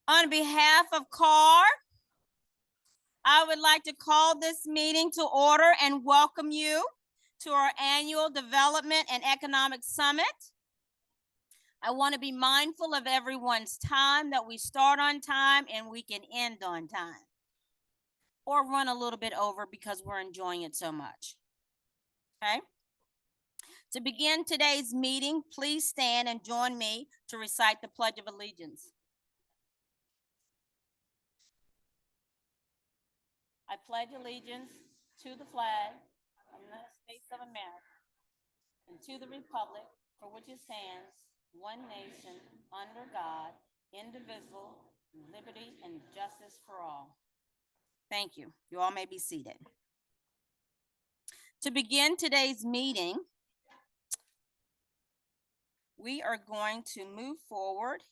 On behalf of CAAR, I would like to call this meeting to order and welcome you to our annual Development and Economic Summit. I want to be mindful of everyone's time, that we start on time and we can end on time, or run a little bit over because we're enjoying it so much. Okay? To begin today's meeting, please stand and join me to recite the Pledge of Allegiance. I pledge allegiance to the flag of the United States of America and to the republic for which it stands, one nation, under God, indivisible, liberty and justice for all. Thank you. You all may be seated. To begin today's meeting, we are going to move forward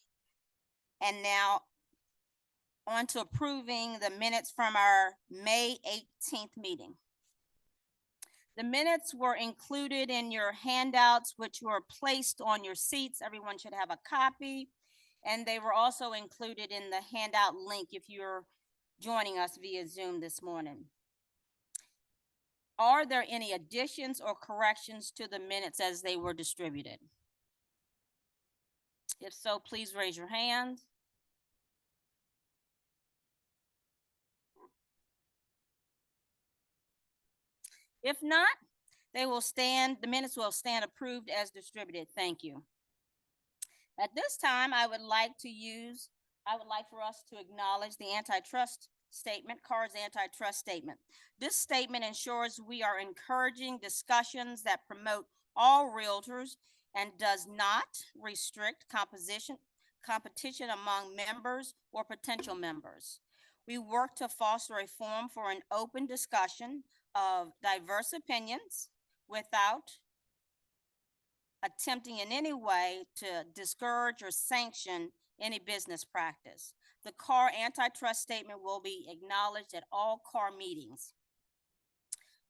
and now on to approving the minutes from our May 18th meeting. The minutes were included in your handouts, which were placed on your seats. Everyone should have a copy. And they were also included in the handout link if you're joining us via Zoom this morning. Are there any additions or corrections to the minutes as they were distributed? If so, please raise your hand. If not, the minutes will stand approved as distributed. Thank you. At this time, I would like for us to acknowledge the antitrust statement, CAAR's antitrust statement. This statement ensures we are encouraging discussions that promote all realtors and does not restrict competition among members or potential members. We work to foster a forum for an open discussion of diverse opinions without attempting in any way to discourage or sanction any business practice. The CAAR antitrust statement will be acknowledged at all CAAR meetings.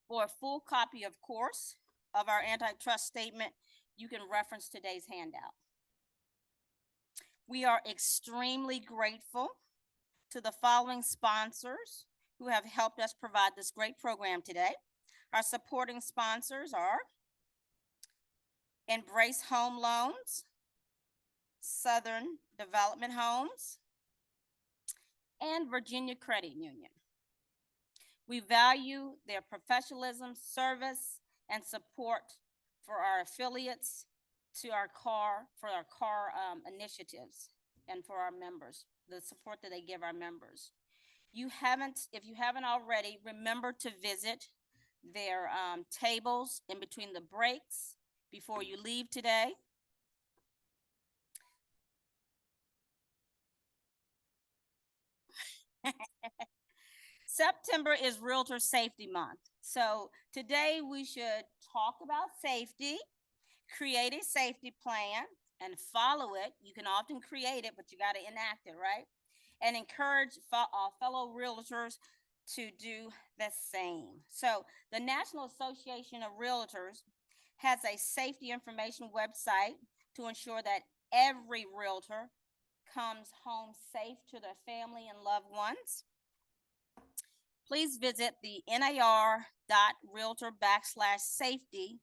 For a full copy, of course, of our antitrust statement, you can reference today's handout. We are extremely grateful to the following sponsors who have helped us provide this great program today. Our supporting sponsors are Embrace Home Loans, Southern Development Homes, and Virginia Credit Union. We value their professionalism, service, and support for our affiliates, for our CAAR initiatives, and for our members, the support that they give our members. If you haven't already, remember to visit their tables in between the breaks before you leave today. September is Realtor Safety Month. So today we should talk about safety, create a safety plan, and follow it. You can often create it, but you got to enact it, right? And encourage fellow realtors to do the same. So the National Association of Realtors has a safety information website to ensure that every realtor comes home safe to their family and loved ones. Please visit the NAR.realtor/safety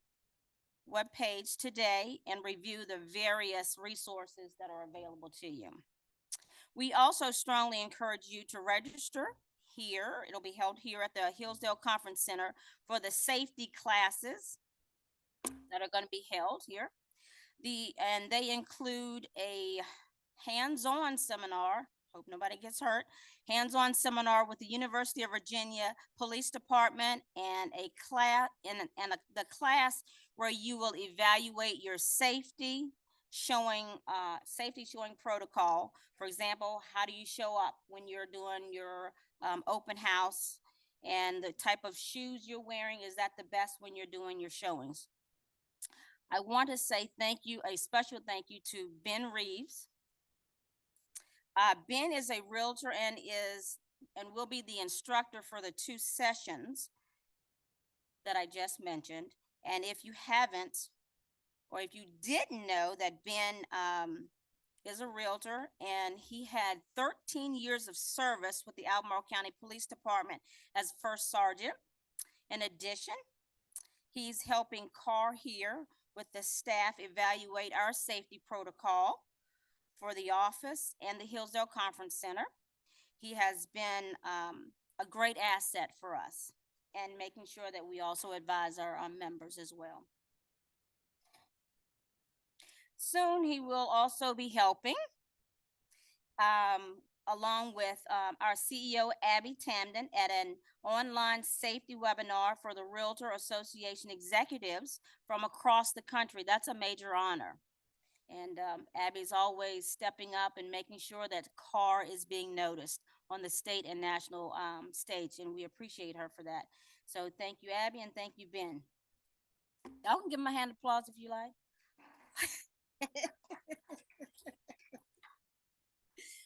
webpage today and review the various resources that are available to you. We also strongly encourage you to register here. It'll be held here at the Hillsdale Conference Center for the safety classes that are going to be held here. And they include a hands-on seminar, hope nobody gets hurt, hands-on seminar with the University of Virginia Police Department, and the class where you will evaluate your safety showing protocol. For example, how do you show up when you're doing your open house, and the type of shoes you're wearing, is that the best when you're doing your showings? I want to say a special thank you to Ben Reeves. Ben is a realtor and will be the instructor for the 2 sessions that I just mentioned. And if you haven't, or if you didn't know that Ben is a realtor, and he had 13 years of service with the Albemarle County Police Department as first sergeant. In addition, he's helping CAAR here with the staff evaluate our safety protocol for the office and the Hillsdale Conference Center. He has been a great asset for us and making sure that we also advise our members as well. Soon he will also be helping along with our CEO, Abby Tamden, at an online safety webinar for the Realtor Association executives from across the country. That's a major honor. And Abby's always stepping up and making sure that CAAR is being noticed on the state and national stage, and we appreciate her for that. So thank you, Abby, and thank you, Ben. Y'all can give them a hand of applause if you like.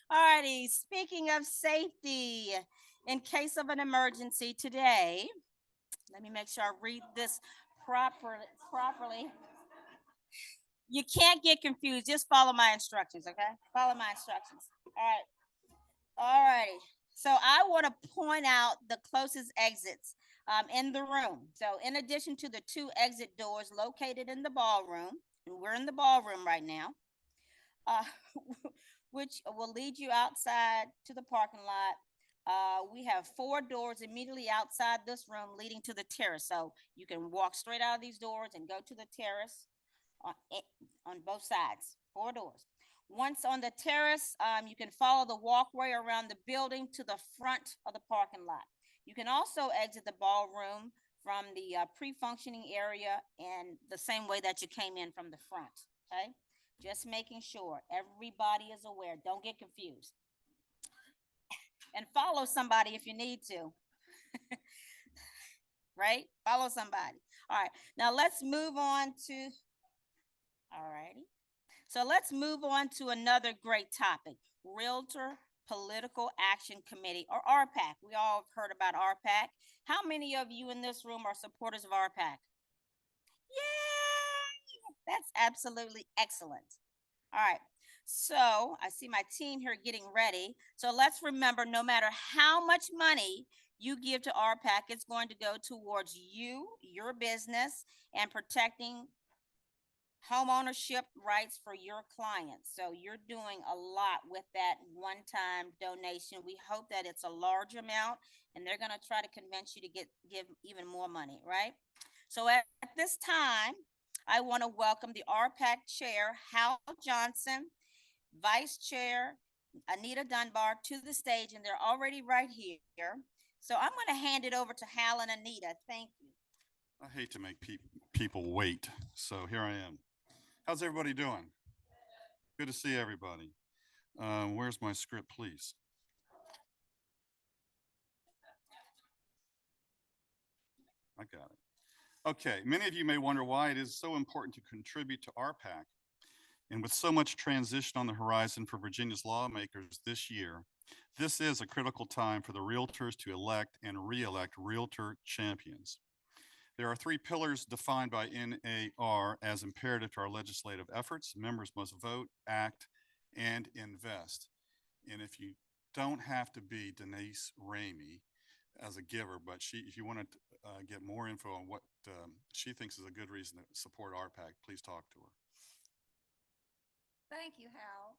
All righty, speaking of safety, in case of an emergency today, let me make sure I read this properly. You can't get confused, just follow my instructions, okay? Follow my instructions. All righty. So I want to point out the closest exits in the room. So in addition to the 2 exit doors located in the ballroom, and we're in the ballroom right now, which will lead you outside to the parking lot. We have 4 doors immediately outside this room leading to the terrace. So you can walk straight out of these doors and go to the terrace on both sides, 4 doors. Once on the terrace, you can follow the walkway around the building to the front of the parking lot. You can also exit the ballroom from the pre-functioning area in the same way that you came in from the front, okay? Just making sure everybody is aware. Don't get confused. And follow somebody if you need to. Right? Follow somebody. All right. Now let's move on to, all righty. So let's move on to another great topic, Realtor Political Action Committee, or RPAC. We all have heard about RPAC. How many of you in this room are supporters of RPAC? Yay! That's absolutely excellent. All right. So I see my team here getting ready. So let's remember, no matter how much money you give to RPAC, it's going to go towards you, your business, and protecting home ownership rights for your clients. So you're doing a lot with that one-time donation. We hope that it's a large amount, and they're going to try to convince you to give even more money, right? So at this time, I want to welcome the RPAC chair, Hal Johnson, vice chair, Anita Dunbar, to the stage, and they're already right here. So I'm going to hand it over to Hal and Anita. Thank you. I hate to make people wait, so here I am. How's everybody doing? Good to see everybody. Where's my script, please? I got it. Okay, many of you may wonder why it is so important to contribute to RPAC. And with so much transition on the horizon for Virginia's lawmakers this year, this is a critical time for the realtors to elect and re-elect realtor champions. There are 3 pillars defined by NAR as imperative to our legislative efforts. Members must vote, act, and invest. And if you don't have to be Denise Ramey as a giver, but if you want to get more info on what she thinks is a good reason to support RPAC, please talk to her. Thank you, Hal.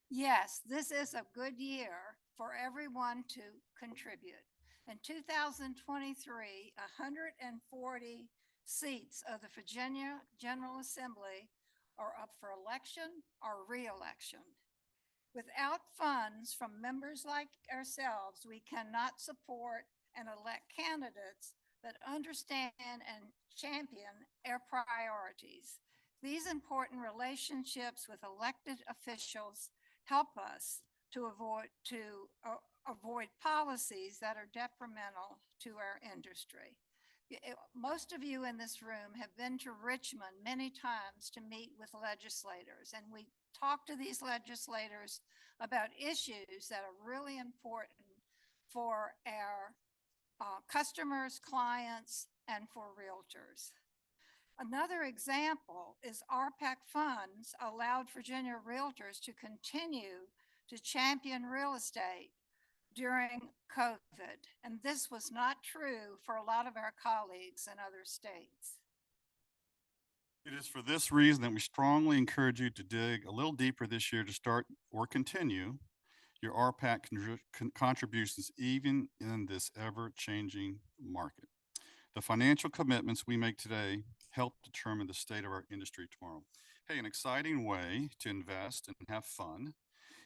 Yes, this is a good year for everyone to contribute. In 2023, 140 seats of the Virginia General Assembly are up for election or re-election. Without funds from members like ourselves, we cannot support and elect candidates that understand and champion our priorities. These important relationships with elected officials help us to avoid policies that are detrimental to our industry. Most of you in this room have been to Richmond many times to meet with legislators, and we talk to these legislators about issues that are really important for our customers, clients, and for realtors. Another example is RPAC funds allowed Virginia Realtors to continue to champion real estate during COVID. And this was not true for a lot of our colleagues in other states. It is for this reason that we strongly encourage you to dig a little deeper this year to start or continue your RPAC contributions even in this ever-changing market. The financial commitments we make today help determine the state of our industry tomorrow. Hey, an exciting way to invest and have fun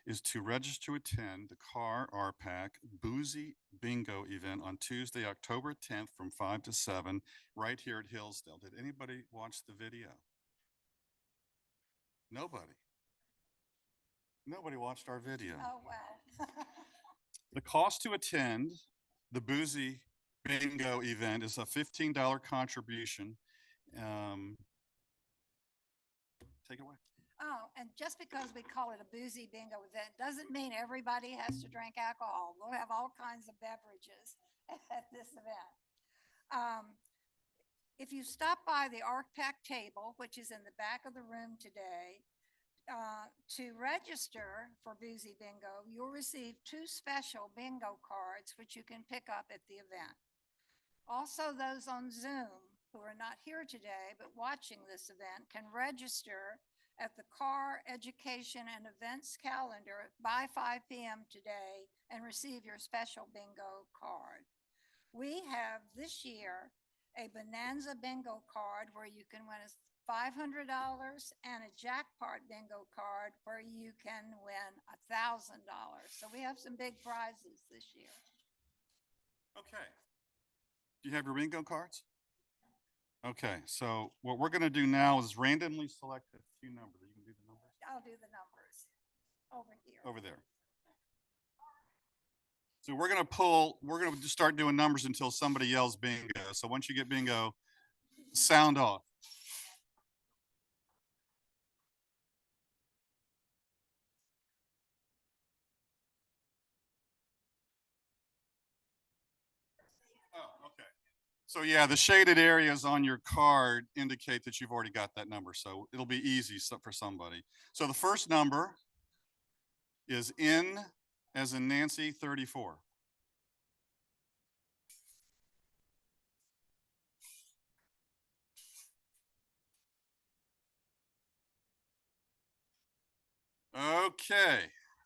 is to register to attend the CAAR RPAC Boozy Bingo event on Tuesday, October 10th from 5 to 7 right here at Hillsdale. Did anybody watch the video? Nobody. Nobody watched our video. Oh, wow. The cost to attend the Boozy Bingo event is a $15 contribution. Take it away. Oh, and just because we call it a boozy bingo event doesn't mean everybody has to drink alcohol. We'll have all kinds of beverages at this event. If you stop by the RPAC table, which is in the back of the room today, to register for Boozy Bingo, you'll receive 2 special bingo cards, which you can pick up at the event. Also, those on Zoom who are not here today but watching this event can register at the CAAR Education and Events calendar by 5 p.m. today and receive your special bingo card. We have this year a Bonanza bingo card where you can win $500 and a jackpot bingo card where you can win $1,000. So we have some big prizes this year. Okay. Do you have your bingo cards? Okay, so what we're going to do now is randomly select a few numbers. You can do the numbers? I'll do the numbers over here. Over there. So we're going to start doing numbers until somebody yells bingo. So once you get bingo, sound off. Oh, okay. So yeah, the shaded areas on your card indicate that you've already got that number. So it'll be easy for somebody. So the first number is N as in Nancy 34. Okay,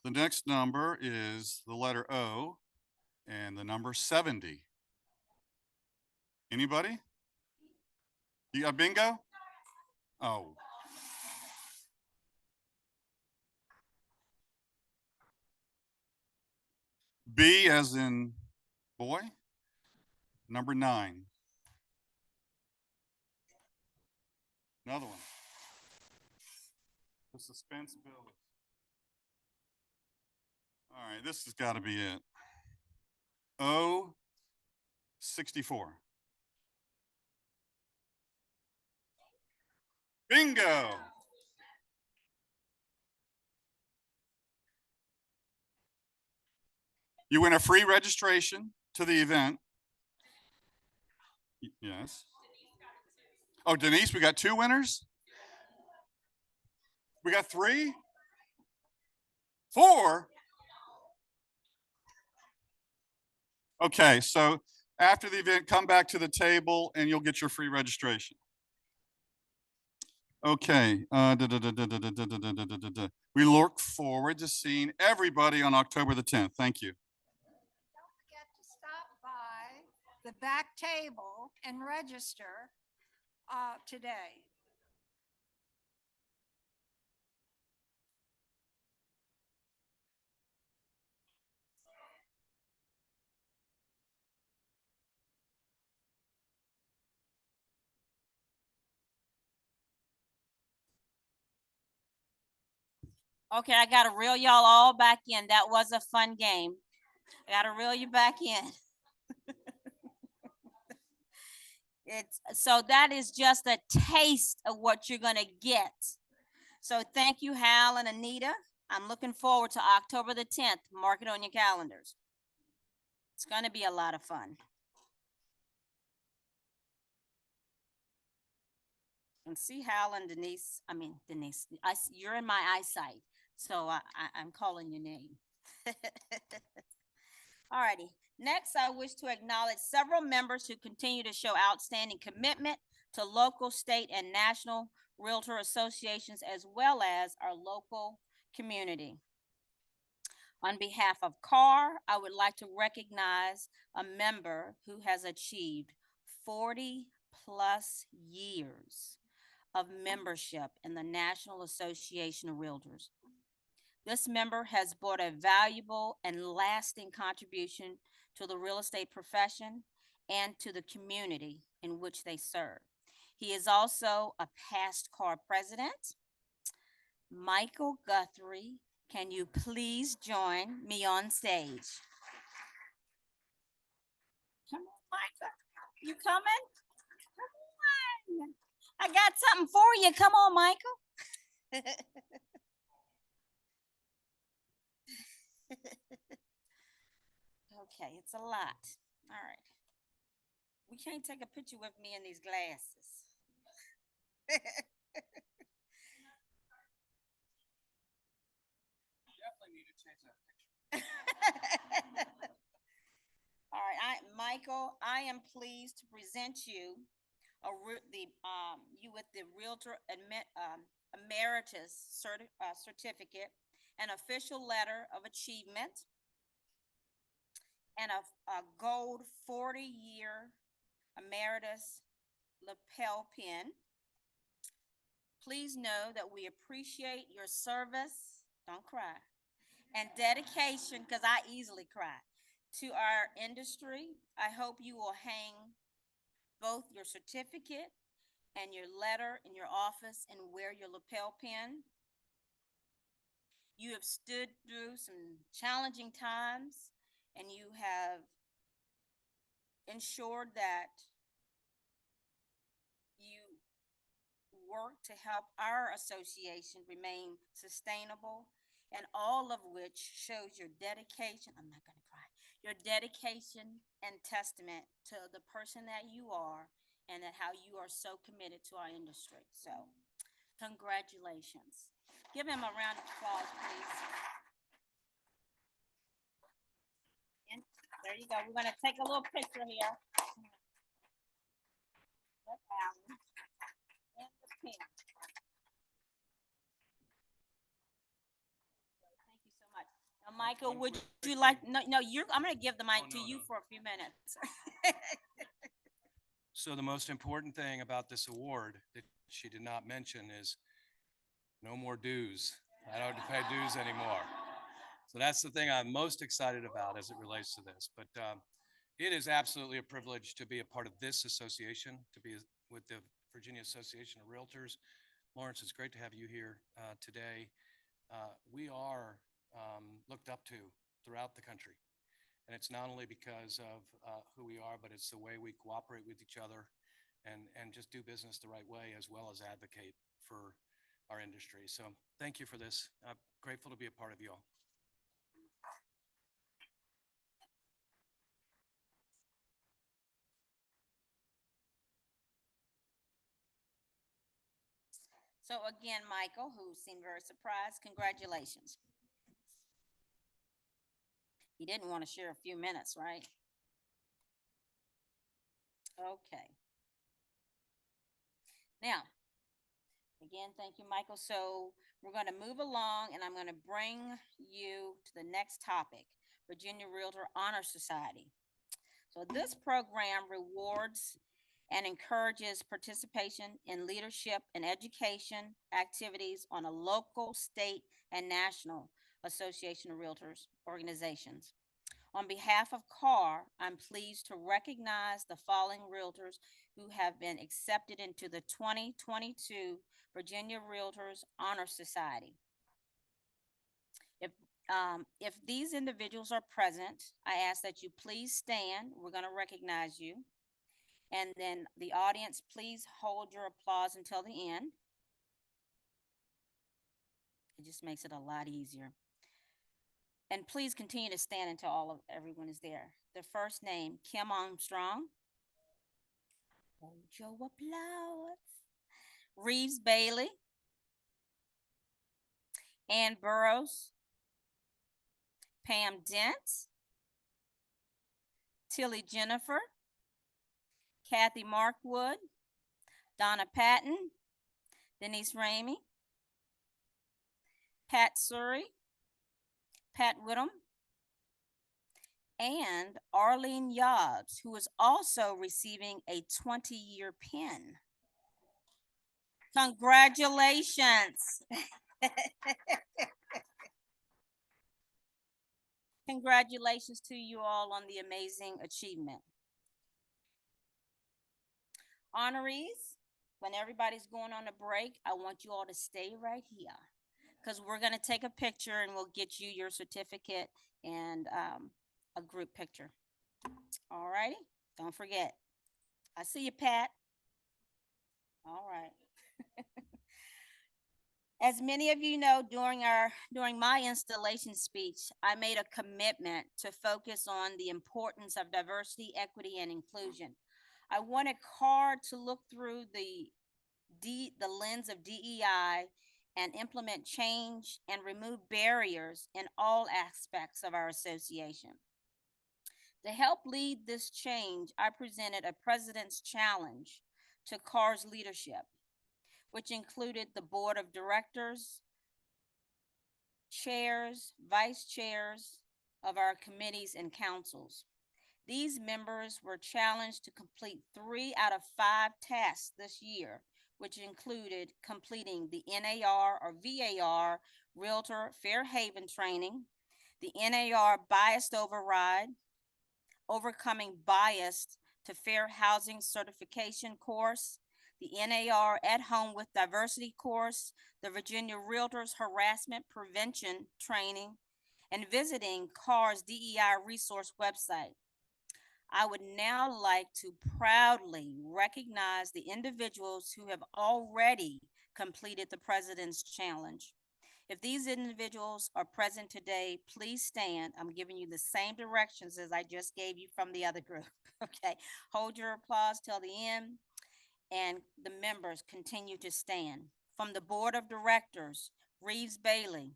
the next number is the letter O and the number 70. Anybody? You got bingo? Oh. B as in boy, number 9. Another one. The suspense building. All right, this has got to be it. O 64. Bingo. You win a free registration to the event. Yes. Oh, Denise, we got 2 winners? We got 3? 4? Okay, so after the event, come back to the table and you'll get your free registration. Okay. We look forward to seeing everybody on October the 10th. Thank you. Don't forget to stop by the back table and register today. Okay, I gotta reel y'all all back in. That was a fun game. I gotta reel you back in. So that is just a taste of what you're gonna get. So thank you, Hal and Anita. I'm looking forward to October the 10th. Mark it on your calendars. It's gonna be a lot of fun. can see Hal and Denise, Denise, you're in my eyesight, so I'm calling your name. All righty. Next, I wish to acknowledge several members who continue to show outstanding commitment to local, state, and national realtor associations, as well as our local community. On behalf of CAAR, I would like to recognize a member who has achieved 40+ years of membership in the National Association of Realtors. This member has brought a valuable and lasting contribution to the real estate profession and to the community in which they serve. He is also a past CAAR president. Michael Guthrie, can you please join me on stage? Come on, Michael. You coming? Come on. I got something for you. Come on, Michael. Okay, it's a lot. All right. We can't take a picture with me in these glasses. Definitely need to change that picture. All right, Michael, I am pleased to present you you with the Realtor Emeritus certificate, an official letter of achievement, and a gold 40-year Emeritus lapel pin. Please know that we appreciate your service, don't cry, and dedication, because I easily cry, to our industry. I hope you will hang both your certificate and your letter in your office and wear your lapel pin. You have stood through some challenging times, and you have ensured that you work to help our association remain sustainable, and all of which shows your dedication. I'm not going to cry. Your dedication and testament to the person that you are, and that how you are so committed to our industry. So, congratulations. Give him a round of applause, please. And there you go. We're going to take a little picture here. And the pin. Thank you so much. Now, Michael, would you like? No, I'm going to give the mic to you for a few minutes. So the most important thing about this award that she did not mention is no more dues. I don't have to pay dues anymore. So that's the thing I'm most excited about as it relates to this. But it is absolutely a privilege to be a part of this association, to be with the Virginia Association of Realtors. Lawrence, it's great to have you here today. We are looked up to throughout the country. And it's not only because of who we are, but it's the way we cooperate with each other and just do business the right way, as well as advocate for our industry. So thank you for this. I'm grateful to be a part of you all. So again, Michael, who seemed very surprised, congratulations. You didn't want to share a few minutes, right? Okay. Now, again, thank you, Michael. So we're going to move along, and I'm going to bring you to the next topic, Virginia Realtor Honor Society. So this program rewards and encourages participation in leadership and education activities on a local, state, and national Association of Realtors organizations. On behalf of CAAR, I'm pleased to recognize the following realtors who have been accepted into the 2022 Virginia Realtors Honor Society. If these individuals are present, I ask that you please stand. We're going to recognize you. And then the audience, please hold your applause until the end. It just makes it a lot easier. And please continue to stand until everyone is there. The first name, Kim Armstrong. Hold your applause. Reeves Bailey, Ann Burrows, Pam Dent, Tilly Jennifer, Kathy Markwood, Donna Patton, Denise Ramey, Pat Surrey, Pat Whittam, and Arlene Yobbs, who is also receiving a 20-year pin. Congratulations. Congratulations to you all on the amazing achievement. Honorees, when everybody's going on a break, I want you all to stay right here because we're going to take a picture and we'll get you your certificate and a group picture. All righty, don't forget. I see you, Pat. All right. As many of you know, during my installation speech, I made a commitment to focus on the importance of diversity, equity, and inclusion. I wanted CAAR to look through the lens of DEI and implement change and remove barriers in all aspects of our association. To help lead this change, I presented a President's Challenge to CAAR's leadership, which included the board of directors, chairs, vice chairs of our committees and councils. These members were challenged to complete 3 out of 5 tasks this year, which included completing the NAR or VAR Realtor Fair Haven training, the NAR Biased Override, Overcoming Bias to Fair Housing Certification course, the NAR At Home with Diversity course, the Virginia Realtors Harassment Prevention training, and visiting CAAR's DEI resource website. I would now like to proudly recognize the individuals who have already completed the President's Challenge. If these individuals are present today, please stand. I'm giving you the same directions as I just gave you from the other group. Okay, hold your applause till the end, and the members continue to stand. From the Board of Directors, Reeves Bailey,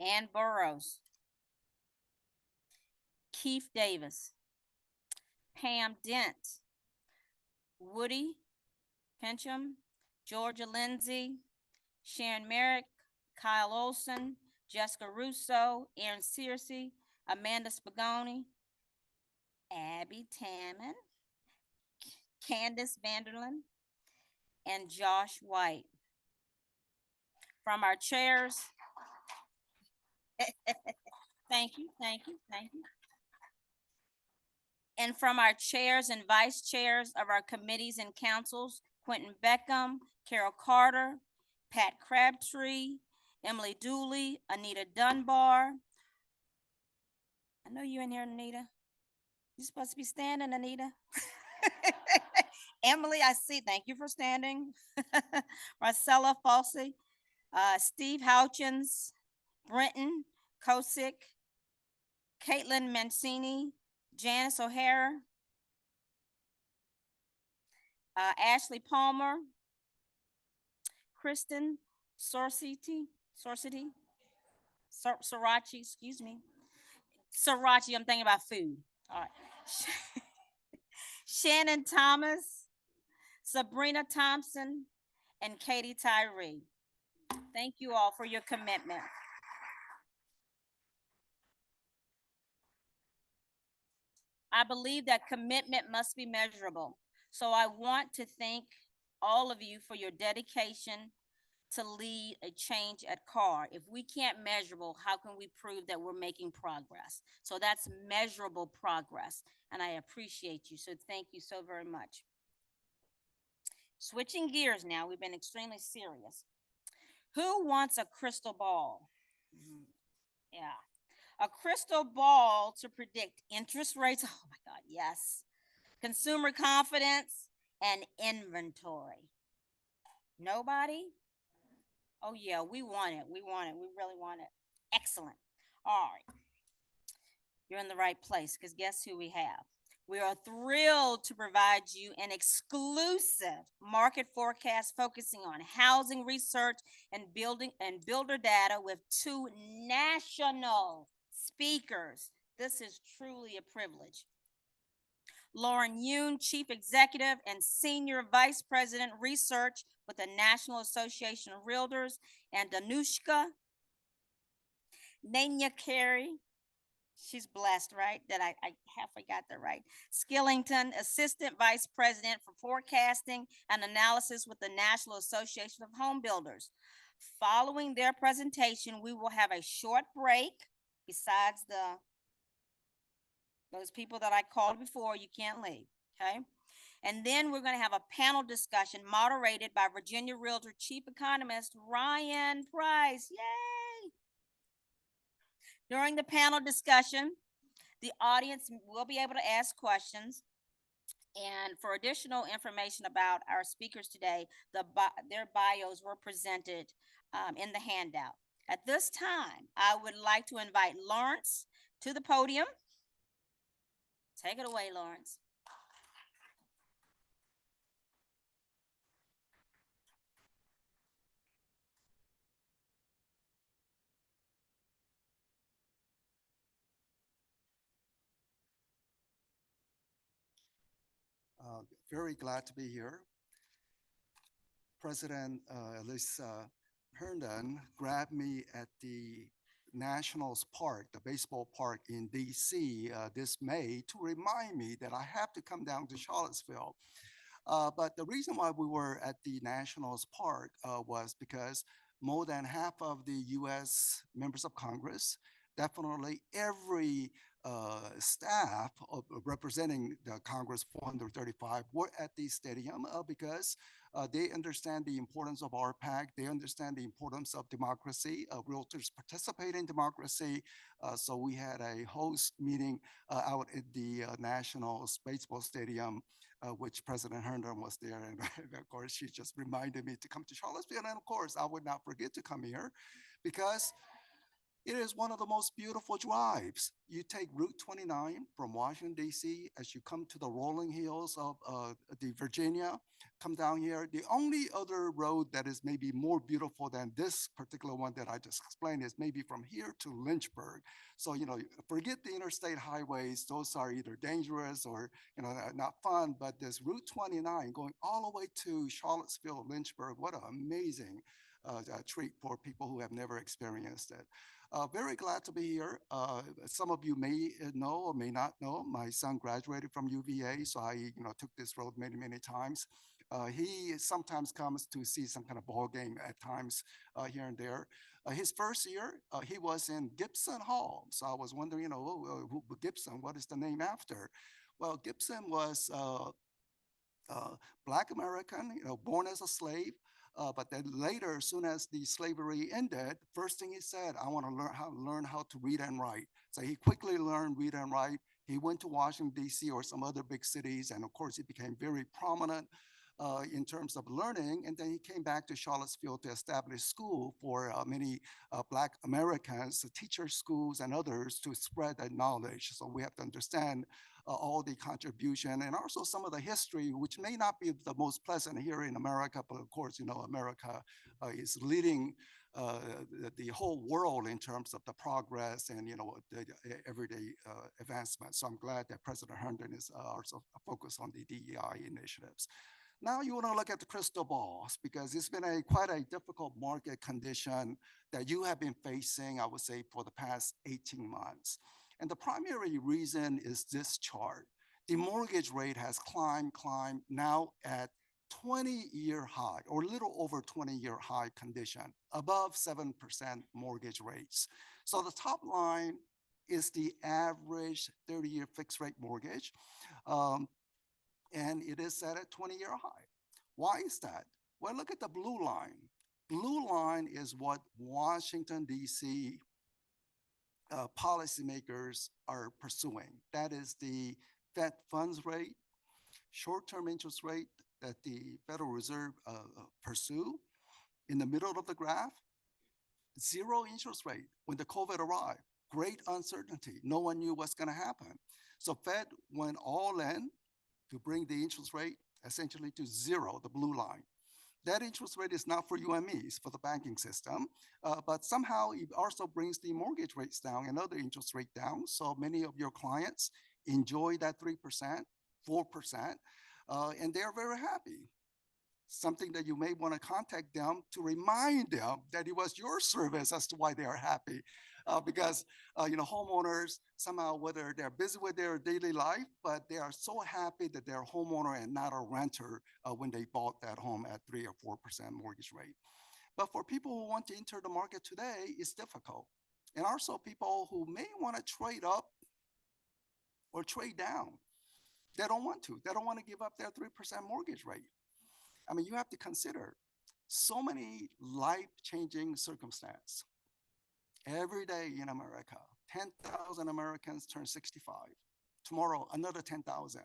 Ann Burrows, Keith Davis, Pam Dent, Woody Pincham, Georgia Lindsay, Sharon Merrick, Kyle Olson, Jessica Russo, Aaron Searcy, Amanda Spagoni, Abby Tamman, Candace Vanderlyn, and Josh White. From our chairs, thank you. And from our chairs and vice chairs of our committees and councils, Quentin Beckham, Carol Carter, Pat Crabtree, Emily Dooley, Anita Dunbar. I know you're in here, Anita. You're supposed to be standing, Anita. Emily, I see. Thank you for standing. Marcella Falsey, Steve Houchins, Brenton Kosick, Caitlin Mancini, Janice O'Hara, Ashley Palmer, Kristen Sorachi, excuse me. Sorachi, I'm thinking about food. All right. Shannon Thomas, Sabrina Thompson, and Katie Tyree. Thank you all for your commitment. I believe that commitment must be measurable. So I want to thank all of you for your dedication to lead a change at CAAR. If we can't measurable, how can we prove that we're making progress? So that's measurable progress, and I appreciate you. So thank you so very much. Switching gears now, we've been extremely serious. Who wants a crystal ball? Yeah. A crystal ball to predict interest rates. Oh my God, yes. Consumer confidence and inventory. Nobody? Oh yeah, we want it. We really want it. Excellent. All right. You're in the right place because guess who we have? We are thrilled to provide you an exclusive market forecast focusing on housing research and builder data with two national speakers. This is truly a privilege. Lauren Yoon, Chief Executive and Senior Vice President Research with the National Association of Realtors, and Danushka Nanayakkara, she's blessed, right? That I half got that right. Skillington, Assistant Vice President for Forecasting and Analysis with the National Association of Home Builders. Following their presentation, we will have a short break. Besides those people that I called before, you can't leave, okay? And then we're going to have a panel discussion moderated by Virginia Realtor Chief Economist Ryan Price. Yay! During the panel discussion, the audience will be able to ask questions. And for additional information about our speakers today, their bios were presented in the handout. At this time, I would like to invite Lawrence to the podium. Take it away, Lawrence. Very glad to be here. President Elisa Herndon grabbed me at the Nationals Park, the baseball park in DC this May to remind me that I have to come down to Charlottesville. But the reason why we were at the Nationals Park was because more than half of the US members of Congress, definitely every staff representing the Congress 435 were at the stadium because they understand the importance of our PAC. They understand the importance of democracy. Realtors participate in democracy. So we had a host meeting out at the Nationals Baseball Stadium, which President Herndon was there. And of course, she just reminded me to come to Charlottesville. And of course, I would not forget to come here because it is one of the most beautiful drives. You take Route 29 from Washington, D.C. as you come to the rolling hills of the Virginia, come down here. The only other road that is maybe more beautiful than this particular one that I just explained is maybe from here to Lynchburg. So, forget the interstate highways. Those are either dangerous or, not fun. But this Route 29 going all the way to Charlottesville, Lynchburg, what an amazing treat for people who have never experienced it. Very glad to be here. Some of you may know or may not know, my son graduated from UVA, so I took this road many, many times. He sometimes comes to see some kind of ball game at times here and there. His first year, he was in Gibson Hall. So I was wondering, Gibson, what is the name after? Well, Gibson was Black American, born as a slave. But then later, as soon as the slavery ended, first thing he said, I want to learn how to read and write. So he quickly learned read and write. He went to Washington, D.C. or some other big cities. And of course, he became very prominent in terms of learning. And then he came back to Charlottesville to establish school for many Black Americans, teacher schools and others to spread that knowledge. So we have to understand all the contribution and also some of the history, which may not be the most pleasant here in America, but of course, America is leading the whole world in terms of the progress and, the everyday advancement. So I'm glad that President Herndon is also focused on the DEI initiatives. Now you want to look at the crystal balls because it's been quite a difficult market condition that you have been facing, I would say, for the past 18 months. And the primary reason is this chart. The mortgage rate has climbed now at 20-year high or a little over 20-year high condition, above 7% mortgage rates. So the top line is the average 30-year fixed rate mortgage. And it is set at 20-year high. Why is that? Well, look at the blue line. Blue line is what Washington, D.C. Policymakers are pursuing. That is the Fed funds rate, short-term interest rate that the Federal Reserve pursue. In the middle of the graph, zero interest rate when the COVID arrived. Great uncertainty. No one knew what's going to happen. So Fed went all in to bring the interest rate essentially to zero, the blue line. That interest rate is not for you and me, it's for the banking system. But somehow it also brings the mortgage rates down and other interest rate down. So many of your clients enjoy that 3%, 4%, and they're very happy. Something that you may want to contact them to remind them that it was your service as to why they are happy. Because homeowners somehow, whether they're busy with their daily life, but they are so happy that they're a homeowner and not a renter when they bought that home at 3 or 4% mortgage rate. But for people who want to enter the market today, it's difficult. And also people who may want to trade up or trade down. They don't want to. They don't want to give up their 3% mortgage rate. I mean, you have to consider so many life-changing circumstances. Every day in America, 10,000 Americans turn 65. Tomorrow, another 10,000.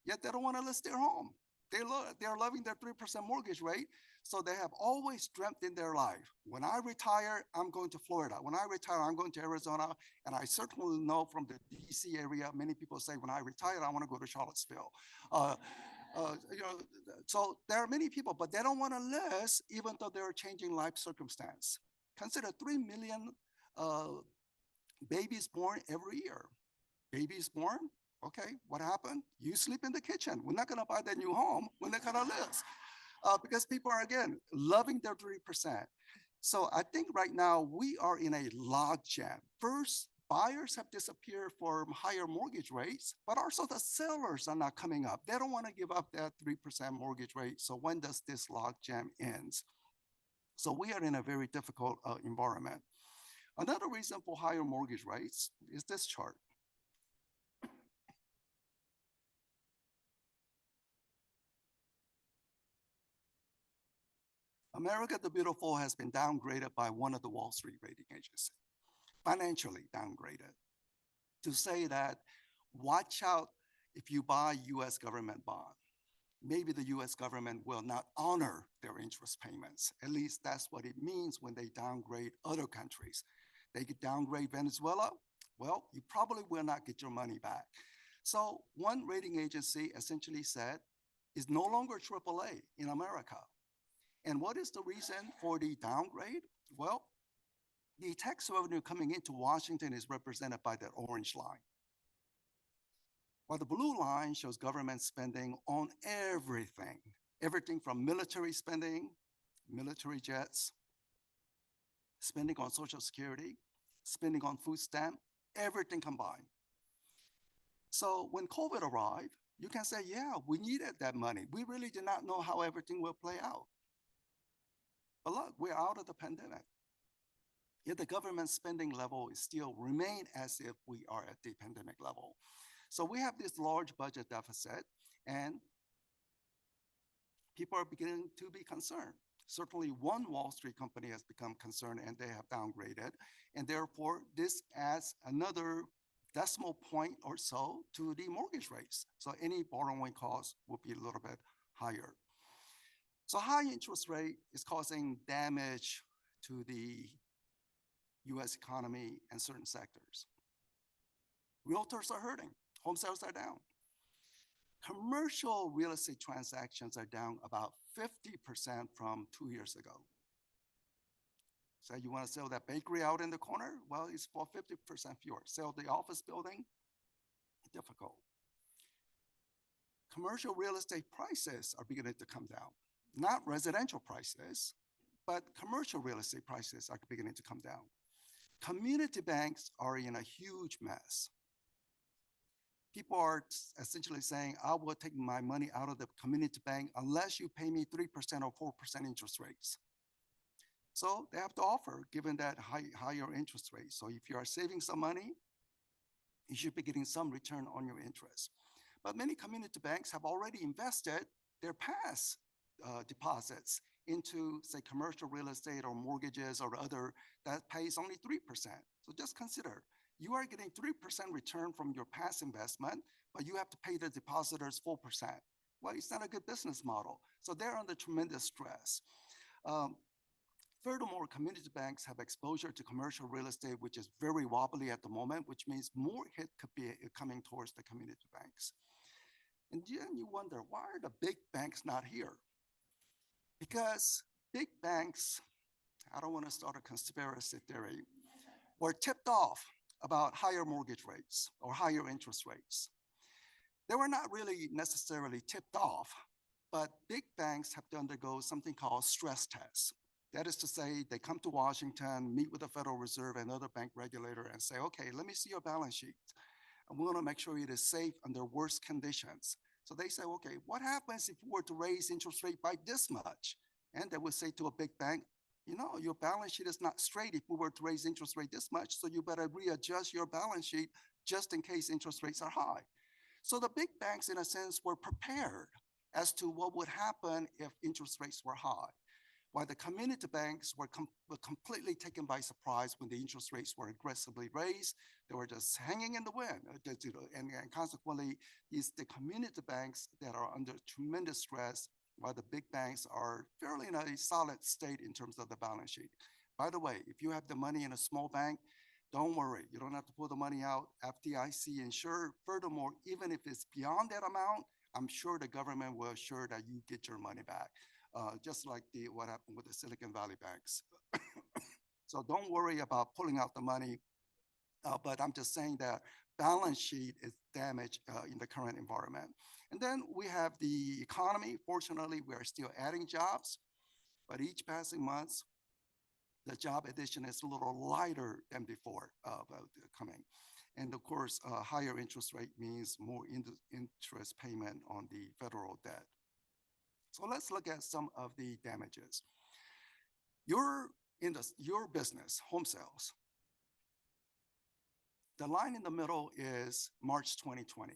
Yet they don't want to list their home. They're loving their 3% mortgage rate, so they have always dreamt in their life, when I retire, I'm going to Florida. When I retire, I'm going to Arizona. And I certainly know from the DC area, many people say, when I retire, I want to go to Charlottesville. So there are many people, but they don't want to list even though they're changing life circumstance. Consider 3 million babies born every year. Babies born, okay, what happened? You sleep in the kitchen. We're not going to buy that new home. We're not going to list because people are, again, loving their 3%. So I think right now we are in a log jam. First, buyers have disappeared for higher mortgage rates, but also the sellers are not coming up. They don't want to give up that 3% mortgage rate. So when does this log jam end? So we are in a very difficult environment. Another reason for higher mortgage rates is this chart. America the Beautiful has been downgraded by one of the Wall Street rating agencies, financially downgraded, to say that watch out if you buy US government bond. Maybe the US government will not honor their interest payments. At least that's what it means when they downgrade other countries. They could downgrade Venezuela, well, you probably will not get your money back. So one rating agency essentially said, it's no longer AAA in America. And what is the reason for the downgrade? Well, the tax revenue coming into Washington is represented by that orange line, while the blue line shows government spending on everything, everything from military spending, military jets, spending on Social Security, spending on food stamp, everything combined. So when COVID arrived, you can say, yeah, we needed that money. We really did not know how everything will play out. But look, we're out of the pandemic. Yet the government spending level is still remain as if we are at the pandemic level. So we have this large budget deficit, and people are beginning to be concerned. Certainly one Wall Street company has become concerned and they have downgraded. And therefore, this adds another decimal point or so to the mortgage rates. So any borrowing cost will be a little bit higher. So high interest rate is causing damage to the US economy and certain sectors. Realtors are hurting. Home sales are down. Commercial real estate transactions are down about 50% from 2 years ago. So you want to sell that bakery out in the corner? Well, it's for 50% fewer. Sell the office building? Difficult. Commercial real estate prices are beginning to come down. Not residential prices, but commercial real estate prices are beginning to come down. Community banks are in a huge mess. People are essentially saying, I will take my money out of the community bank unless you pay me 3% or 4% interest rates. So they have to offer, given that higher interest rate. So if you are saving some money, you should be getting some return on your interest. But many community banks have already invested their past deposits into, say, commercial real estate or mortgages or other that pays only 3%. So just consider, you are getting 3% return from your past investment, but you have to pay the depositors 4%. Well, it's not a good business model. So they're under tremendous stress. Furthermore, community banks have exposure to commercial real estate, which is very wobbly at the moment, which means more hit could be coming towards the community banks. And then you wonder, why are the big banks not here? Because big banks, I don't want to start a conspiracy theory, were tipped off about higher mortgage rates or higher interest rates. They were not really necessarily tipped off, but big banks have to undergo something called stress tests. That is to say, they come to Washington, meet with the Federal Reserve and other bank regulator and say, okay, let me see your balance sheet. And we want to make sure it is safe under worst conditions. So they say, okay, what happens if we were to raise interest rate by this much? And they would say to a big bank, you know, your balance sheet is not straight if we were to raise interest rate this much, so you better readjust your balance sheet just in case interest rates are high. So the big banks, in a sense, were prepared as to what would happen if interest rates were high, while the community banks were completely taken by surprise when the interest rates were aggressively raised. They were just hanging in the wind, and consequently, it's the community banks that are under tremendous stress, while the big banks are fairly in a solid state in terms of the balance sheet. By the way, if you have the money in a small bank, don't worry, you don't have to pull the money out. FDIC insured. Furthermore, even if it's beyond that amount, I'm sure the government will assure that you get your money back, just like what happened with the Silicon Valley banks. So don't worry about pulling out the money, but I'm just saying that balance sheet is damaged in the current environment. And then we have the economy. Fortunately, we are still adding jobs, but each passing month, the job addition is a little lighter than before coming. And of course, higher interest rate means more interest payment on the federal debt. So let's look at some of the damages. Your business, home sales. The line in the middle is March 2020.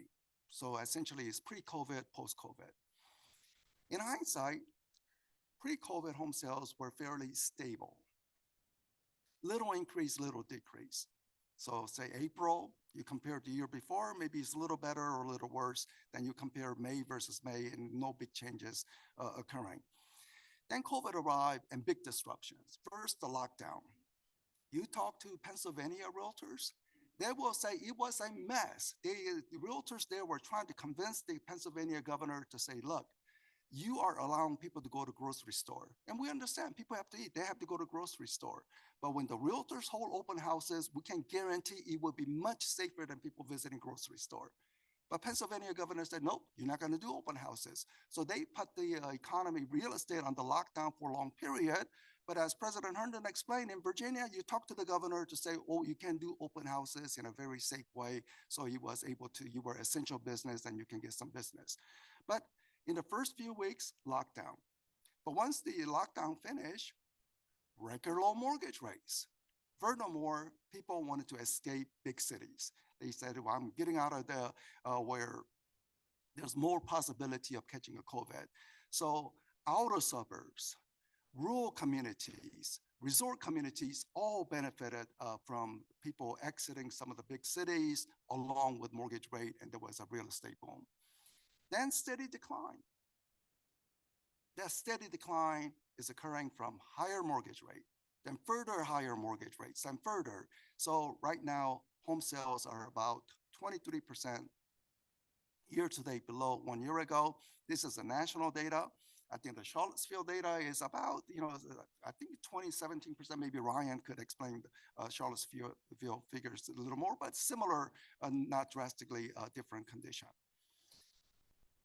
So essentially it's pre-COVID, post-COVID. In hindsight, pre-COVID home sales were fairly stable. Little increase, little decrease. So say April, you compare the year before, maybe it's a little better or a little worse than you compare May versus May, and no big changes occurring. Then COVID arrived and big disruptions. First, the lockdown. You talk to Pennsylvania realtors, they will say it was a mess. The realtors there were trying to convince the Pennsylvania governor to say, look, you are allowing people to go to grocery store. And we understand people have to eat, they have to go to grocery store. But when the realtors hold open houses, we can guarantee it will be much safer than people visiting grocery store. But Pennsylvania governor said, nope, you're not gonna do open houses. So they put the economy, real estate on the lockdown for a long period. But as President Herndon explained, in Virginia, you talk to the governor to say, oh, you can do open houses in a very safe way. So he was able to, you were essential business and you can get some business. But in the first few weeks, lockdown. But once the lockdown finished, record low mortgage rates. Furthermore, people wanted to escape big cities. They said, well, I'm getting out of the where there's more possibility of catching a COVID. So outer suburbs, rural communities, resort communities all benefited from people exiting some of the big cities along with mortgage rate, and there was a real estate boom. Then steady decline. That steady decline is occurring from higher mortgage rate, then further higher mortgage rates, and further. So right now, home sales are about 23% year to date below 1 year ago. This is the national data. I think the Charlottesville data is about, I think 17%, maybe Ryan could explain Charlottesville figures a little more, but similar, not drastically different condition.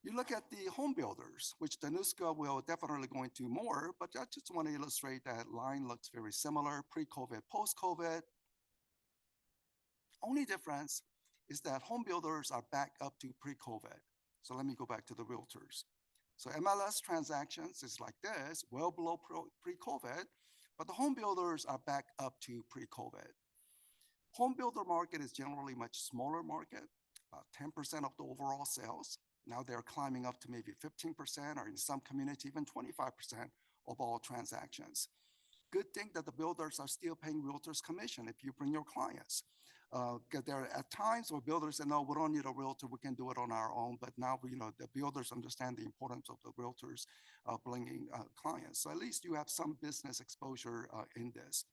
You look at the home builders, which Danushka will definitely go into more, but I just want to illustrate that line looks very similar, pre-COVID, post-COVID. Only difference is that home builders are back up to pre-COVID. So let me go back to the realtors. So MLS transactions is like this, well below pre-COVID, but the home builders are back up to pre-COVID. Home builder market is generally much smaller market, about 10% of the overall sales. Now they're climbing up to maybe 15%, or in some community, even 25% of all transactions. Good thing that the builders are still paying realtors commission if you bring your clients. 'Cause there are at times where builders say, no, we don't need a realtor, we can do it on our own. But now, the builders understand the importance of the realtors bringing clients. So at least you have some business exposure in this.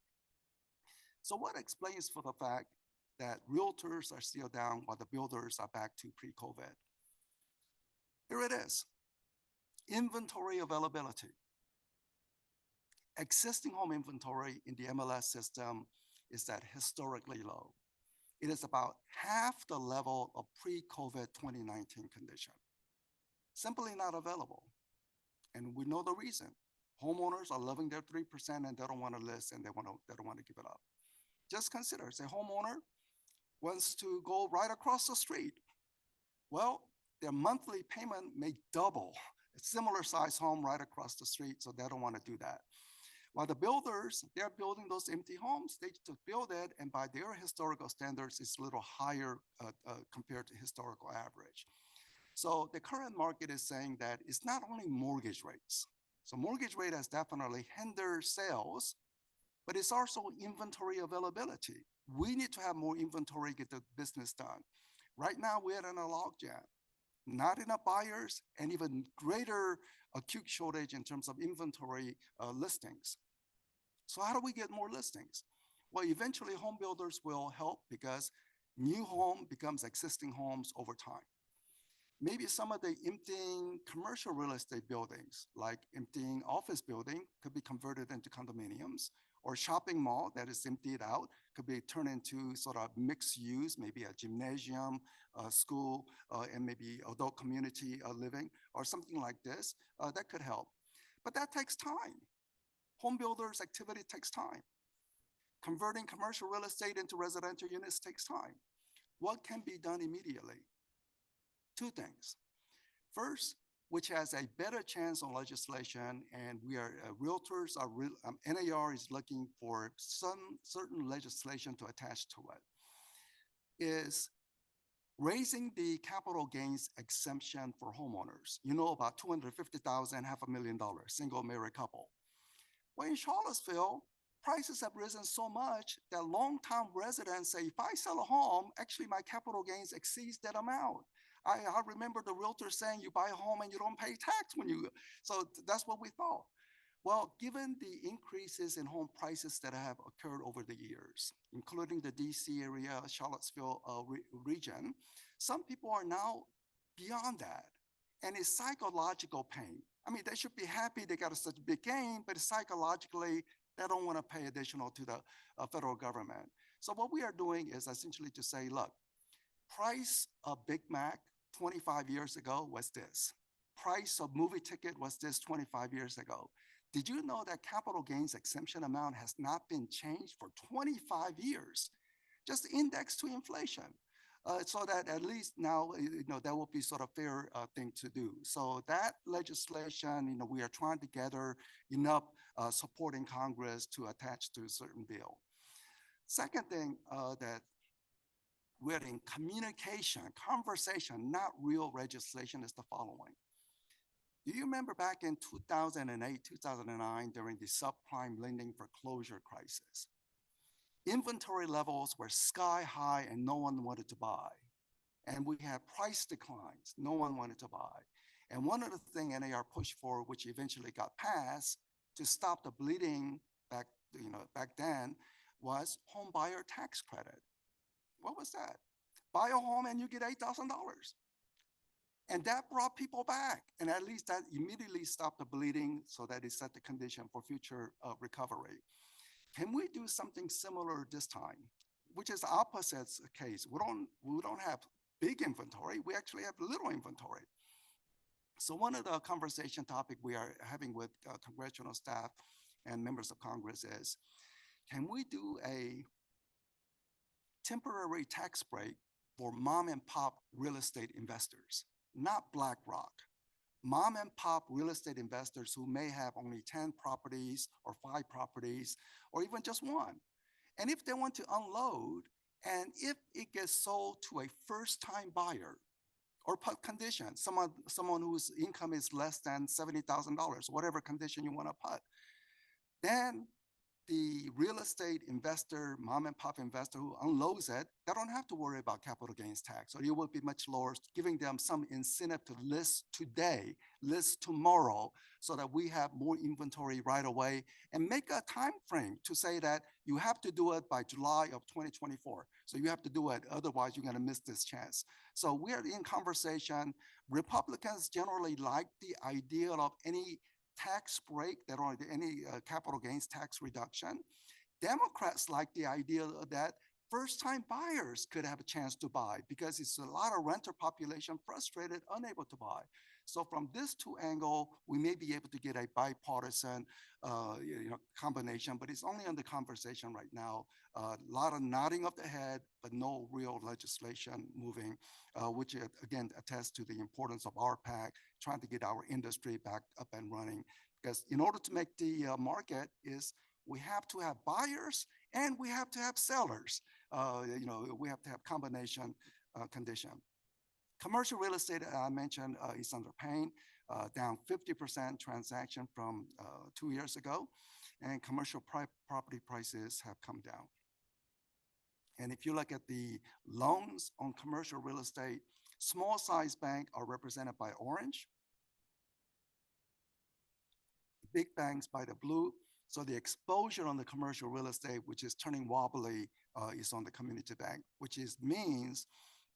So what explains for the fact that realtors are still down while the builders are back to pre-COVID? Here it is. Inventory availability. Existing home inventory in the MLS system is at historically low. It is about half the level of pre-COVID 2019 condition. Simply not available. And we know the reason. Homeowners are loving their 3% and they don't want to list and they don't want to give it up. Just consider, say homeowner wants to go right across the street. Well, their monthly payment may double a similar size home right across the street, so they don't want to do that. While the builders, they're building those empty homes, they just build it, and by their historical standards, it's a little higher compared to historical average. So the current market is saying that it's not only mortgage rates. So mortgage rate has definitely hindered sales, but it's also inventory availability. We need to have more inventory, get the business done. Right now, we're in a logjam. Not enough buyers and even greater acute shortage in terms of inventory listings. So how do we get more listings? Well, eventually home builders will help because new home becomes existing homes over time. Maybe some of the emptying commercial real estate buildings, like emptying office building, could be converted into condominiums, or shopping mall that is emptied out could be turned into sort of mixed use, maybe a gymnasium, a school, and maybe adult community living, or something like this. That could help. But that takes time. Home builders activity takes time. Converting commercial real estate into residential units takes time. What can be done immediately? Two things. First, which has a better chance on legislation, and we are realtors are NAR is looking for some certain legislation to attach to it, is raising the capital gains exemption for homeowners. You know, about $250,000, $500,000, single married couple. Well, in Charlottesville, prices have risen so much that long-term residents say, if I sell a home, actually my capital gains exceeds that amount. I remember the realtor saying you buy a home and you don't pay tax when you, so that's what we thought. Well, given the increases in home prices that have occurred over the years, including the DC area, Charlottesville region, some people are now beyond that. And it's psychological pain. I mean, they should be happy they got such a big gain, but psychologically, they don't want to pay additional to the federal government. So what we are doing is essentially to say, look, price of Big Mac 25 years ago was this. Price of movie ticket was this 25 years ago. Did you know that capital gains exemption amount has not been changed for 25 years? Just indexed to inflation. So that at least now, that will be sort of fair thing to do. So that legislation, we are trying to gather enough support in Congress to attach to a certain bill. Second thing that we're in communication, conversation, not real legislation, is the following. Do you remember back in 2008, 2009, during the subprime lending foreclosure crisis? Inventory levels were sky high and no one wanted to buy. And we had price declines, no one wanted to buy. And one of the things NAR pushed for, which eventually got passed to stop the bleeding back then, was home buyer tax credit. What was that? Buy a home and you get $8,000. And that brought people back. And at least that immediately stopped the bleeding so that it set the condition for future recovery. Can we do something similar this time? Which is the opposite case. We don't have big inventory. We actually have little inventory. So one of the conversation topic we are having with congressional staff and members of Congress is, can we do a temporary tax break for mom and pop real estate investors, not BlackRock? Mom and pop real estate investors who may have only 10 properties or 5 properties or even just one. And if they want to unload, and if it gets sold to a first-time buyer or put condition, someone whose income is less than $70,000, whatever condition you want to put, then the real estate investor, mom and pop investor who unloads it, they don't have to worry about capital gains tax, or it will be much lower, giving them some incentive to list today, list tomorrow, so that we have more inventory right away, and make a time frame to say that you have to do it by July of 2024. So you have to do it, otherwise you're going to miss this chance. So we are in conversation. Republicans generally like the idea of any tax break, that or any capital gains tax reduction. Democrats like the idea that first-time buyers could have a chance to buy, because it's a lot of renter population frustrated, unable to buy. So from this two angle, we may be able to get a bipartisan combination, but it's only under conversation right now. A lot of nodding of the head, but no real legislation moving, which again attests to the importance of our PAC, trying to get our industry back up and running. Because in order to make the market is, we have to have buyers and we have to have sellers. We have to have combination condition. Commercial real estate, I mentioned, is under pain, down 50% transaction from 2 years ago, and commercial property prices have come down. And if you look at the loans on commercial real estate, small size banks are represented by orange, big banks by the blue. So the exposure on the commercial real estate, which is turning wobbly, is on the community bank, which means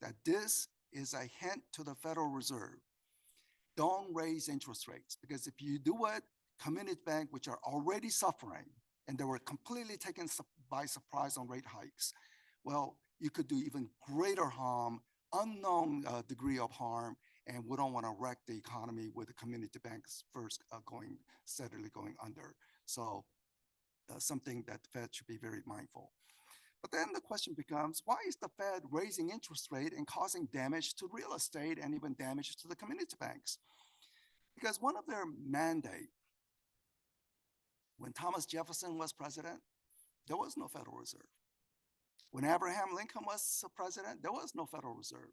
that this is a hint to the Federal Reserve. Don't raise interest rates, because if you do it, community bank, which are already suffering, and they were completely taken by surprise on rate hikes, well, you could do even greater harm, unknown degree of harm, and we don't want to wreck the economy with the community banks first steadily going under. So something that the Fed should be very mindful. But then the question becomes, why is the Fed raising interest rate and causing damage to real estate and even damage to the community banks? Because one of their mandate, when Thomas Jefferson was president, there was no Federal Reserve. When Abraham Lincoln was president, there was no Federal Reserve.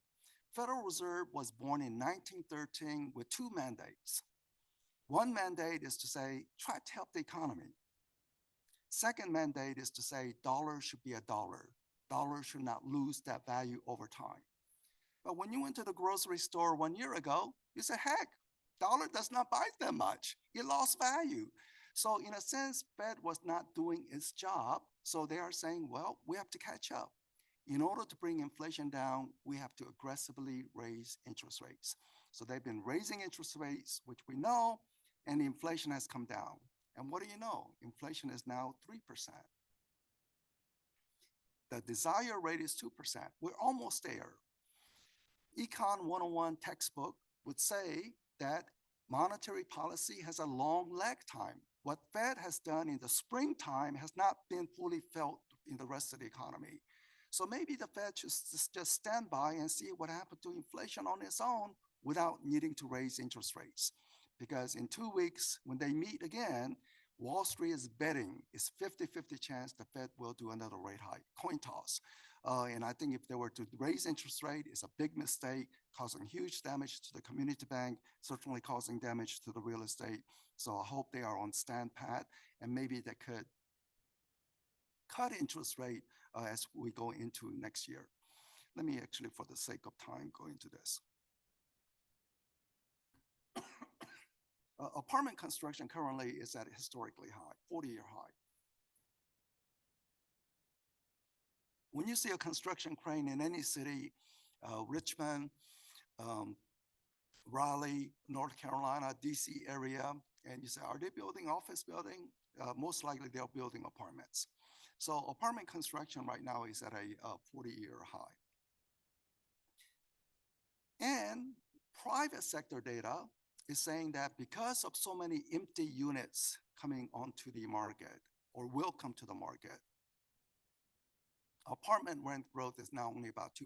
Federal Reserve was born in 1913 with two mandates. One mandate is to say, try to help the economy. Second mandate is to say, dollar should be a dollar. Dollar should not lose that value over time. But when you went to the grocery store 1 year ago, you said, heck, dollar does not buy that much. It lost value. So in a sense, Fed was not doing its job. So they are saying, well, we have to catch up. In order to bring inflation down, we have to aggressively raise interest rates. So they've been raising interest rates, which we know, and the inflation has come down. And what do you know? Inflation is now 3%. The desired rate is 2%. We're almost there. Econ 101 textbook would say that monetary policy has a long lag time. What Fed has done in the springtime has not been fully felt in the rest of the economy. So maybe the Fed should just stand by and see what happened to inflation on its own without needing to raise interest rates. Because in 2 weeks, when they meet again, Wall Street is betting it's 50-50 chance the Fed will do another rate hike, coin toss. And I think if they were to raise interest rate, it's a big mistake, causing huge damage to the community bank, certainly causing damage to the real estate. So I hope they are on stand pat, and maybe they could cut interest rate as we go into next year. Let me actually, for the sake of time, go into this. Apartment construction currently is at a historically high, 40-year high. When you see a construction crane in any city, Richmond, Raleigh, North Carolina, DC area, and you say, are they building office building? Most likely they're building apartments. So apartment construction right now is at a 40-year high. And private sector data is saying that because of so many empty units coming onto the market or will come to the market, apartment rent growth is now only about 2%.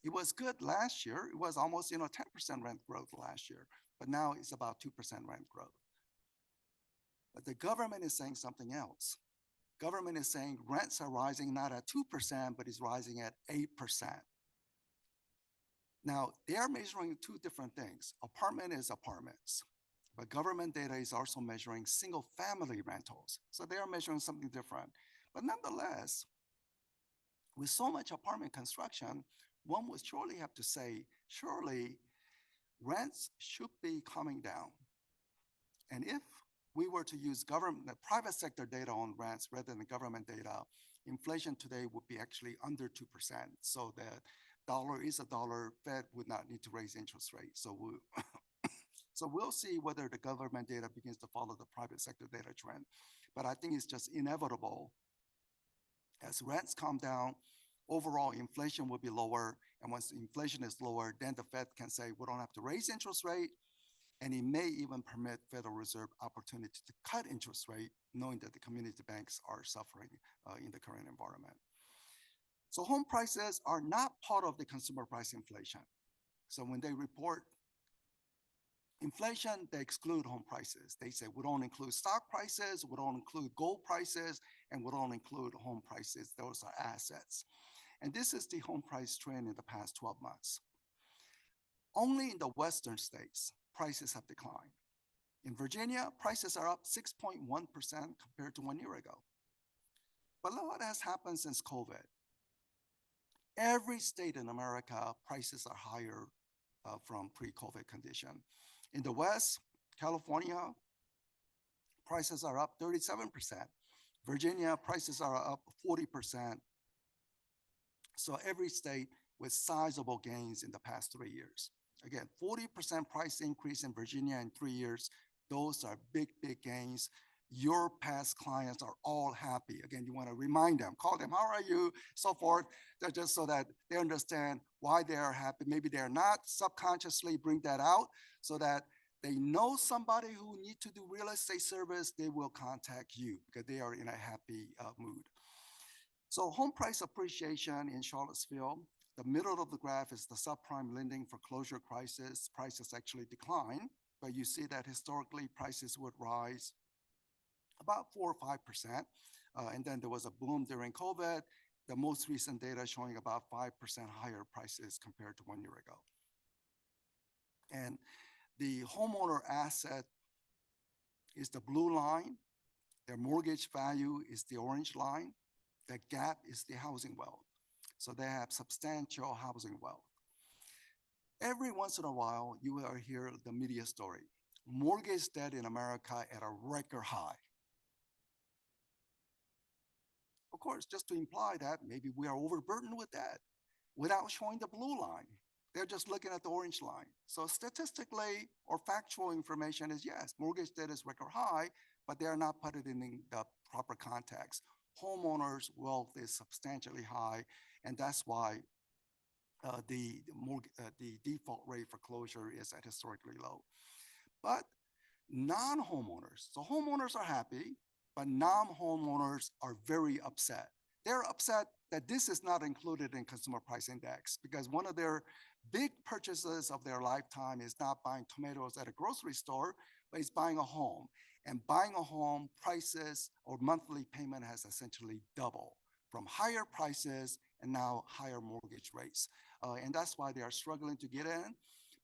It was good last year. It was almost 10% rent growth last year, but now it's about 2% rent growth. But the government is saying something else. Government is saying rents are rising not at 2%, but is rising at 8%. Now, they are measuring two different things. Apartment is apartments. But government data is also measuring single family rentals. So they are measuring something different. But nonetheless, with so much apartment construction, one would surely have to say, surely rents should be coming down. And if we were to use the private sector data on rents rather than government data, inflation today would be actually under 2%. So that dollar is a dollar, Fed would not need to raise interest rates. So we'll see whether the government data begins to follow the private sector data trend. But I think it's just inevitable. As rents come down, overall inflation will be lower. And once inflation is lower, then the Fed can say, we don't have to raise interest rate. And it may even permit Federal Reserve opportunity to cut interest rate, knowing that the community banks are suffering in the current environment. So home prices are not part of the consumer price inflation. So when they report inflation, they exclude home prices. They say, we don't include stock prices, we don't include gold prices, and we don't include home prices. Those are assets. And this is the home price trend in the past 12 months. Only in the Western states, prices have declined. In Virginia, prices are up 6.1% compared to 1 year ago. But look what has happened since COVID. Every state in America, prices are higher from pre-COVID condition. In the West, California, prices are up 37%. Virginia, prices are up 40%. So every state with sizable gains in the past 3 years. Again, 40% price increase in Virginia in 3 years. Those are big, big gains. Your past clients are all happy. Again, you want to remind them, call them, how are you, so forth, just so that they understand why they are happy. Maybe they're not, subconsciously bring that out so that they know somebody who need to do real estate service, they will contact you because they are in a happy mood. So home price appreciation in Charlottesville, the middle of the graph is the subprime lending foreclosure crisis. Prices actually decline, but you see that historically prices would rise about 4 or 5%. And then there was a boom during COVID. The most recent data showing about 5% higher prices compared to 1 year ago. And the homeowner asset is the blue line. Their mortgage value is the orange line. The gap is the housing wealth. So they have substantial housing wealth. Every once in a while, you will hear the media story. Mortgage debt in America at a record high. Of course, just to imply that maybe we are overburdened with that without showing the blue line. They're just looking at the orange line. So statistically or factual information is yes, mortgage debt is record high, but they are not put it in the proper context. Homeowners' wealth is substantially high, and that's why the default rate for foreclosure is at historically low. But non-homeowners, so homeowners are happy, but non-homeowners are very upset. They're upset that this is not included in consumer price index because one of their big purchases of their lifetime is not buying tomatoes at a grocery store, but it's buying a home. And buying a home, prices or monthly payment has essentially doubled from higher prices and now higher mortgage rates. And that's why they are struggling to get in.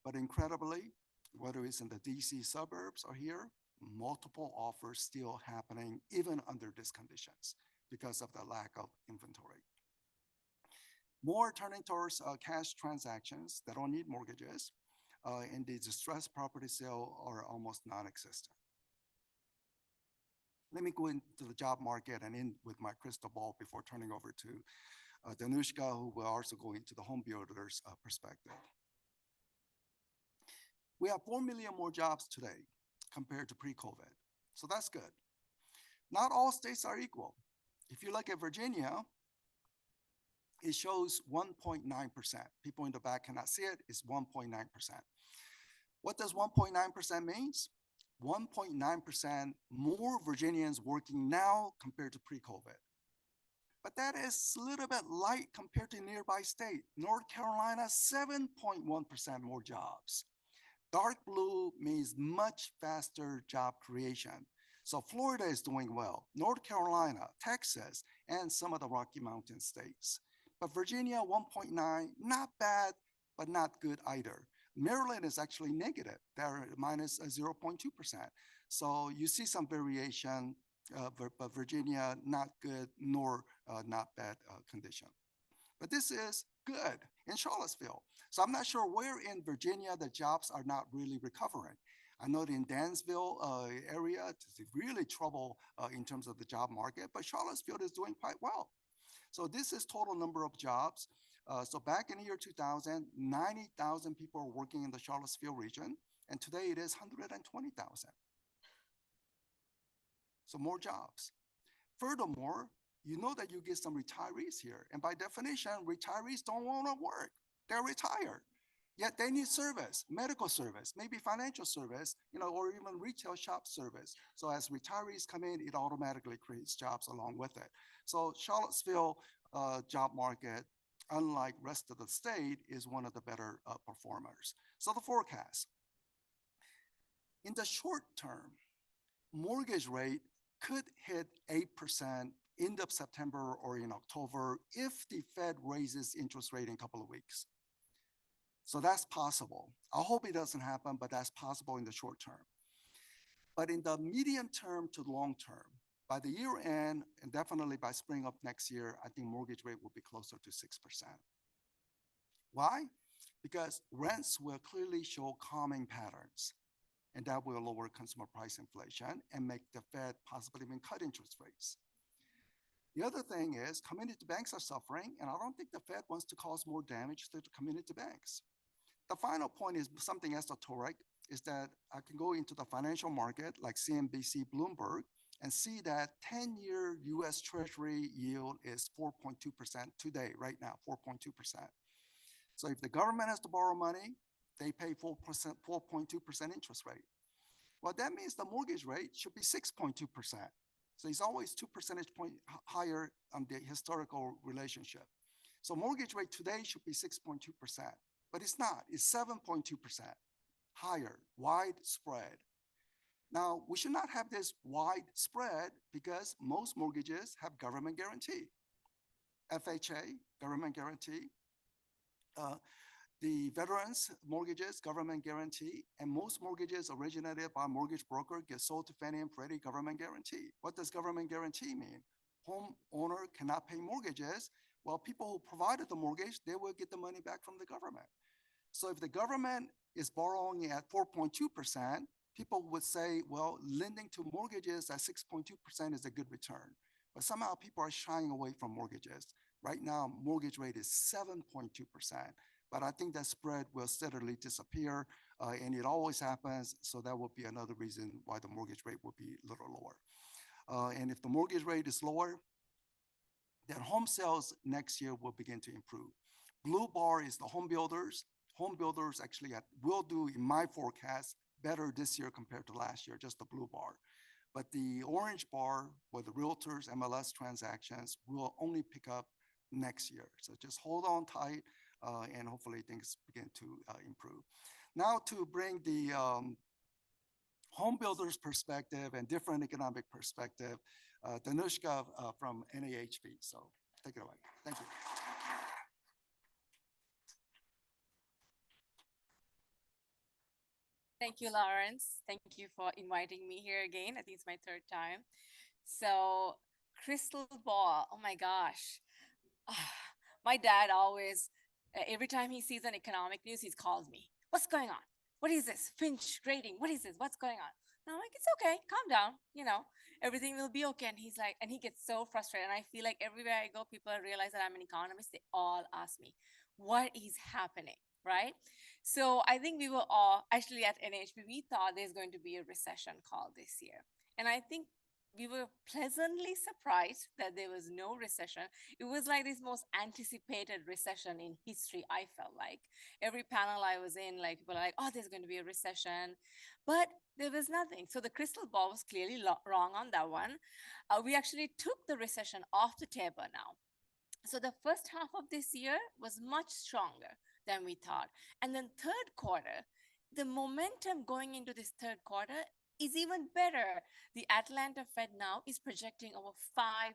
But incredibly, whether it's in the DC suburbs or here, multiple offers still happening even under these conditions because of the lack of inventory. More turning towards cash transactions that don't need mortgages, and the distressed property sale are almost non-existent. Let me go into the job market and end with my crystal ball before turning over to Danushka, who will also go into the home builders' perspective. We have 4 million more jobs today compared to pre-COVID, so that's good. Not all states are equal. If you look at Virginia, it shows 1.9%. People in the back cannot see it, it's 1.9%. What does 1.9% means? 1.9% more Virginians working now compared to pre-COVID. But that is a little bit light compared to nearby state. North Carolina, 7.1% more jobs. Dark blue means much faster job creation. So Florida is doing well, North Carolina, Texas, and some of the Rocky Mountain states. But Virginia, 1.9, not bad, but not good either. Maryland is actually negative. They're minus 0.2%. So you see some variation, but Virginia, not good nor not bad condition. But this is good in Charlottesville. So I'm not sure where in Virginia the jobs are not really recovering. I know in Dansville area, it's really trouble in terms of the job market, but Charlottesville is doing quite well. So this is total number of jobs. So back in the year 2000, 90,000 people were working in the Charlottesville region, and today it is 120,000. So more jobs. Furthermore, you know that you get some retirees here, and by definition, retirees don't want to work. They're retired, yet they need service, medical service, maybe financial service, or even retail shop service. So as retirees come in, it automatically creates jobs along with it. So Charlottesville job market, unlike rest of the state, is one of the better performers. So the forecast. In the short term, mortgage rate could hit 8% end of September or in October if the Fed raises interest rate in a couple of weeks. So that's possible. I hope it doesn't happen, but that's possible in the short term. But in the medium term to long term, by the year end, and definitely by spring of next year, I think mortgage rate will be closer to 6%. Why? Because rents will clearly show calming patterns, and that will lower consumer price inflation and make the Fed possibly even cut interest rates. The other thing is community banks are suffering, and I don't think the Fed wants to cause more damage to the community banks. The final point is something esoteric, is that I can go into the financial market like CNBC, Bloomberg, and see that 10-year US Treasury yield is 4.2% today, right now, 4.2%. So if the government has to borrow money, they pay 4.2% interest rate. Well, that means the mortgage rate should be 6.2%. So it's always 2 percentage points higher on the historical relationship. So mortgage rate today should be 6.2%, but it's not, it's 7.2% higher, wide spread. Now, we should not have this wide spread because most mortgages have government guarantee. FHA, government guarantee. The veterans mortgages, government guarantee, and most mortgages originated by a mortgage broker get sold to Fannie and Freddie, government guarantee. What does government guarantee mean? Homeowner cannot pay mortgages. Well, people who provided the mortgage, they will get the money back from the government. So if the government is borrowing at 4.2%, people would say, well, lending to mortgages at 6.2% is a good return. But somehow people are shying away from mortgages. Right now, mortgage rate is 7.2%. But I think that spread will steadily disappear, and it always happens. So that will be another reason why the mortgage rate will be a little lower. And if the mortgage rate is lower, then home sales next year will begin to improve. Blue bar is the home builders. Home builders actually will do, in my forecast, better this year compared to last year, just the blue bar. But the orange bar, with the Realtors, MLS transactions, will only pick up next year. So just hold on tight. And hopefully things begin to improve. Now to bring the home builders perspective and different economic perspective, Danushka from NAHB. So take it away. Thank you. Thank you, Lawrence. Thank you for inviting me here again. I think it's my third time. So crystal ball, oh my gosh. My dad always, every time he sees an economic news, he calls me. What's going on? What is this? Finch rating. What is this? What's going on? And I'm like, it's okay. Calm down. Everything will be okay. And he's like, and he gets so frustrated. And I feel like everywhere I go, people realize that I'm an economist. They all ask me, what is happening? Right? So I think we were all, actually at NHB, we thought there's going to be a recession call this year. And I think we were pleasantly surprised that there was no recession. It was like this most anticipated recession in history, I felt like. Every panel I was in, like people are like, oh, there's going to be a recession. But there was nothing. So the crystal ball was clearly wrong on that one. We actually took the recession off the table now. So the first half of this year was much stronger than we thought. And then third quarter, the momentum going into this third quarter is even better. The Atlanta Fed now is projecting over 5%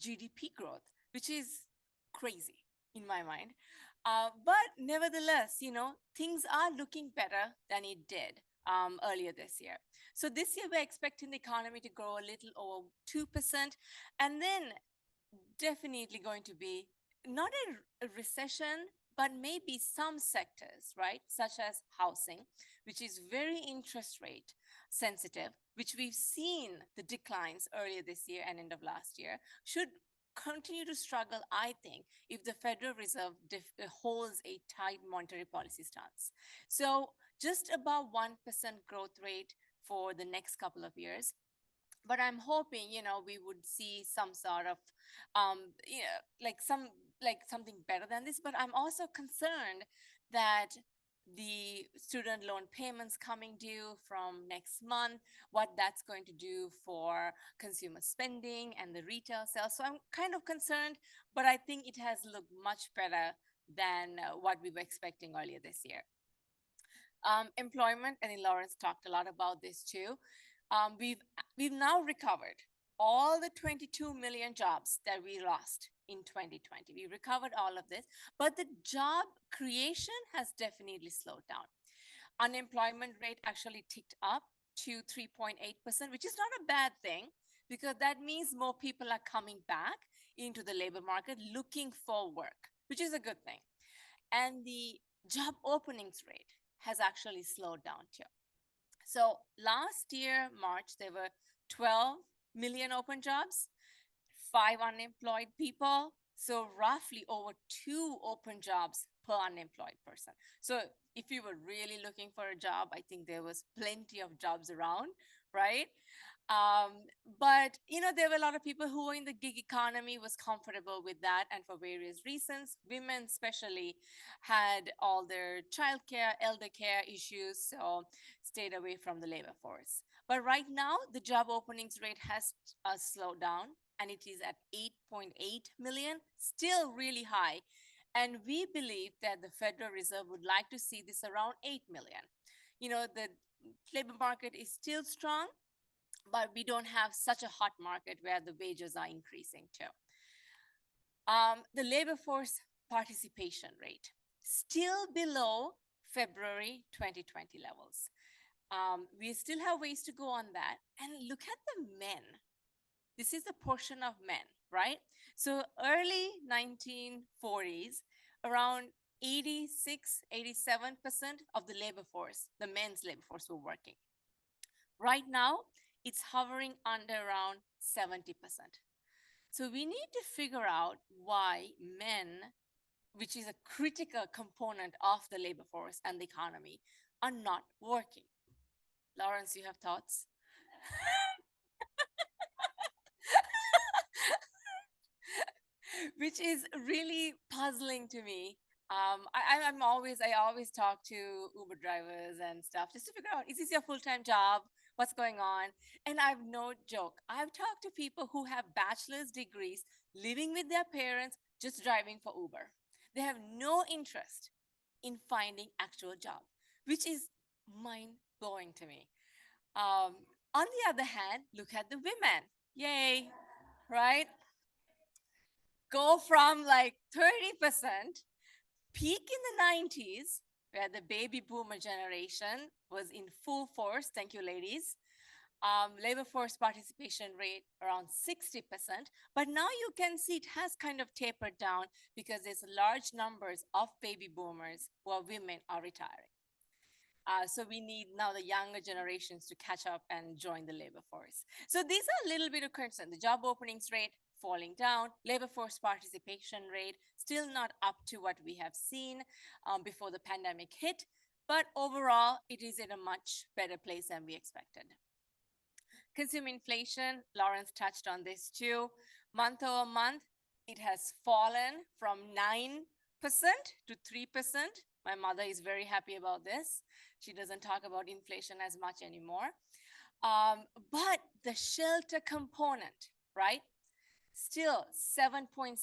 GDP growth, which is crazy in my mind. But nevertheless, things are looking better than it did earlier this year. So this year we're expecting the economy to grow a little over 2%, and then definitely going to be not a recession, but maybe some sectors, right, such as housing, which is very interest rate sensitive, which we've seen the declines earlier this year and end of last year, should continue to struggle, I think, if the Federal Reserve holds a tight monetary policy stance. So just about 1% growth rate for the next couple of years. But I'm hoping, we would see some sort of, like something better than this. But I'm also concerned that the student loan payments coming due from next month, what that's going to do for consumer spending and the retail sales. So I'm kind of concerned, but I think it has looked much better than what we were expecting earlier this year. Employment, and Lawrence talked a lot about this too. We've now recovered all the 22 million jobs that we lost in 2020. We recovered all of this, but the job creation has definitely slowed down. Unemployment rate actually ticked up to 3.8%, which is not a bad thing, because that means more people are coming back into the labor market looking for work, which is a good thing. And the job openings rate has actually slowed down too. So last year, March, there were 12 million open jobs, 5 unemployed people. So roughly over 2 open jobs per unemployed person. So if you were really looking for a job, I think there was plenty of jobs around, right? But there were a lot of people who were in the gig economy, was comfortable with that, and for various reasons, women especially had all their childcare, elder care issues, so stayed away from the labor force. But right now, the job openings rate has slowed down, and it is at 8.8 million, still really high. And we believe that the Federal Reserve would like to see this around 8 million. The labor market is still strong, but we don't have such a hot market where the wages are increasing too. The labor force participation rate, still below February 2020 levels. We still have ways to go on that. And look at the men. This is the portion of men, right? So early 1940s, around 86, 87% of the labor force, the men's labor force, were working. Right now, it's hovering under around 70%. So we need to figure out why men, which is a critical component of the labor force and the economy, are not working. Lawrence, you have thoughts? Which is really puzzling to me. I always talk to Uber drivers and stuff just to figure out, is this your full-time job? What's going on? And I've no joke. I've talked to people who have bachelor's degrees, living with their parents, just driving for Uber. They have no interest in finding actual job, which is mind-blowing to me. On the other hand, look at the women. Yay, right? Go from like 30%, peak in the 90s, where the baby boomer generation was in full force. Thank you, ladies. Labor force participation rate around 60%. But now you can see it has kind of tapered down because there's large numbers of baby boomers who are women are retiring. So we need now the younger generations to catch up and join the labor force. So these are a little bit of concern. The job openings rate falling down, labor force participation rate still not up to what we have seen before the pandemic hit. But overall, it is in a much better place than we expected. Consumer inflation, Lawrence touched on this too. Month over month, it has fallen from 9% to 3%. My mother is very happy about this. She doesn't talk about inflation as much anymore. But the shelter component, right? Still 7.7%.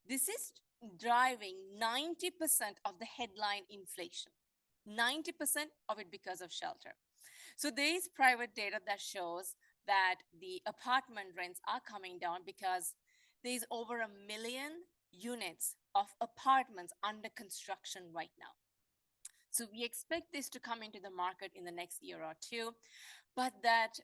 This is driving 90% of the headline inflation. 90% of it because of shelter. So there is private data that shows that the apartment rents are coming down because there's over 1 million units of apartments under construction right now. So we expect this to come into the market in the next year or two, but that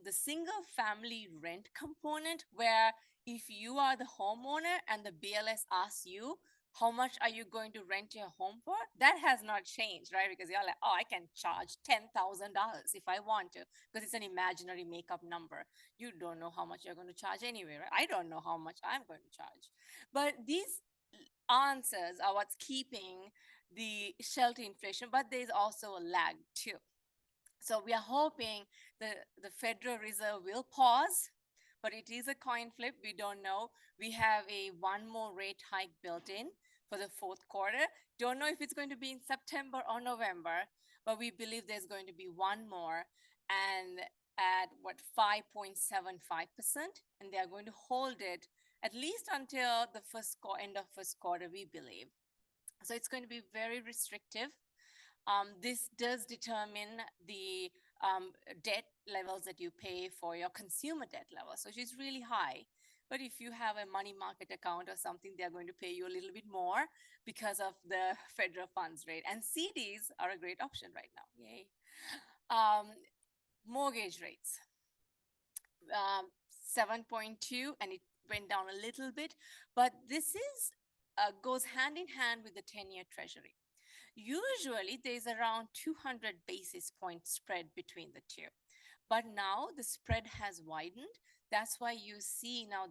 the single family rent component, where if you are the homeowner and the BLS asks you, how much are you going to rent your home for? That has not changed, right? Because you're like, oh, I can charge $10,000 if I want to, because it's an imaginary makeup number. You don't know how much you're going to charge anyway, right? I don't know how much I'm going to charge. But these answers are what's keeping the shelter inflation, but there's also a lag too. So we are hoping the Federal Reserve will pause, but it is a coin flip. We don't know. We have a one more rate hike built in for the fourth quarter. Don't know if it's going to be in September or November, but we believe there's going to be one more, and at what, 5.75%, and they are going to hold it at least until the end of first quarter, we believe. So it's going to be very restrictive. This does determine the debt levels that you pay for your consumer debt level, so it's really high. But if you have a money market account or something, they're going to pay you a little bit more because of the federal funds rate. And CDs are a great option right now. Yay. Mortgage rates, 7.2, and it went down a little bit, but this is goes hand in hand with the 10-year treasury. Usually there's around 200 basis point spread between the two, but now the spread has widened. That's why you see now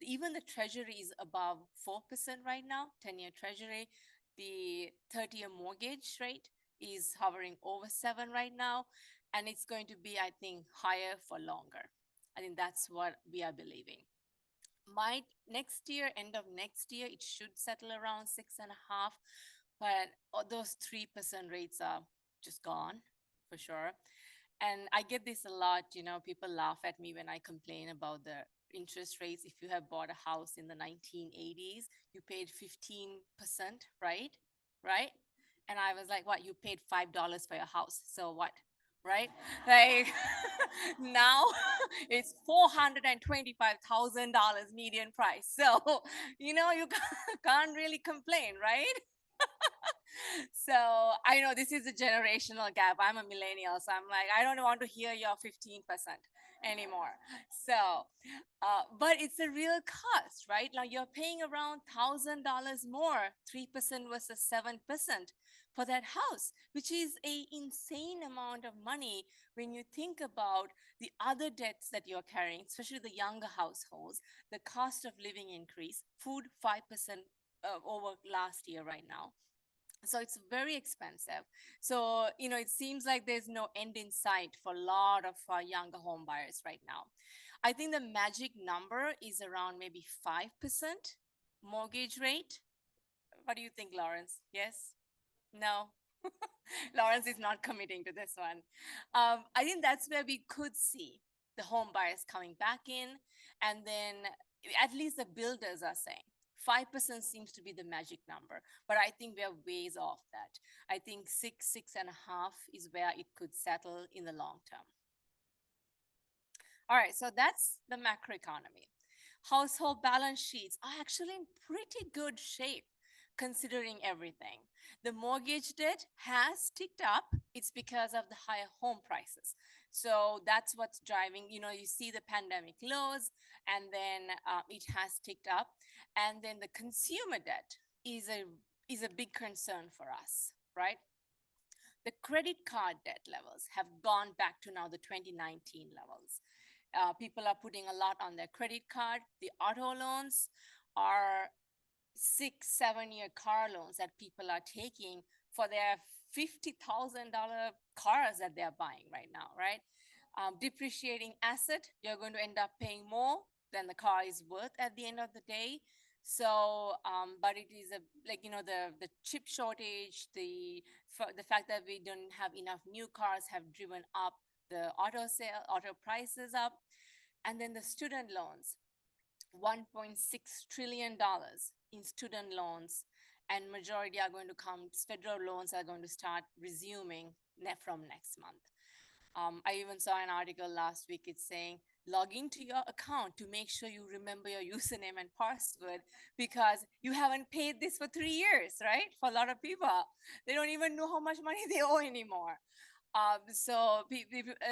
even the treasury is above 4% right now, 10-year treasury. The 30-year mortgage rate is hovering over 7 right now, and it's going to be, I think, higher for longer. I think that's what we are believing. Next year, end of next year, it should settle around 6.5, but those 3% rates are just gone for sure. And I get this a lot, people laugh at me when I complain about the interest rates. If you have bought a house in the 1980s, you paid 15%, right? Right? And I was like, what? You paid $5 for your house. So what? Right? Like now it's $425,000 median price. So, you can't really complain, right? So I know this is a generational gap. I'm a millennial, so I'm like, I don't want to hear your 15% anymore. So, but it's a real cost, right? Now you're paying around $1,000 more, 3% versus 7% for that house, which is an insane amount of money when you think about the other debts that you're carrying, especially the younger households, the cost of living increase, food 5% over last year right now. So it's very expensive. So, it seems like there's no end in sight for a lot of younger home buyers right now. I think the magic number is around maybe 5% mortgage rate. What do you think, Lawrence? Yes? No? Lawrence is not committing to this one. I think that's where we could see the home buyers coming back in. And then at least the builders are saying 5% seems to be the magic number, but I think we're ways off that. I think 6.5 is where it could settle in the long term. All right, so that's the macroeconomy. Household balance sheets are actually in pretty good shape considering everything. The mortgage debt has ticked up. It's because of the higher home prices. So that's what's driving, you see the pandemic lows, and then it has ticked up. And then the consumer debt is a big concern for us, right? The credit card debt levels have gone back to now the 2019 levels. People are putting a lot on their credit card. The auto loans are 6-7 year car loans that people are taking for their $50,000 cars that they're buying right now, right? Depreciating asset, you're going to end up paying more than the car is worth at the end of the day. So, but it is the chip shortage, the fact that we don't have enough new cars have driven up the auto prices up. And then the student loans, $1.6 trillion in student loans, and majority are going to come, federal loans are going to start resuming from next month. I even saw an article last week, it's saying log into your account to make sure you remember your username and password because you haven't paid this for 3 years, right? For a lot of people, they don't even know how much money they owe anymore. So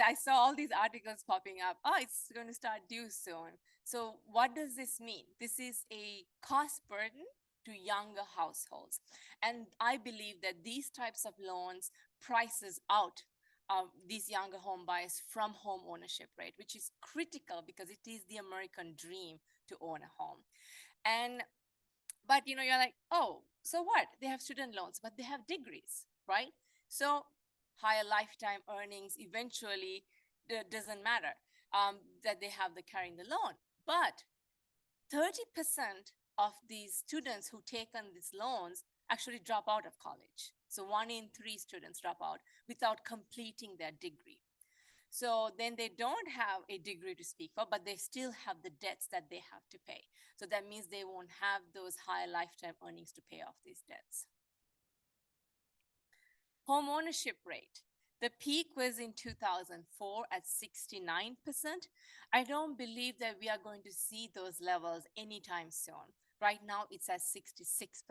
I saw all these articles popping up. Oh, it's going to start due soon. So what does this mean? This is a cost burden to younger households. And I believe that these types of loans prices out these younger home buyers from home ownership rate, which is critical because it is the American dream to own a home. And but you're like, oh, so what? They have student loans, but they have degrees, right? So higher lifetime earnings eventually doesn't matter that they have the carrying the loan. But 30% of these students who take on these loans actually drop out of college. So 1 in 3 students drop out without completing their degree. So then they don't have a degree to speak for, but they still have the debts that they have to pay. So that means they won't have those high lifetime earnings to pay off these debts. Home ownership rate. The peak was in 2004 at 69%. I don't believe that we are going to see those levels anytime soon. Right now, it's at 66%.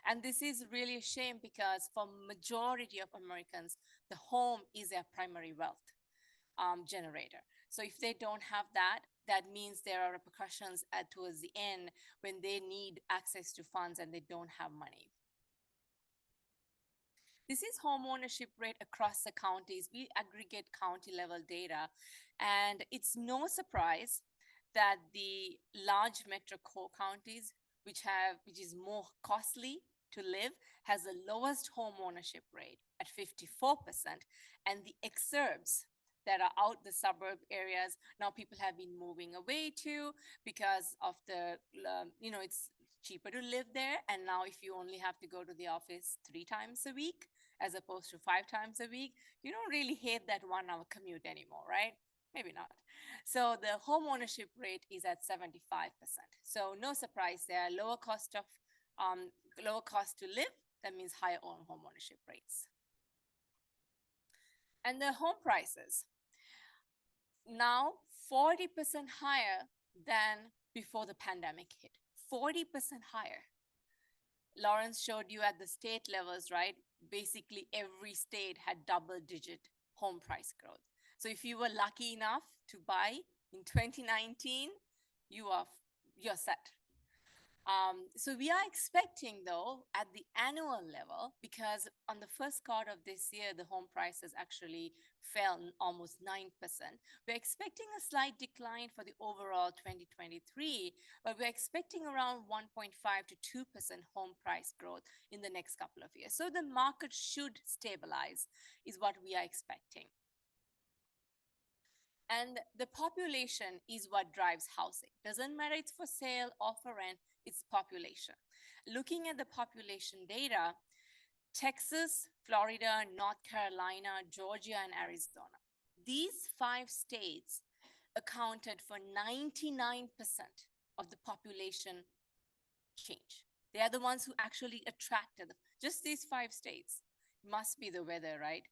And this is really a shame because for majority of Americans, the home is their primary wealth generator. So if they don't have that, that means there are repercussions towards the end when they need access to funds and they don't have money. This is home ownership rate across the counties. We aggregate county level data, and it's no surprise that the large metro core counties, which is more costly to live, has the lowest home ownership rate at 54%, and the exurbs that are out the suburb areas now people have been moving away to because of the it's cheaper to live there, and now if you only have to go to the office 3 times a week as opposed to 5 times a week, you don't really hate that 1-hour commute anymore, right? Maybe not. So the home ownership rate is at 75%. So no surprise there, lower cost to live, that means higher home ownership rates. And the home prices, now 40% higher than before the pandemic hit, 40% higher. Lawrence showed you at the state levels, right? Basically every state had double-digit home price growth. So if you were lucky enough to buy in 2019, you're set. So we are expecting, though, at the annual level, because on the first quarter of this year, the home prices actually fell almost 9%. We're expecting a slight decline for the overall 2023, but we're expecting around 1.5 to 2% home price growth in the next couple of years. So the market should stabilize, is what we are expecting. And the population is what drives housing. Doesn't matter it's for sale or for rent, it's population. Looking at the population data, Texas, Florida, North Carolina, Georgia, and Arizona, these 5 states accounted for 99% of the population change. They are the ones who actually attracted them. Just these 5 states. Must be the weather, right?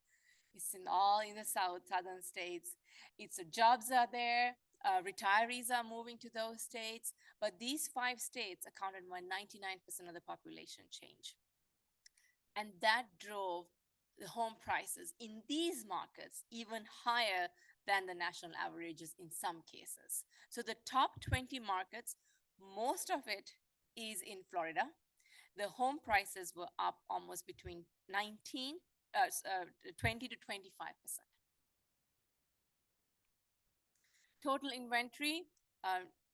It's in the southern states. It's the jobs are there. Retirees are moving to those states. But these 5 states accounted for 99% of the population change. And that drove the home prices in these markets even higher than the national averages in some cases. So the top 20 markets, most of it is in Florida. The home prices were up almost between 20 to 25%. Total inventory,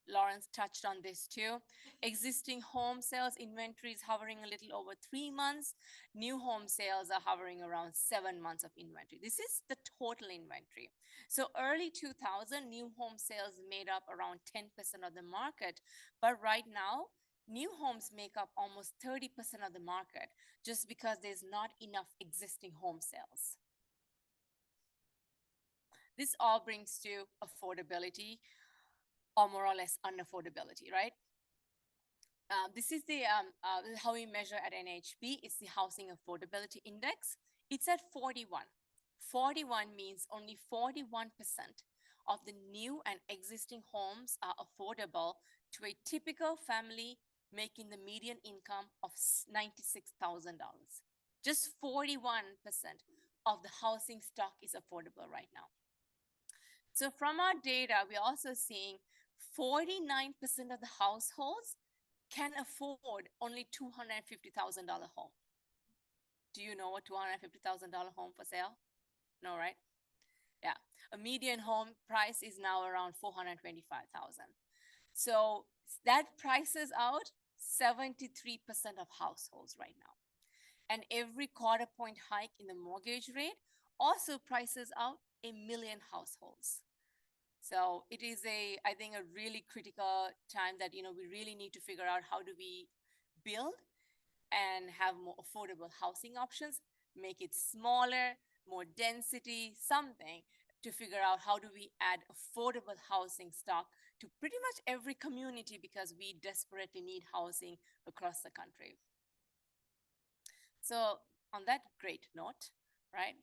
Lawrence touched on this too. Existing home sales inventory is hovering a little over 3 months. New home sales are hovering around 7 months of inventory. This is the total inventory. So early 2000, new home sales made up around 10% of the market. But right now, new homes make up almost 30% of the market just because there's not enough existing home sales. This all brings to affordability, or more or less unaffordability, right? This is the how we measure at NHB. It's the Housing Affordability Index. It's at 41. 41 means only 41% of the new and existing homes are affordable to a typical family making the median income of $96,000. Just 41% of the housing stock is affordable right now. So from our data, we're also seeing 49% of the households can afford only $250,000 home. Do you know a $250,000 home for sale? No, right? Yeah, a median home price is now around $425,000. So that prices out 73% of households right now. And every quarter point hike in the mortgage rate also prices out 1 million households. So it is I think, a really critical time that, we really need to figure out how do we build and have more affordable housing options, make it smaller, more density, something to figure out how do we add affordable housing stock to pretty much every community, because we desperately need housing across the country. So on that great note, right?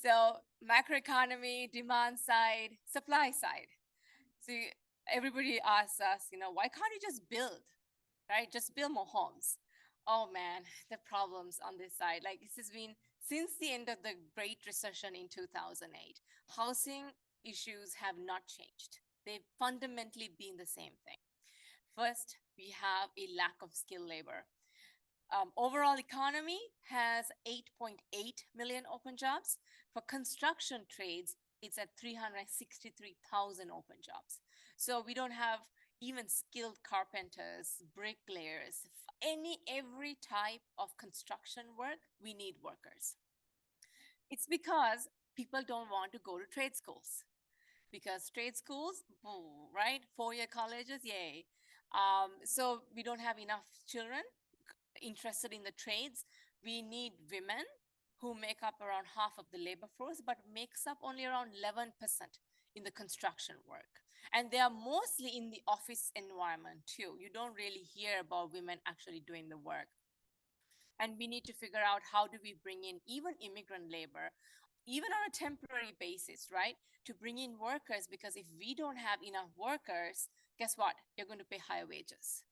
So macroeconomy, demand side, supply side. So everybody asks us, why can't you just build, right? Just build more homes. Oh man, the problems on this side. Like, this has been since the end of the Great Recession in 2008. Housing issues have not changed. They've fundamentally been the same thing. First, we have a lack of skilled labor. Overall economy has 8.8 million open jobs. For construction trades, it's at 363,000 open jobs. So we don't have even skilled carpenters, bricklayers, every type of construction work, we need workers. It's because people don't want to go to trade schools. Because trade schools, right? 4-year colleges, yay. So we don't have enough children interested in the trades. We need women who make up around half of the labor force, but makes up only around 11% in the construction work. And they are mostly in the office environment too. You don't really hear about women actually doing the work. And we need to figure out how do we bring in even immigrant labor, even on a temporary basis, right? To bring in workers, because if we don't have enough workers, guess what? You're going to pay higher wages,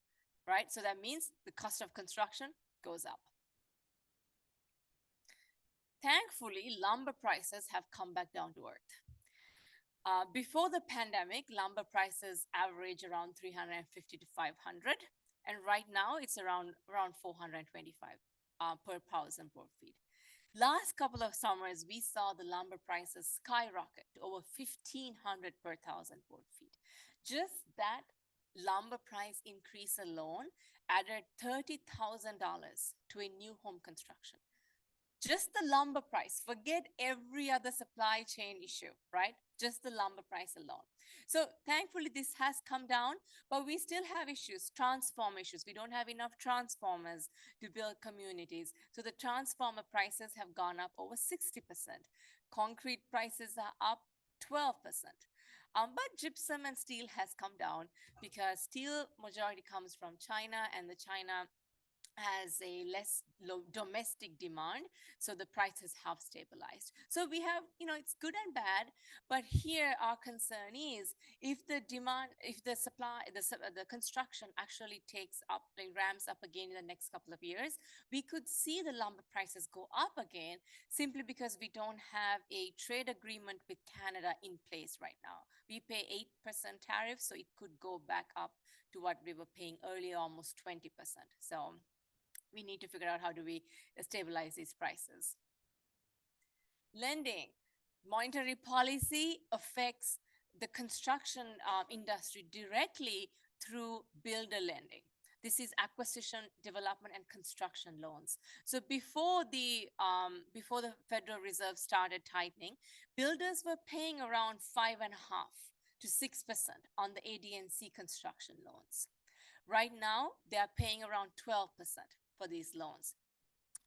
right? So that means the cost of construction goes up. Thankfully, lumber prices have come back down to earth. Before the pandemic, lumber prices average around 350 to 500. And right now it's around 425 per 1,000 board feet. Last couple of summers, we saw the lumber prices skyrocket to over 1,500 per 1,000 board feet. Just that lumber price increase alone added $30,000 to a new home construction. Just the lumber price, forget every other supply chain issue, right? Just the lumber price alone. So thankfully this has come down, but we still have issues, transformer issues. We don't have enough transformers to build communities. So the transformer prices have gone up over 60%. Concrete prices are up 12%. But gypsum and steel has come down because steel majority comes from China, and the China has a less low domestic demand, so the prices have stabilized. So we have, it's good and bad, but here our concern is if the demand, if the supply, the construction actually takes up, like ramps up again in the next couple of years, we could see the lumber prices go up again, simply because we don't have a trade agreement with Canada in place right now. We pay 8% tariff, so it could go back up to what we were paying earlier, almost 20%. So we need to figure out how do we stabilize these prices. Lending. Monetary policy affects the construction industry directly through builder lending. This is acquisition, development, and construction loans. So before the Federal Reserve started tightening, builders were paying around 5.5% to 6% on the AD&C construction loans. Right now, they are paying around 12% for these loans.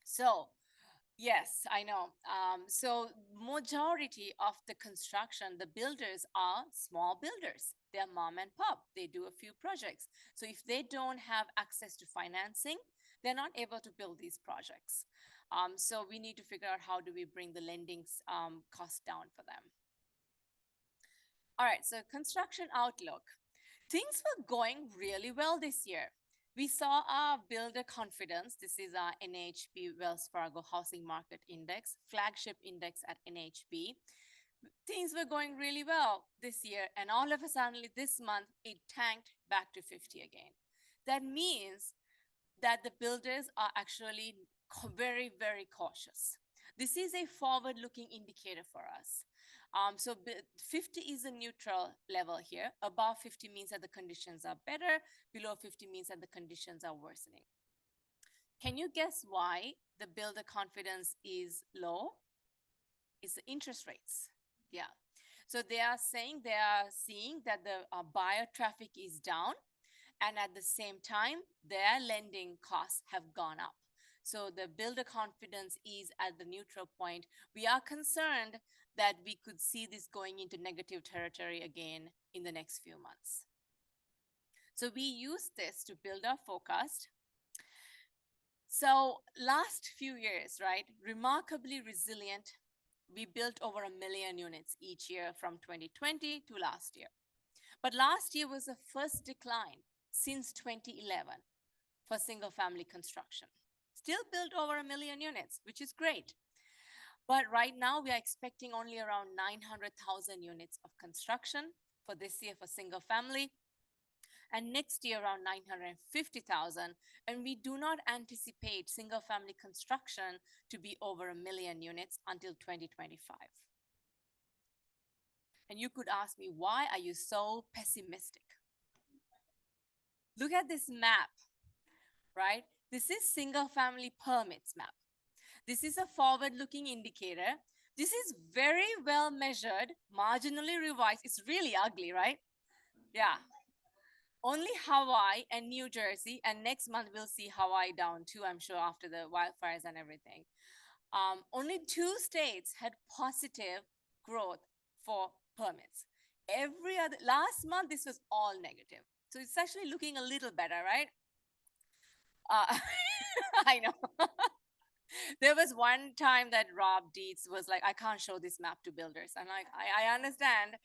So yes, I know. So majority of the construction, the builders are small builders. They're mom and pop. They do a few projects. So if they don't have access to financing, they're not able to build these projects. So we need to figure out how do we bring the lending cost down for them. All right, so construction outlook. Things were going really well this year. We saw our builder confidence. This is our NHB Wells Fargo Housing Market Index, flagship index at NHB. Things were going really well this year, and all of a sudden this month it tanked back to 50 again. That means that the builders are actually very, very cautious. This is a forward-looking indicator for us. 50 is a neutral level here. Above 50 means that the conditions are better. Below 50 means that the conditions are worsening. Can you guess why the builder confidence is low? It's the interest rates. Yeah. So they are saying they are seeing that the buyer traffic is down, and at the same time, their lending costs have gone up. So the builder confidence is at the neutral point. We are concerned that we could see this going into negative territory again in the next few months. So we use this to build our forecast. So last few years, right, remarkably resilient. We built over 1 million units each year from 2020 to last year. But last year was the first decline since 2011 for single family construction. Still built over 1 million units, which is great. But right now we are expecting only around 900,000 units of construction for this year for single family, and next year around 950,000. And we do not anticipate single family construction to be over 1 million units until 2025. And you could ask me, why are you so pessimistic? Look at this map, right? This is single family permits map. This is a forward-looking indicator. This is very well measured, marginally revised. It's really ugly, right? Yeah. Only Hawaii and New Jersey, and next month we'll see Hawaii down too, I'm sure, after the wildfires and everything. Only 2 states had positive growth for permits. Every other, last month, this was all negative. So it's actually looking a little better, right? I know. There was one time that Rob Dietz was like, I can't show this map to builders. I'm like, I understand.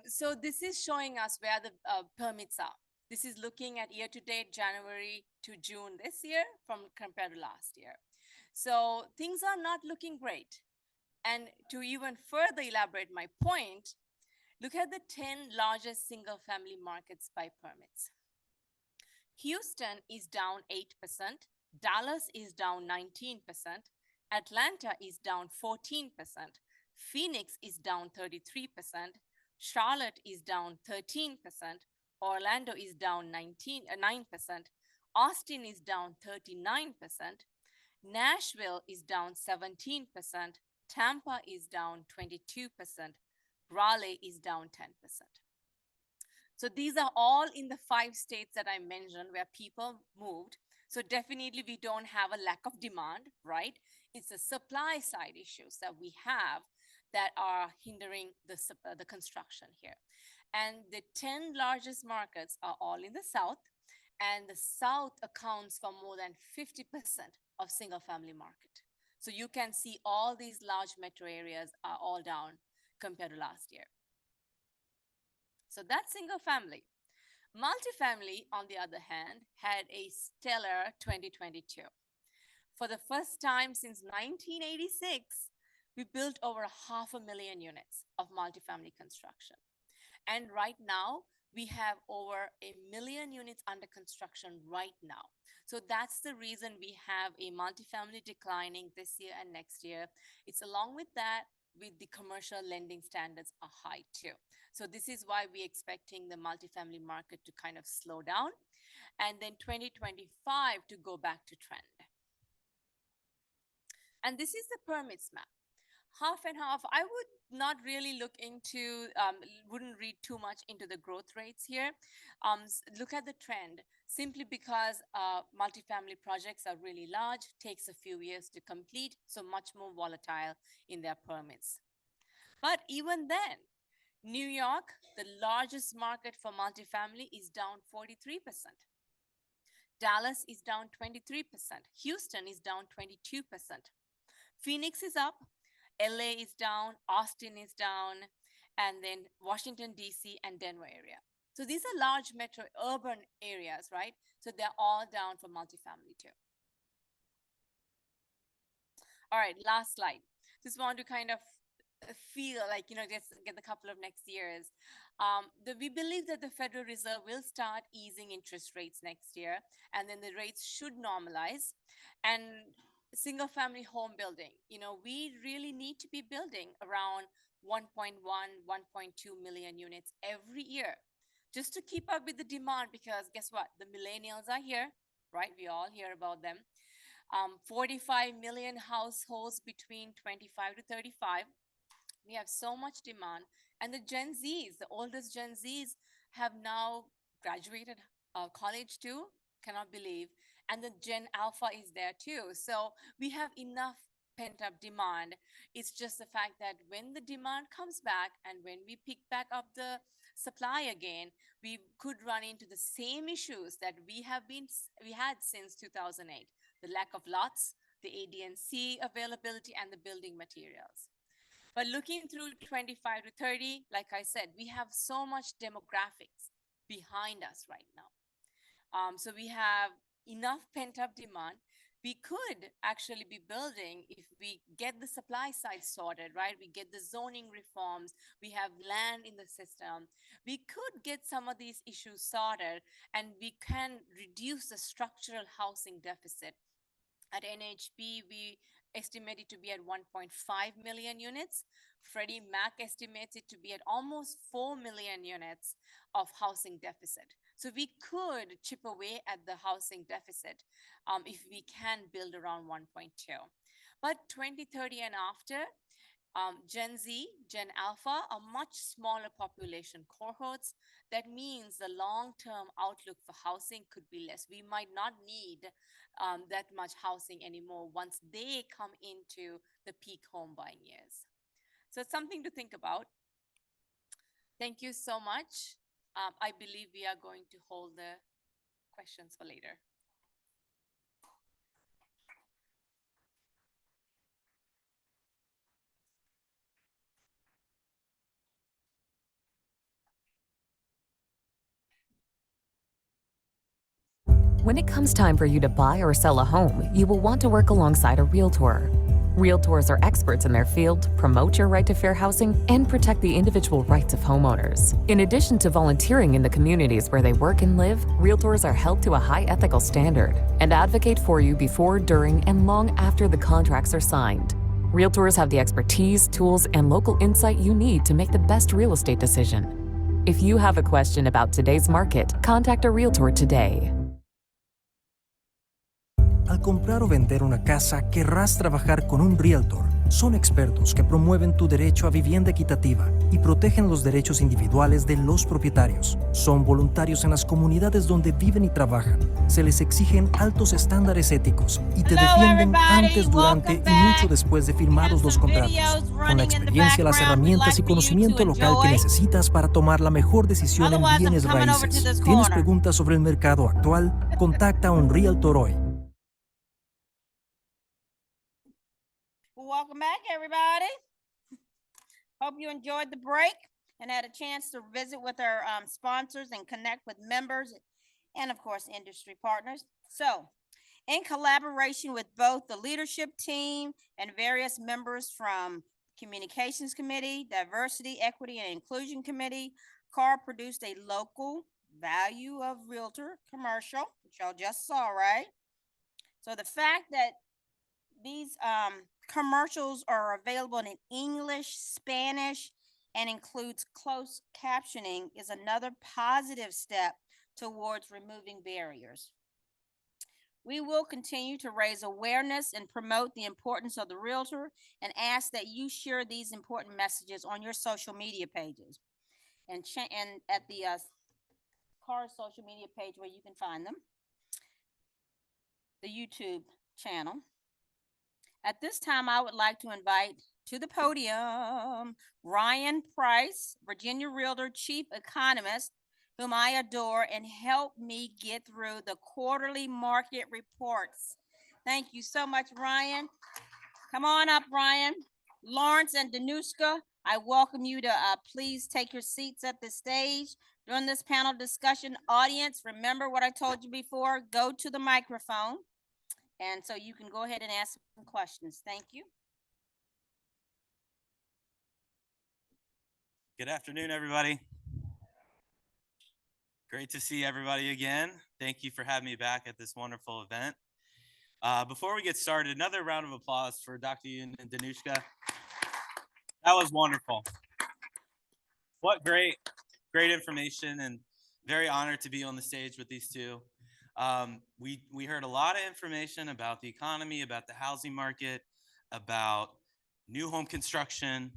So this is showing us where the permits are. This is looking at year-to-date January to June this year compared to last year. So things are not looking great. And to even further elaborate my point, look at the 10 largest single-family markets by permits. Houston is down 8%, Dallas is down 19%, Atlanta is down 14%, Phoenix is down 33%, Charlotte is down 13%, Orlando is down 9%, Austin is down 39%, Nashville is down 17%, Tampa is down 22%, Raleigh is down 10%. So these are all in the 5 states that I mentioned where people moved. So definitely we don't have a lack of demand, right? It's the supply side issues that we have that are hindering the construction here. And the 10 largest markets are all in the South, and the South accounts for more than 50% of single family market. So you can see all these large metro areas are all down compared to last year. So that's single family. Multifamily, on the other hand, had a stellar 2022. For the first time since 1986, we built over 500,000 units of multifamily construction. And right now, we have over 1 million units under construction right now. So that's the reason we have a multifamily declining this year and next year. It's along with that, with the commercial lending standards are high too. So this is why we're expecting the multifamily market to kind of slow down, and then 2025 to go back to trend. And this is the permits map. Half and half. I would not really look into, wouldn't read too much into the growth rates here. Look at the trend, simply because multifamily projects are really large, takes a few years to complete, so much more volatile in their permits. But even then, New York, the largest market for multifamily, is down 43%. Dallas is down 23%. Houston is down 22%. Phoenix is up. LA is down, Austin is down, and then Washington, DC, and Denver area. So these are large metro urban areas, right? So they're all down for multifamily too. All right, last slide. Just want to kind of feel like, just get a couple of next years. We believe that the Federal Reserve will start easing interest rates next year, and then the rates should normalize. And single family home building, we really need to be building around 1.1, 1.2 million units every year just to keep up with the demand, because guess what? The millennials are here, right? We all hear about them. 45 million households between 25 to 35. We have so much demand. And the Gen Zs, the oldest Gen Zs have now graduated college too, cannot believe. And the Gen Alpha is there too. So we have enough pent up demand. It's just the fact that when the demand comes back and when we pick back up the supply again, we could run into the same issues that we had since 2008. The lack of lots, the AD&C availability, and the building materials. But looking through 25 to 30, like I said, we have so much demographics behind us right now. So we have enough pent-up demand. We could actually be building if we get the supply side sorted, right? We get the zoning reforms, we have land in the system. We could get some of these issues sorted, and we can reduce the structural housing deficit. At NHB, we estimate it to be at 1.5 million units. Freddie Mac estimates it to be at almost 4 million units of housing deficit. So we could chip away at the housing deficit if we can build around 1.2. But 2030 and after, Gen Z, Gen Alpha are much smaller population cohorts. That means the long-term outlook for housing could be less. We might not need that much housing anymore once they come into the peak home buying years. So it's something to think about. Thank you so much. I believe we are going to hold the questions for later. When it comes time for you to buy or sell a home, you will want to work alongside a Realtor. Realtors are experts in their field, promote your right to fair housing, and protect the individual rights of homeowners. In addition to volunteering in the communities where they work and live, Realtors are held to a high ethical standard and advocate for you before, during, and long after the contracts are signed. Realtors have the expertise, tools, and local insight you need to make the best real estate decision. If you have a question about today's market, contact a Realtor today. Al comprar o vender una casa, querrás trabajar con un Realtor. Son expertos que promueven tu derecho a vivienda equitativa y protegen los derechos individuales de los propietarios. Son voluntarios en las comunidades donde viven y trabajan. Se les exigen altos estándares éticos y te defienden antes, durante y mucho después de firmados los contratos. Con la experiencia, las herramientas y conocimiento local que necesitas para tomar la mejor decisión en bienes raíces. ¿Tienes preguntas sobre el mercado actual? Contacta a un Realtor hoy. Welcome back, everybody. Hope you enjoyed the break and had a chance to visit with our sponsors and connect with members and, of course, industry partners. So, in collaboration with both the leadership team and various members from Communications Committee, Diversity, Equity, and Inclusion Committee, CAAR produced a local value of realtor commercial, which y'all just saw, right? So the fact that these commercials are available in English, Spanish, and includes closed captioning is another positive step towards removing barriers. We will continue to raise awareness and promote the importance of the realtor and ask that you share these important messages on your social media pages and at the CAAR social media page where you can find them, the YouTube channel. At this time, I would like to invite to the podium Ryan Price, Virginia Realtor Chief Economist, whom I adore and help me get through the quarterly market reports. Thank you so much, Ryan. Come on up, Ryan. Lawrence and Danushka, I welcome you to please take your seats at the stage. During this panel discussion, audience, remember what I told you before, go to the microphone. And so you can go ahead and ask some questions. Thank you. Good afternoon, everybody. Great to see everybody again. Thank you for having me back at this wonderful event. Before we get started, another round of applause for Dr. Yoon and Danushka. That was wonderful. What great information, and very honored to be on the stage with these two. We heard a lot of information about the economy, about the housing market, about new home construction.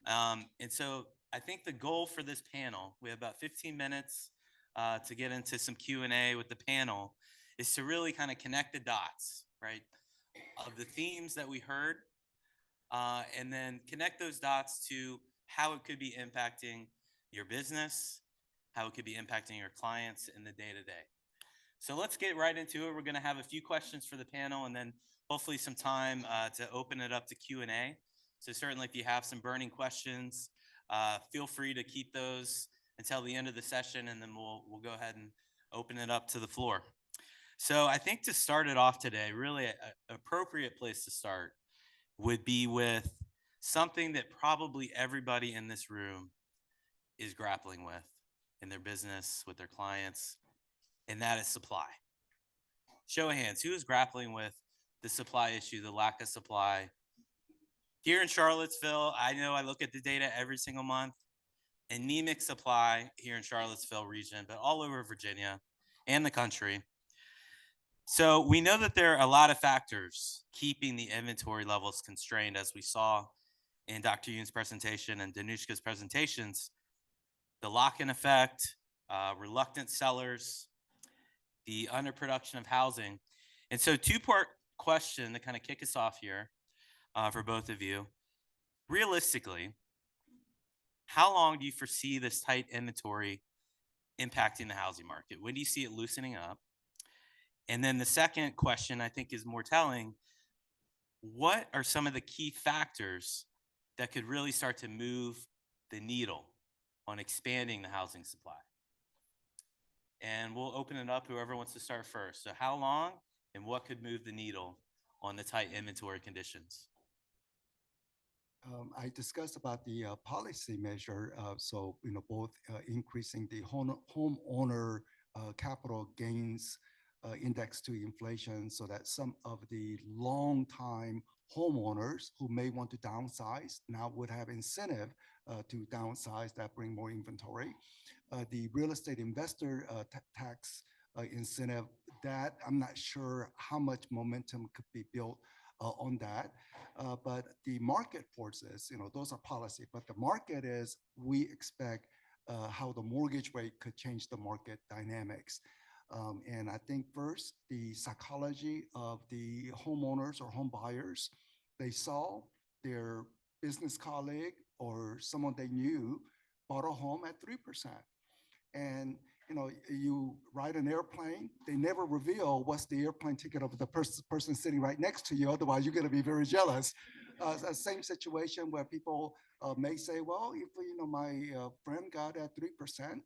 And so I think the goal for this panel, we have about 15 minutes to get into some Q&A with the panel, is to really kind of connect the dots, right, of the themes that we heard, and then connect those dots to how it could be impacting your business, how it could be impacting your clients in the day-to-day. So let's get right into it. We're going to have a few questions for the panel, and then hopefully some time to open it up to Q&A. So certainly if you have some burning questions, feel free to keep those until the end of the session, and then we'll go ahead and open it up to the floor. So I think to start it off today, really an appropriate place to start would be with something that probably everybody in this room is grappling with in their business, with their clients, and that is supply. Show of hands, who is grappling with the supply issue, the lack of supply? Here in Charlottesville, I know I look at the data every single month, anemic supply here in Charlottesville region, but all over Virginia and the country. So we know that there are a lot of factors keeping the inventory levels constrained, as we saw in Dr. Yoon's presentation and Danushka's presentations. The lock-in effect, reluctant sellers, the underproduction of housing. And so two-part question to kind of kick us off here for both of you. Realistically, how long do you foresee this tight inventory impacting the housing market? When do you see it loosening up? And then the second question I think is more telling. What are some of the key factors that could really start to move the needle on expanding the housing supply? And we'll open it up, whoever wants to start first. So how long and what could move the needle on the tight inventory conditions? I discussed about the policy measure. So, both increasing the homeowner capital gains index to inflation, so that some of the long-time homeowners who may want to downsize now would have incentive to downsize, that bring more inventory. The real estate investor tax incentive, that I'm not sure how much momentum could be built on that. But the market forces, those are policy, but the market is, we expect how the mortgage rate could change the market dynamics. And I think first, the psychology of the homeowners or home buyers, they saw their business colleague or someone they knew bought a home at 3%. And you ride an airplane, they never reveal what's the airplane ticket of the person sitting right next to you. Otherwise, you're going to be very jealous. Same situation where people may say, well, if my friend got at 3%,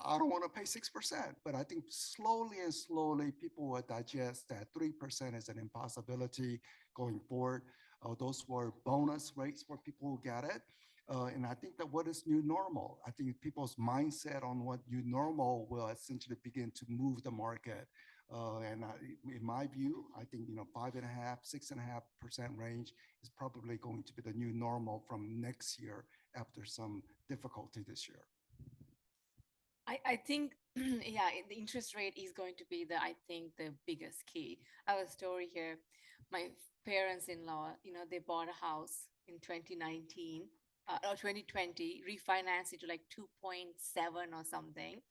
I don't want to pay 6%. But I think slowly and slowly, people will digest that 3% is an impossibility going forward. Those were bonus rates for people who got it. And I think that what is new normal? I think people's mindset on what new normal will essentially begin to move the market. And in my view, I think 5.5%, 6.5% range is probably going to be the new normal from next year after some difficulty this year. I think, yeah, the interest rate is going to be I think the biggest key. I have a story here. My parents-in-law, they bought a house in 2019 or 2020, refinanced it to like 2.7 or something.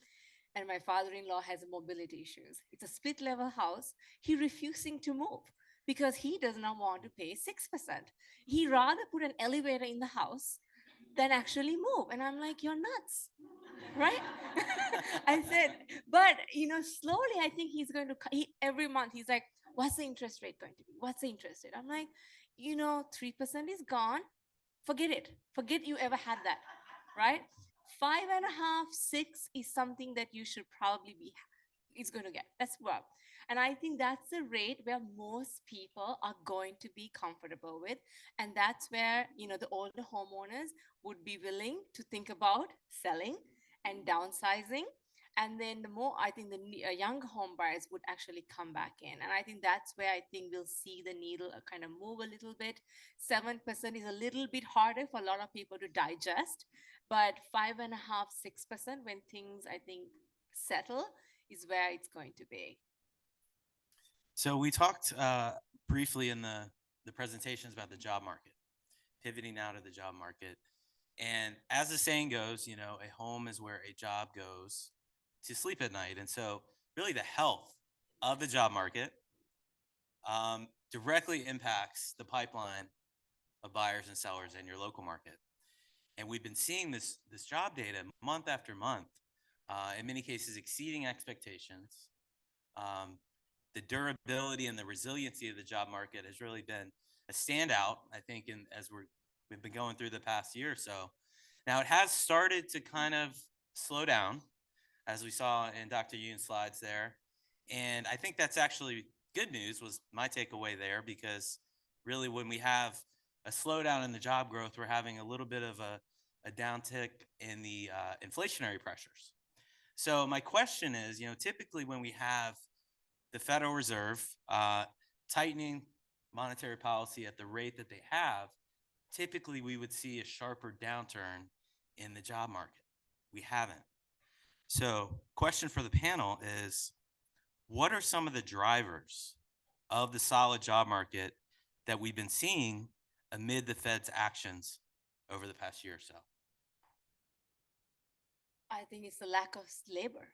And my father-in-law has mobility issues. It's a split level house. He refusing to move because he does not want to pay 6%. He rather put an elevator in the house than actually move. And I'm like, you're nuts, right? I said, but slowly I think he's going to, every month he's like, what's the interest rate going to be? What's the interest rate? I'm like, 3% is gone. forget it. Forget you ever had that, right? 5.5, 6 is something that you should probably be is going to get. That's well. And I think that's the rate where most people are going to be comfortable with. And that's where, the older homeowners would be willing to think about selling and downsizing. And then the more, I think younger home buyers would actually come back in. And I think that's where I think we'll see the needle kind of move a little bit. 7% is a little bit harder for a lot of people to digest, but 5.5, 6%, when things, I think, settle, is where it's going to be. So we talked briefly in the presentations about the job market, pivoting now to the job market. And as the saying goes, a home is where a job goes to sleep at night. And so really the health of the job market directly impacts the pipeline of buyers and sellers in your local market. And we've been seeing this job data month after month, in many cases exceeding expectations. The durability and the resiliency of the job market has really been a standout, I think, as we've been going through the past year or so. Now, it has started to kind of slow down, as we saw in Dr. Yoon's slides there. And I think that's actually good news, was my takeaway there, because really when we have a slowdown in the job growth, we're having a little bit of a downtick in the inflationary pressures. So my question is, typically when we have the Federal Reserve tightening monetary policy at the rate that they have, typically we would see a sharper downturn in the job market. We haven't. So question for the panel is, what are some of the drivers of the solid job market that we've been seeing amid the Fed's actions over the past year or so? I think it's the lack of labor.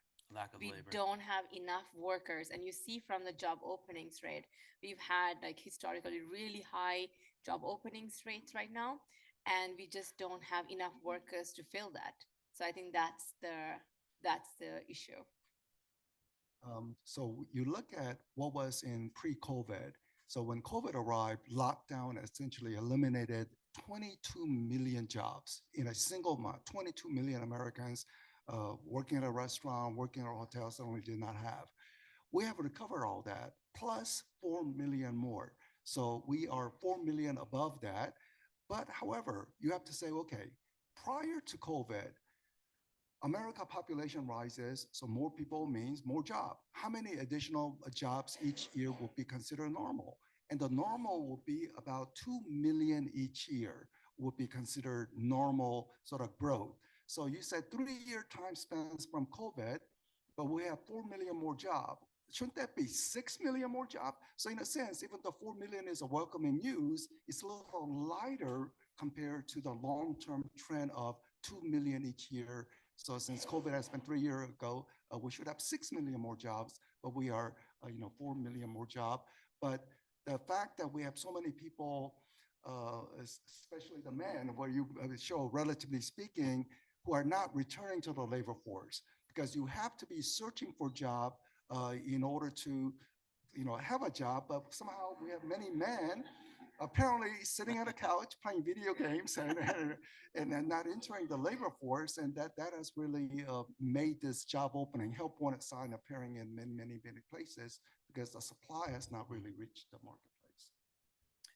We don't have enough workers. And you see from the job openings rate, we've had like historically really high job openings rates right now, and we just don't have enough workers to fill that. So I think that's the issue. So you look at what was in pre-COVID. So when COVID arrived, lockdown essentially eliminated 22 million jobs in a single month. 22 million Americans working at a restaurant, working at a hotel, suddenly did not have. We have recovered all that, plus 4 million more. So we are 4 million above that. But however, you have to say, okay, prior to COVID, America population rises, so more people means more job. How many additional jobs each year will be considered normal? And the normal will be about 2 million each year would be considered normal sort of growth. So you said 3-year time spans from COVID, but we have 4 million more jobs. Shouldn't that be 6 million more jobs? So in a sense, even though 4 million is a welcoming news, it's a little lighter compared to the long-term trend of 2 million each year. So since COVID has been 3 years ago, we should have 6 million more jobs, but we are 4 million more jobs. But the fact that we have so many people, especially the men, where you show, relatively speaking, who are not returning to the labor force, because you have to be searching for a job in order to have a job. But somehow we have many men apparently sitting on a couch playing video games and not entering the labor force. And that has really made this job opening, help wanted sign appearing in many places, because the supply has not really reached the marketplace.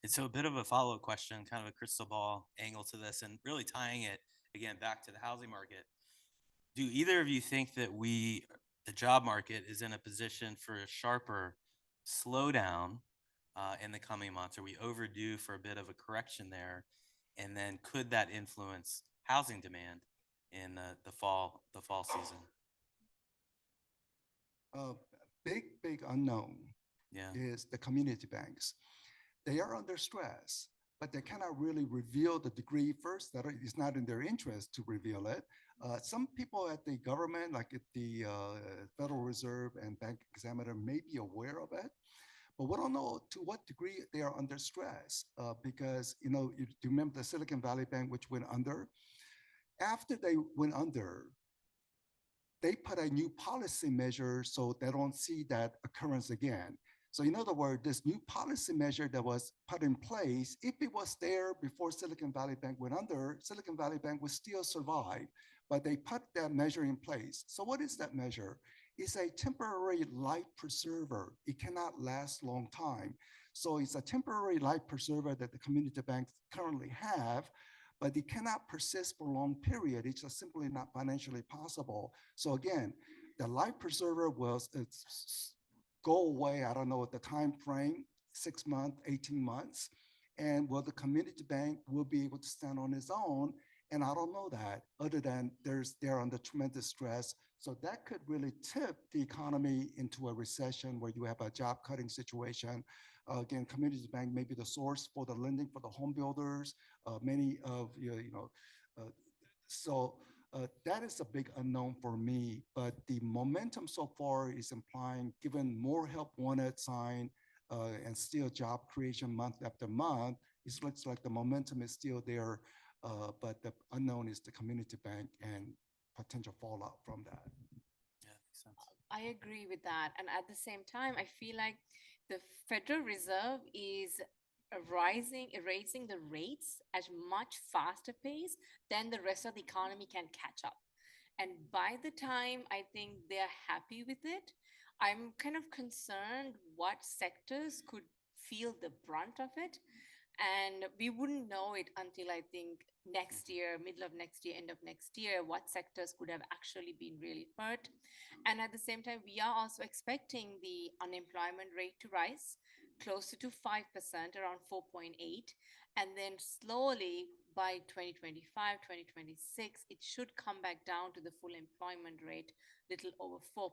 And so a bit of a follow-up question, kind of a crystal ball angle to this, and really tying it again back to the housing market. Do either of you think that the job market is in a position for a sharper slowdown in the coming months? Are we overdue for a bit of a correction there? And then could that influence housing demand in the fall season? Big unknown Yeah. is the community banks. They are under stress, but they cannot really reveal the degree first. That it's not in their interest to reveal it. Some people at the government, like at the Federal Reserve and Bank Examiner, may be aware of it, but we don't know to what degree they are under stress, because you remember the Silicon Valley Bank, which went under. After they went under, they put a new policy measure so they don't see that occurrence again. So in other words, this new policy measure that was put in place, if it was there before Silicon Valley Bank went under, Silicon Valley Bank would still survive, but they put that measure in place. So what is that measure? It's a temporary life preserver. It cannot last long time. So it's a temporary life preserver that the community banks currently have, but it cannot persist for a long period. It's just simply not financially possible. So again, the life preserver will go away, I don't know what the time frame, 6 months, 18 months, and will the community bank will be able to stand on its own? And I don't know that, other than they're under tremendous stress. So that could really tip the economy into a recession where you have a job cutting situation. Again, community bank may be the source for the lending for the home builders. Many of so that is a big unknown for me. But the momentum so far is implying, given more help wanted sign and still job creation month after month, it looks like the momentum is still there. But the unknown is the community bank and potential fallout from that. Yeah, makes sense. I agree with that. And at the same time, I feel like the Federal Reserve is raising the rates at much faster pace than the rest of the economy can catch up. And by the time I think they're happy with it, I'm kind of concerned what sectors could feel the brunt of it. And we wouldn't know it until I think next year, middle of next year, end of next year, what sectors could have actually been really hurt. And at the same time, we are also expecting the unemployment rate to rise closer to 5%, around 4.8. And then slowly by 2025, 2026, it should come back down to the full employment rate, little over 4%.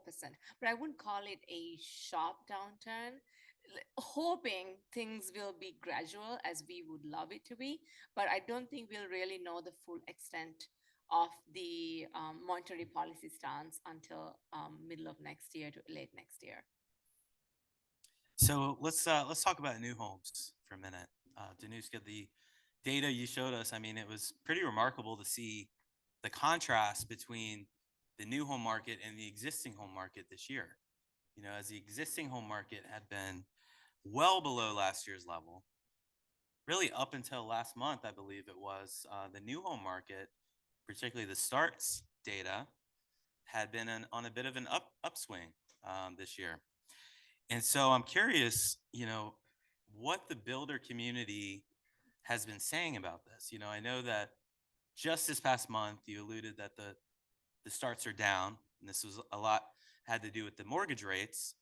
But I wouldn't call it a sharp downturn, hoping things will be gradual as we would love it to be, but I don't think we'll really know the full extent of the monetary policy stance until middle of next year to late next year. So let's talk about new homes for a minute. Danushka, the data you showed us, I mean, it was pretty remarkable to see the contrast between the new home market and the existing home market this year. You know, as the existing home market had been well below last year's level, really up until last month, I believe it was, the new home market, particularly the starts data, had been on a bit of an upswing this year. And so I'm curious, you know, what the builder community has been saying about this. You know, I know that just this past month, you alluded that the starts are down, and this was a lot had to do with the mortgage rates.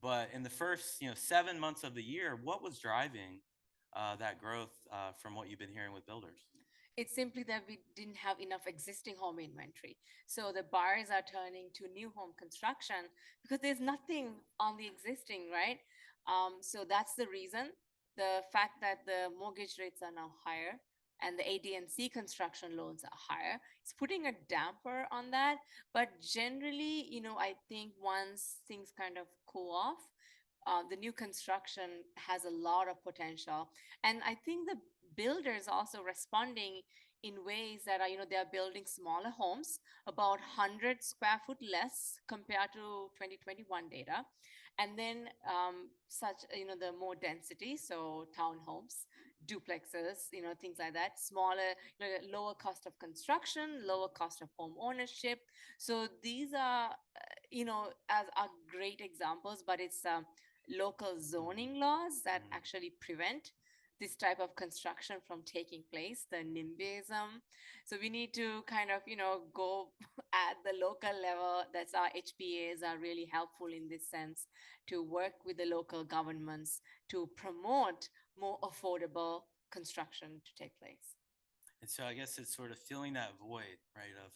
But in the first, 7 months of the year, what was driving that growth from what you've been hearing with builders? It's simply that we didn't have enough existing home inventory. So the buyers are turning to new home construction because there's nothing on the existing, right? So that's the reason. The fact that the mortgage rates are now higher and the AD&C construction loans are higher, it's putting a damper on that. But generally, I think once things kind of cool off, the new construction has a lot of potential. And I think the builders also responding in ways that are, they're building smaller homes, about 100 square foot less compared to 2021 data. And then the more density, so townhomes, duplexes, things like that, smaller, lower cost of construction, lower cost of home ownership. So these are, as are great examples, but it's local zoning laws that actually prevent this type of construction from taking place, the NIMBYism. So we need to kind of, go at the local level. That's our HPAs are really helpful in this sense to work with the local governments to promote more affordable construction to take place. And so I guess it's sort of filling that void, right, of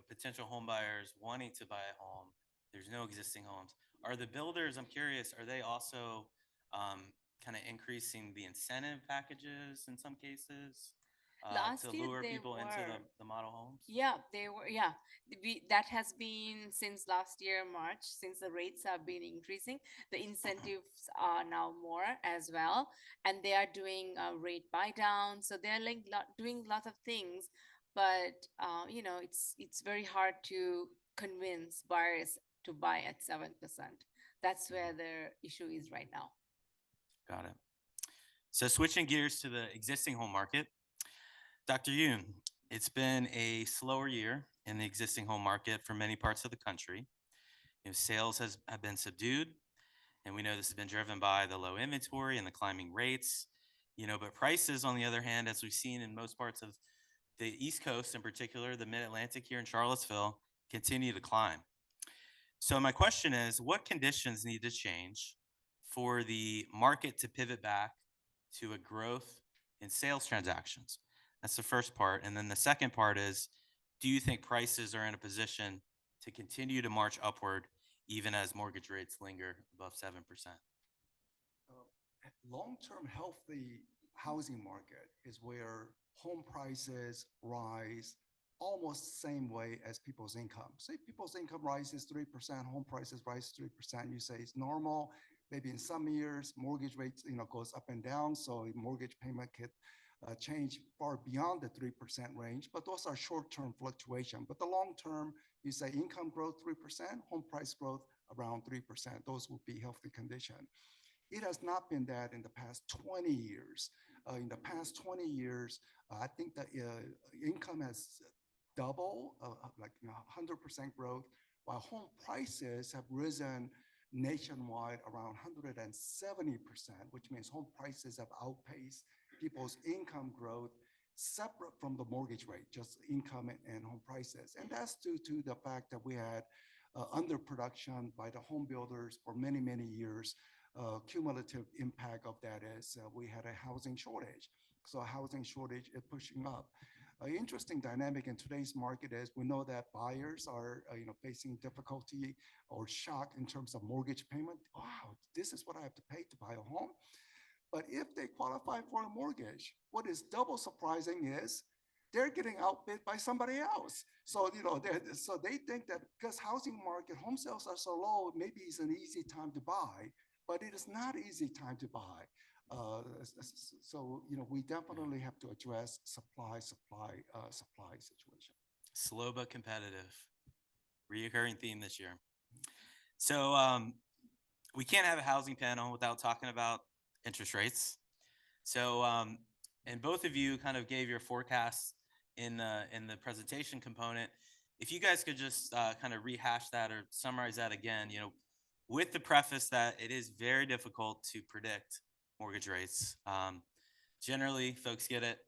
potential home buyers wanting to buy a home. There's no existing homes. Are the builders, I'm curious, are they also kind of increasing the incentive packages in some cases Last to year lure they people into were. the model homes? Yeah, they were. Yeah, that has been since last year, March, since the rates have been increasing. The incentives are now more as well. And they are doing rate buy down. So they're like doing lots of things. But, it's very hard to convince buyers to buy at 7%. that's where the issue is right now. Got it. So switching gears to the existing home market, Dr. Yoon, it's been a slower year in the existing home market for many parts of the country. Sales have been subdued, and we know this has been driven by the low inventory and the climbing rates. But prices, on the other hand, as we've seen in most parts of the East Coast, in particular, the Mid-Atlantic here in Charlottesville, continue to climb. So my question is, what conditions need to change for the market to pivot back to a growth in sales transactions? That's the first part. And then the second part is, do you think prices are in a position to continue to march upward even as mortgage rates linger above 7%? Long-term healthy housing market is where home prices rise almost same way as people's income. Say people's income rises 3%, home prices rise 3%. You say it's normal. Maybe in some years, mortgage rates goes up and down, so mortgage payment could change far beyond the 3% range. But those are short-term fluctuation. But the long-term, you say income growth 3%, home price growth around 3%. Those would be healthy condition. It has not been that in the past 20 years. In the past 20 years, I think that income has doubled, like 100% growth, while home prices have risen nationwide around 170%, which means home prices have outpaced people's income growth separate from the mortgage rate, just income and home prices. And that's due to the fact that we had underproduction by the home builders for many, many years. Cumulative impact of that is we had a housing shortage. So a housing shortage is pushing up. An interesting dynamic in today's market is we know that buyers are facing difficulty or shock in terms of mortgage payment. Wow, this is what I have to pay to buy a home. But if they qualify for a mortgage, what is double surprising is they're getting outbid by somebody else. So so they think that because housing market home sales are so low, maybe it's an easy time to buy, but it is not easy time to buy. So we definitely have to address supply situation. Slow but competitive. Reoccurring theme this year. So we can't have a housing panel without talking about interest rates. So and both of you kind of gave your forecasts in the presentation component. If you guys could just kind of rehash that or summarize that again, with the preface that it is very difficult to predict mortgage rates. Generally, folks get it,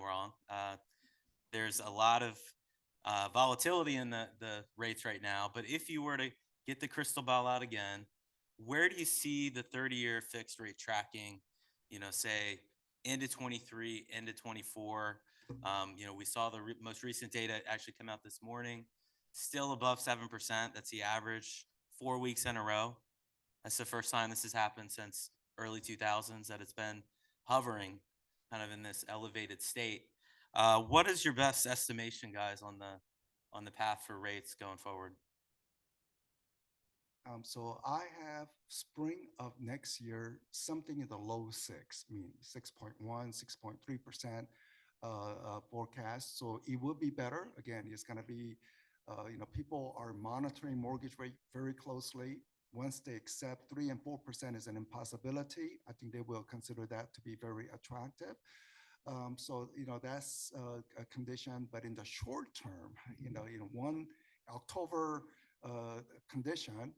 wrong. There's a lot of volatility in the rates right now. But if you were to get the crystal ball out again, where do you see the 30-year fixed rate tracking, say into 23, into 24? We saw the most recent data actually come out this morning, still above 7%. That's the average 4 weeks in a row. That's the first time this has happened since early 2000s that it's been hovering kind of in this elevated state. What is your best estimation, guys, on the path for rates going forward? So I have spring of next year, something in the low 6, meaning 6.1, 6.3% forecast. So it will be better. Again, it's going to be, people are monitoring mortgage rate very closely. Once they accept 3 and 4% is an impossibility, I think they will consider that to be very attractive. So, that's a condition. But in the short term, one October condition,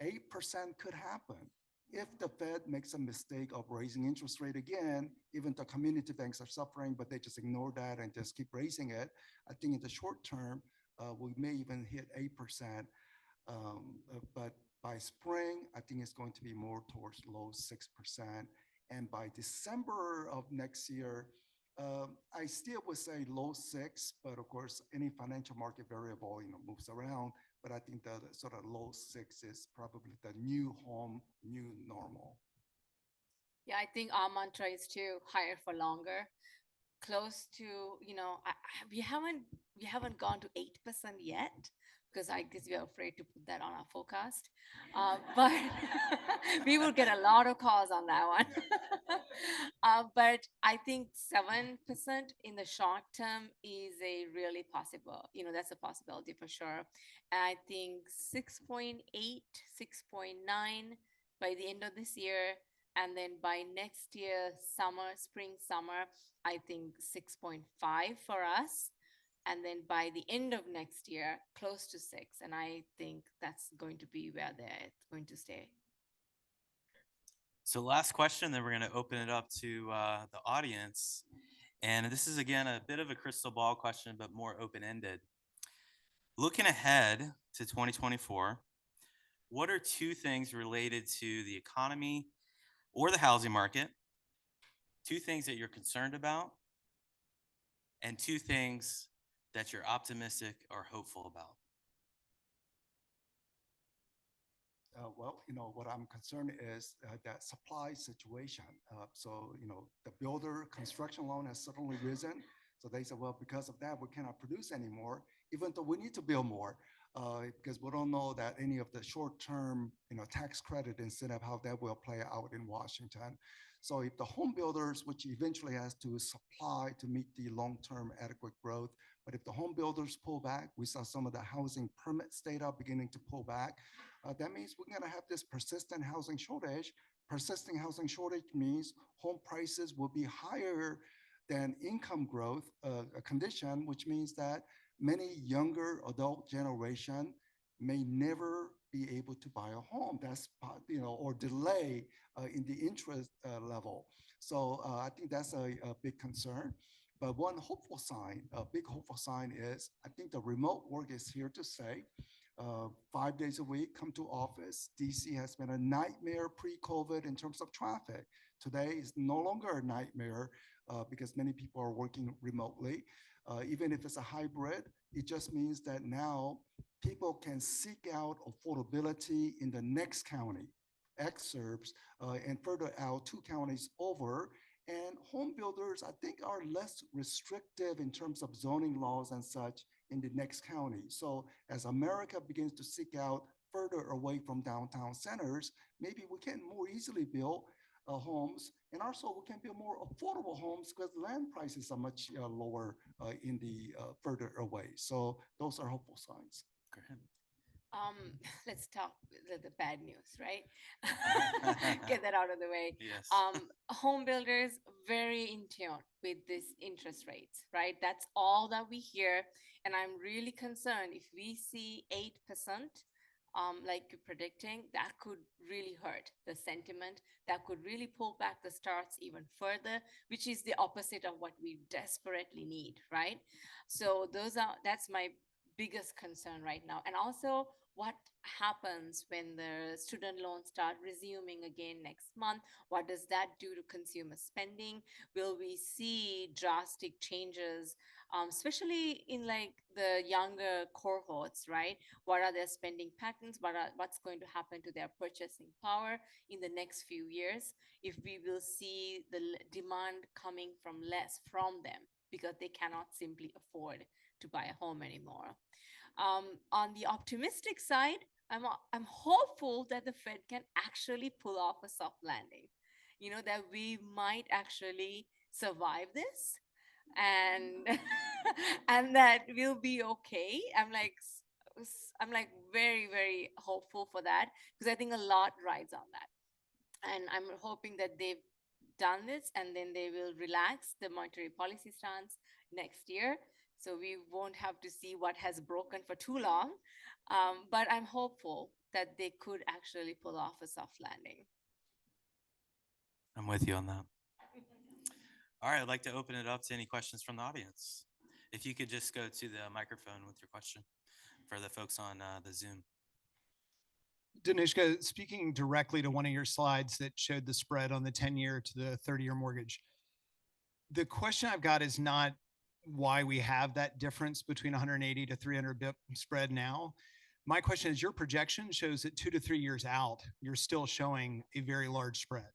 8% could happen. If the Fed makes a mistake of raising interest rate again, even the community banks are suffering, but they just ignore that and just keep raising it. I think in the short term, we may even hit 8%. But by spring, I think it's going to be more towards low 6%. And by December of next year, I still would say low 6, but of course, any financial market variable, moves around. But I think the sort of low 6 is probably the new normal. Yeah, I think our mantra is to hire for longer. Close to, we haven't gone to 8% yet, because I guess we are afraid to put that on our forecast. But we will get a lot of calls on that one. But I think 7% in the short term is a really possible, that's a possibility for sure. And I think 6.8, 6.9 by the end of this year. And then by next year, spring, summer, I think 6.5 for us. And then by the end of next year, close to 6. And I think that's going to be where they're going to stay. So last question, then we're going to open it up to the audience. And this is, again, a bit of a crystal ball question, but more open-ended. Looking ahead to 2024, what are 2 things related to the economy or the housing market, 2 things that you're concerned about, and 2 things that you're optimistic or hopeful about? Well, what I'm concerned is that supply situation. So, the builder construction loan has suddenly risen. So they said, well, because of that, we cannot produce anymore, even though we need to build more, because we don't know that any of the short-term, tax credit incentive, how that will play out in Washington. So if the home builders, which eventually has to supply to meet the long-term adequate growth, but if the home builders pull back, we saw some of the housing permits data beginning to pull back. That means we're going to have this persistent housing shortage. Persisting housing shortage means home prices will be higher than income growth, a condition, which means that many younger adult generation may never be able to buy a home. That's, or delay in the interest level. So I think that's a big concern. But one hopeful sign, a big hopeful sign is, I think the remote work is here to stay. 5 days a week, come to office. DC has been a nightmare pre-COVID in terms of traffic. Today is no longer a nightmare because many people are working remotely. Even if it's a hybrid, it just means that now people can seek out affordability in the next county, exurbs, and further out 2 counties over. And home builders, I think, are less restrictive in terms of zoning laws and such in the next county. So as America begins to seek out further away from downtown centers, maybe we can more easily build homes, and also we can build more affordable homes because land prices are much lower in the further away. So those are hopeful signs. Go ahead. Let's talk the bad news, right? Get that out of the way. Yes. Home builders very in tune with these interest rates, right? That's all that we hear. And I'm really concerned if we see 8%, like you're predicting, that could really hurt the sentiment. That could really pull back the starts even further, which is the opposite of what we desperately need, right? So that's my biggest concern right now. And also, what happens when the student loans start resuming again next month? What does that do to consumer spending? Will we see drastic changes, especially in like the younger cohorts, right? What are their spending patterns? What's going to happen to their purchasing power in the next few years? If we will see the demand coming from less from them because they cannot simply afford to buy a home anymore. On the optimistic side, I'm hopeful that the Fed can actually pull off a soft landing, that we might actually survive this and and that we'll be okay. I'm like very, very hopeful for that because I think a lot rides on that. And I'm hoping that they've done this and then they will relax the monetary policy stance next year. So we won't have to see what has broken for too long. But I'm hopeful that they could actually pull off a soft landing. I'm with you on that. All right, I'd like to open it up to any questions from the audience. If you could just go to the microphone with your question for the folks on the Zoom. Danushka, speaking directly to one of your slides that showed the spread on the 10-year to the 30-year mortgage, the question I've got is not why we have that difference between 180 to 300 BIP spread now. My question is, your projection shows that 2 to 3 years out, you're still showing a very large spread.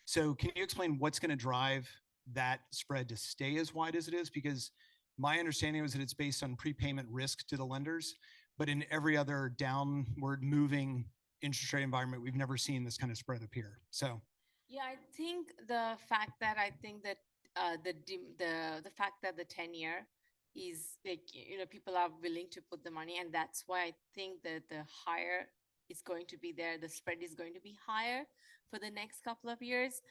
So can you explain what's going to drive that spread to stay as wide as it is? Because my understanding was that it's based on prepayment risk to the lenders, but in every other downward moving interest rate environment, we've never seen this kind of spread appear. So Yeah, I think the fact that the fact that the 10-year is like, people are willing to put the money, and that's why I think that the higher is going to be there, the spread is going to be higher for the next couple of years.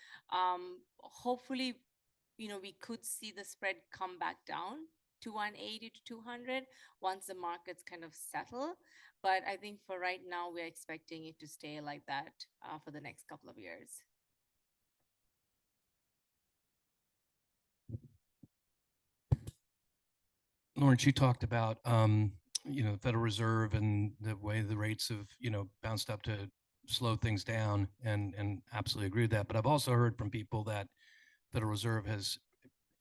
Hopefully, we could see the spread come back down to 180 to 200 once the markets kind of settle. But I think for right now, we're expecting it to stay like that for the next couple of years. Lawrence, you talked about, the Federal Reserve and the way the rates have, bounced up to slow things down, and absolutely agree with that. But I've also heard from people that Federal Reserve has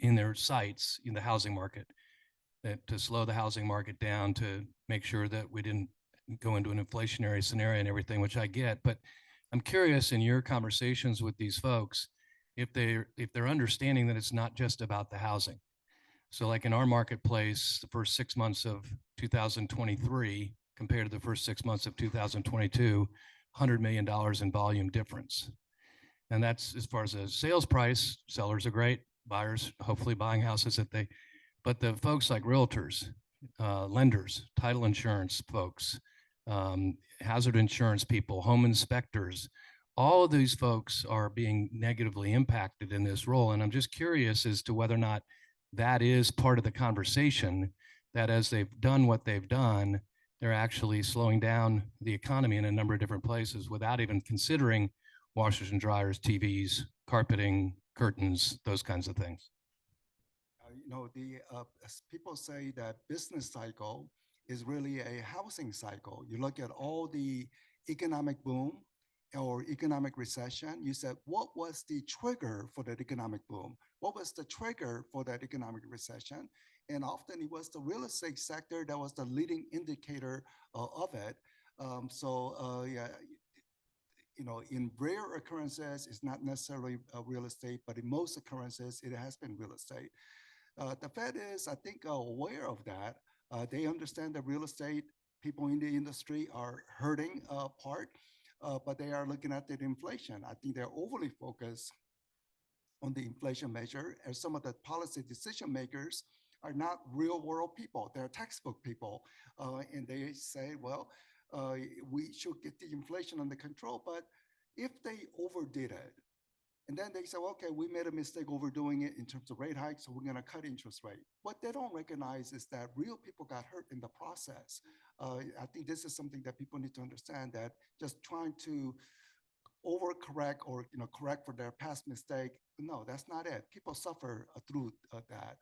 in their sights in the housing market, that to slow the housing market down, to make sure that we didn't go into an inflationary scenario and everything, which I get. But I'm curious, in your conversations with these folks, if they're understanding that it's not just about the housing. So like in our marketplace, the first 6 months of 2023 compared to the first 6 months of 2022, $100 million in volume difference. And that's as far as a sales price. Sellers are great, buyers hopefully buying houses but the folks like realtors, lenders, title insurance folks, hazard insurance people, home inspectors, all of these folks are being negatively impacted in this role. And I'm just curious as to whether or not that is part of the conversation, that as they've done what they've done, they're actually slowing down the economy in a number of different places without even considering washers and dryers, TVs, carpeting, curtains, those kinds of things. As people say that business cycle is really a housing cycle. You look at all the economic boom or economic recession, you said, what was the trigger for that economic boom? What was the trigger for that economic recession? And often it was the real estate sector that was the leading indicator of it. In rare occurrences, it's not necessarily real estate, but in most occurrences, it has been real estate. The Fed is, I think, aware of that. They understand that real estate people in the industry are hurting part, but they are looking at the inflation. I think they're overly focused on the inflation measure, and some of the policy decision makers are not real world people. They're textbook people. And they say, well, we should get the inflation under control. But if they overdid it, and then they say, okay, we made a mistake overdoing it in terms of rate hikes, so we're going to cut interest rate. What they don't recognize is that real people got hurt in the process. I think this is something that people need to understand, that just trying to overcorrect or correct for their past mistake, no, that's not it. People suffer through that.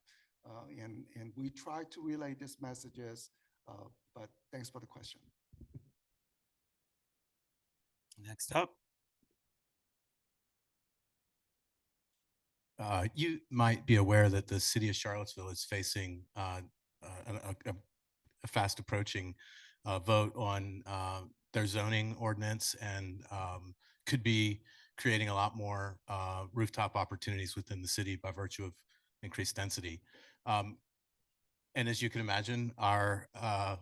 And we try to relay these messages, but thanks for the question. Next up. You might be aware that the city of Charlottesville is facing a fast approaching vote on their zoning ordinance, and could be creating a lot more rooftop opportunities within the city by virtue of increased density. And as you can imagine, the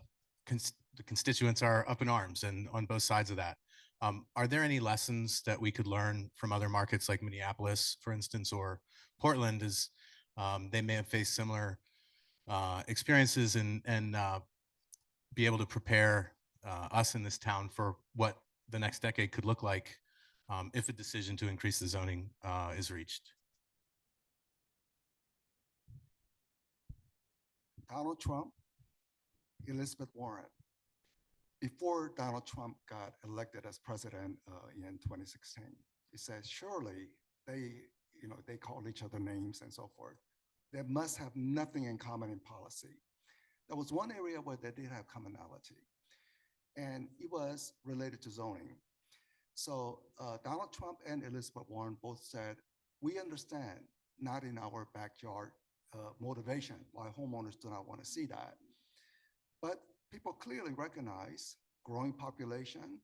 constituents are up in arms and on both sides of that. Are there any lessons that we could learn from other markets like Minneapolis, for instance, or Portland, as they may have faced similar experiences, and be able to prepare us in this town for what the next decade could look like if a decision to increase the zoning is reached? Donald Trump, Elizabeth Warren. Before Donald Trump got elected as president in 2016, he said, surely they call each other names and so forth. They must have nothing in common in policy. There was one area where they did have commonality, and it was related to zoning. So Donald Trump and Elizabeth Warren both said, we understand not in our backyard motivation why homeowners do not want to see that. But people clearly recognize growing population.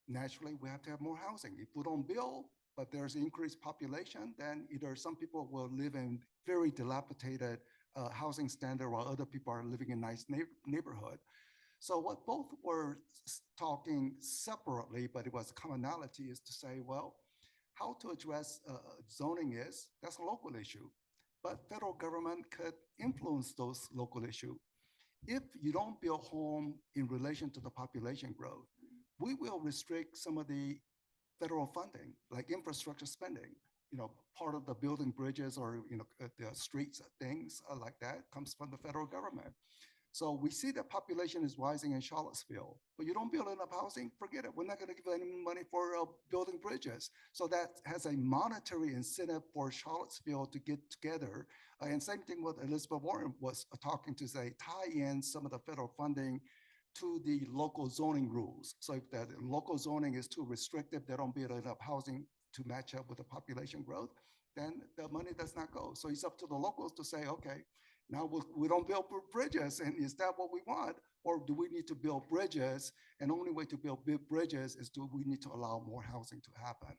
Naturally, we have to have more housing. If we don't build, but there's increased population, then either some people will live in very dilapidated housing standard while other people are living in nice neighborhood. So what both were talking separately, but it was a commonality, is to say, well, how to address zoning that's a local issue, but federal government could influence those local issues. If you don't build home in relation to the population growth, we will restrict some of the federal funding, like infrastructure spending. Part of the building bridges or the streets, things like that comes from the federal government. So we see that population is rising in Charlottesville, but you don't build enough housing, forget it. We're not going to give any money for building bridges. So that has a monetary incentive for Charlottesville to get together. And same thing with Elizabeth Warren was talking to say, tie in some of the federal funding to the local zoning rules. So if that local zoning is too restrictive, they don't build enough housing to match up with the population growth, then the money does not go. So it's up to the locals to say, okay, now we don't build bridges, and is that what we want? Or do we need to build bridges? And the only way to build big bridges is we need to allow more housing to happen.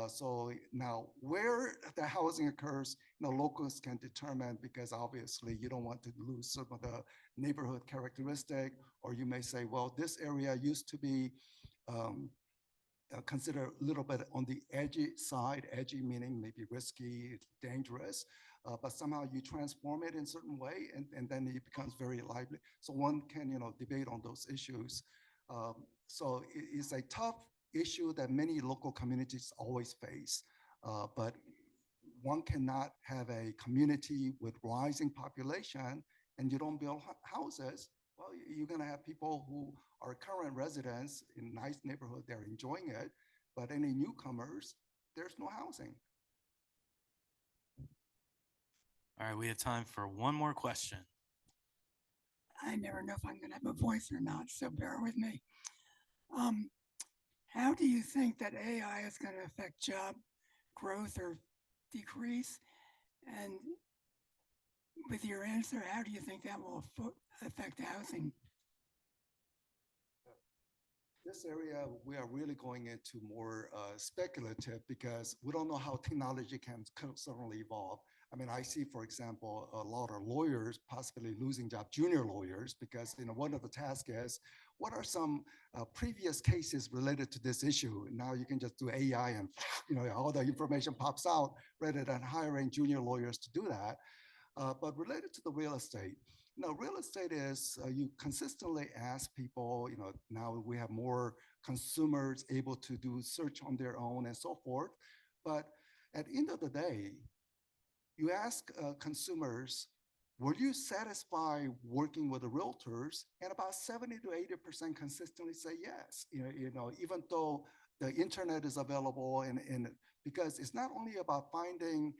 So now where the housing occurs, locals can determine, because obviously you don't want to lose some of the neighborhood characteristic, or you may say, well, this area used to be considered a little bit on the edgy side, edgy meaning maybe risky, dangerous, but somehow you transform it in a certain way, and then it becomes very lively. So one can, debate on those issues. So it's a tough issue that many local communities always face, but one cannot have a community with rising population and you don't build houses. Well, you're going to have people who are current residents in nice neighborhood, they're enjoying it, but any newcomers, there's no housing. All right, we have time for one more question. I never know if I'm going to have a voice or not, so bear with me. How do you think that AI is going to affect job growth or decrease? And with your answer, how do you think that will affect housing? This area, we are really going into more speculative because we don't know how technology can certainly evolve. I mean, I see, for example, a lot of lawyers possibly losing jobs, junior lawyers, because one of the tasks is, what are some previous cases related to this issue? Now you can just do AI and all the information pops out rather than hiring junior lawyers to do that. But related to the real estate, real estate is, you consistently ask people, now we have more consumers able to do search on their own and so forth. But at the end of the day, you ask consumers, were you satisfied working with the realtors? And about 70 to 80% consistently say yes, even though the internet is available, and because it's not only about finding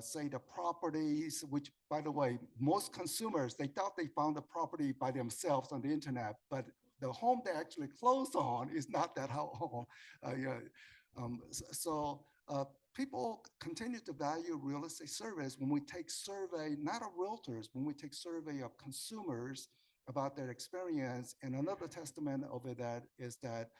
say the properties, which by the way, most consumers, they thought they found the property by themselves on the internet, but the home they actually closed on is not that home. People continue to value real estate service when we take survey, not of realtors, when we take survey of consumers about their experience. And another testament of it that is that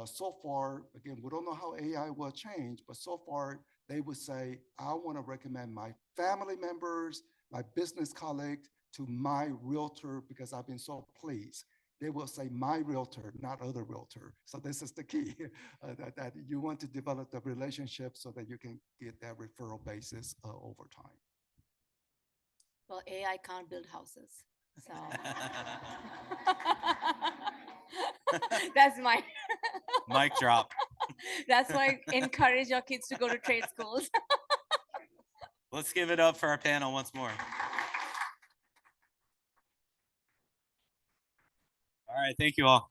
so far, again, we don't know how AI will change, but so far they would say, I want to recommend my family members, my business colleagues to my realtor because I've been so pleased. They will say my realtor, not other realtor. So this is the key, that you want to develop the relationship so that you can get that referral basis over time. Well, AI can't build houses, so. That's my. Mic drop. That's why I encourage your kids to go to trade schools. Let's give it up for our panel once more. All right, thank you all.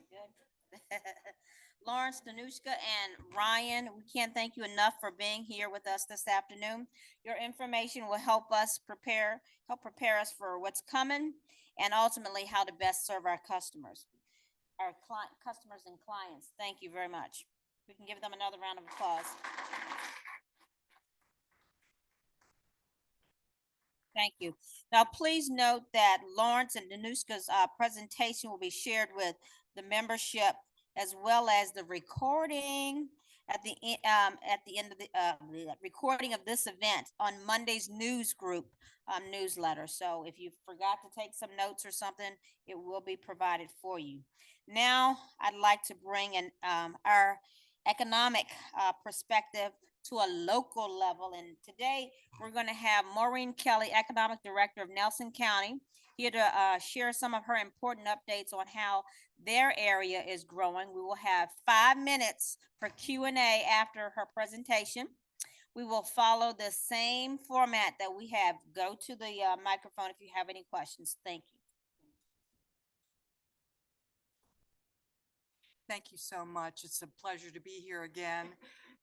Good. Lawrence, Danushka, and Ryan, we can't thank you enough for being here with us this afternoon. Your information will help prepare us for what's coming and ultimately how to best serve our customers, customers and clients. Thank you very much. We can give them another round of applause. Thank you. Now, please note that Lawrence and Danushka's presentation will be shared with the membership as well as the recording at the end of the recording of this event on Monday's news group newsletter. So if you forgot to take some notes or something, it will be provided for you. Now, I'd like to bring in our economic perspective to a local level. And today we're going to have Maureen Kelley, Economic Director of Nelson County, here to share some of her important updates on how their area is growing. We will have 5 minutes for Q&A after her presentation. We will follow the same format that we have. Go to the microphone if you have any questions. Thank you. Thank you so much. It's a pleasure to be here again.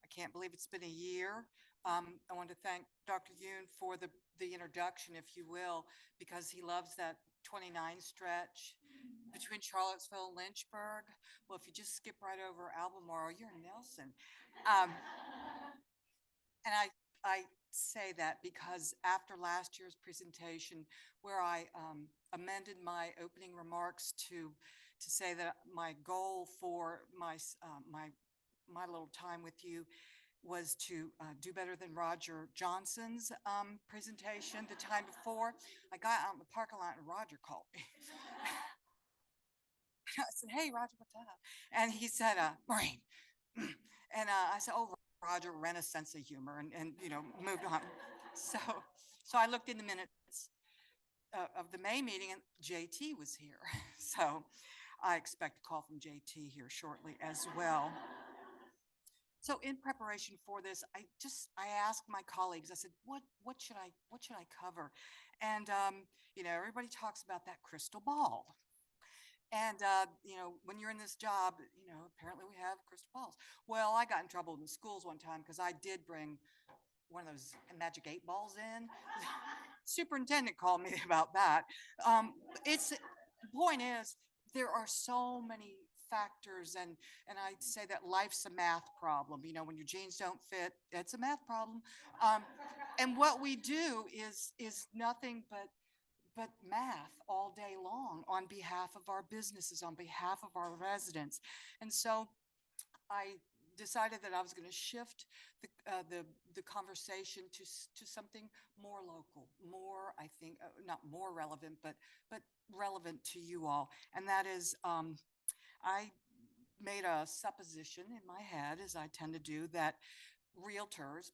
I can't believe it's been a year. I want to thank Dr. Yoon for the introduction, if you will, because he loves that 29 stretch between Charlottesville and Lynchburg. Well, if you just skip right over Albemarle, you're in Nelson. And I say that because after last year's presentation, where I amended my opening remarks to say that my goal for my little time with you was to do better than Roger Johnson's presentation the time before. I got out in the parking lot and Roger called me. I said, "Hey, Roger, what's up?" And he said, "Maureen." And I said, "Oh, Roger ran a sense of humor," and you know, moved on. So I looked in the minutes of the May meeting and JT was here. So I expect a call from JT here shortly as well. So in preparation for this, I asked my colleagues, I said, what should I cover? And you know, everybody talks about that crystal ball. And you know, when you're in this job, you know, apparently we have crystal balls. Well, I got in trouble in the schools one time because I did bring one of those magic 8 balls in. Superintendent called me about that. The point is, there are so many factors, and I'd say that life's a math problem. You know, when your jeans don't fit, it's a math problem. And what we do is nothing but math all day long on behalf of our businesses, on behalf of our residents. And so I decided that I was going to shift the conversation to something more local, more, I think, not more relevant, but relevant to you all. And that is, I made a supposition in my head, as I tend to do, that realtors,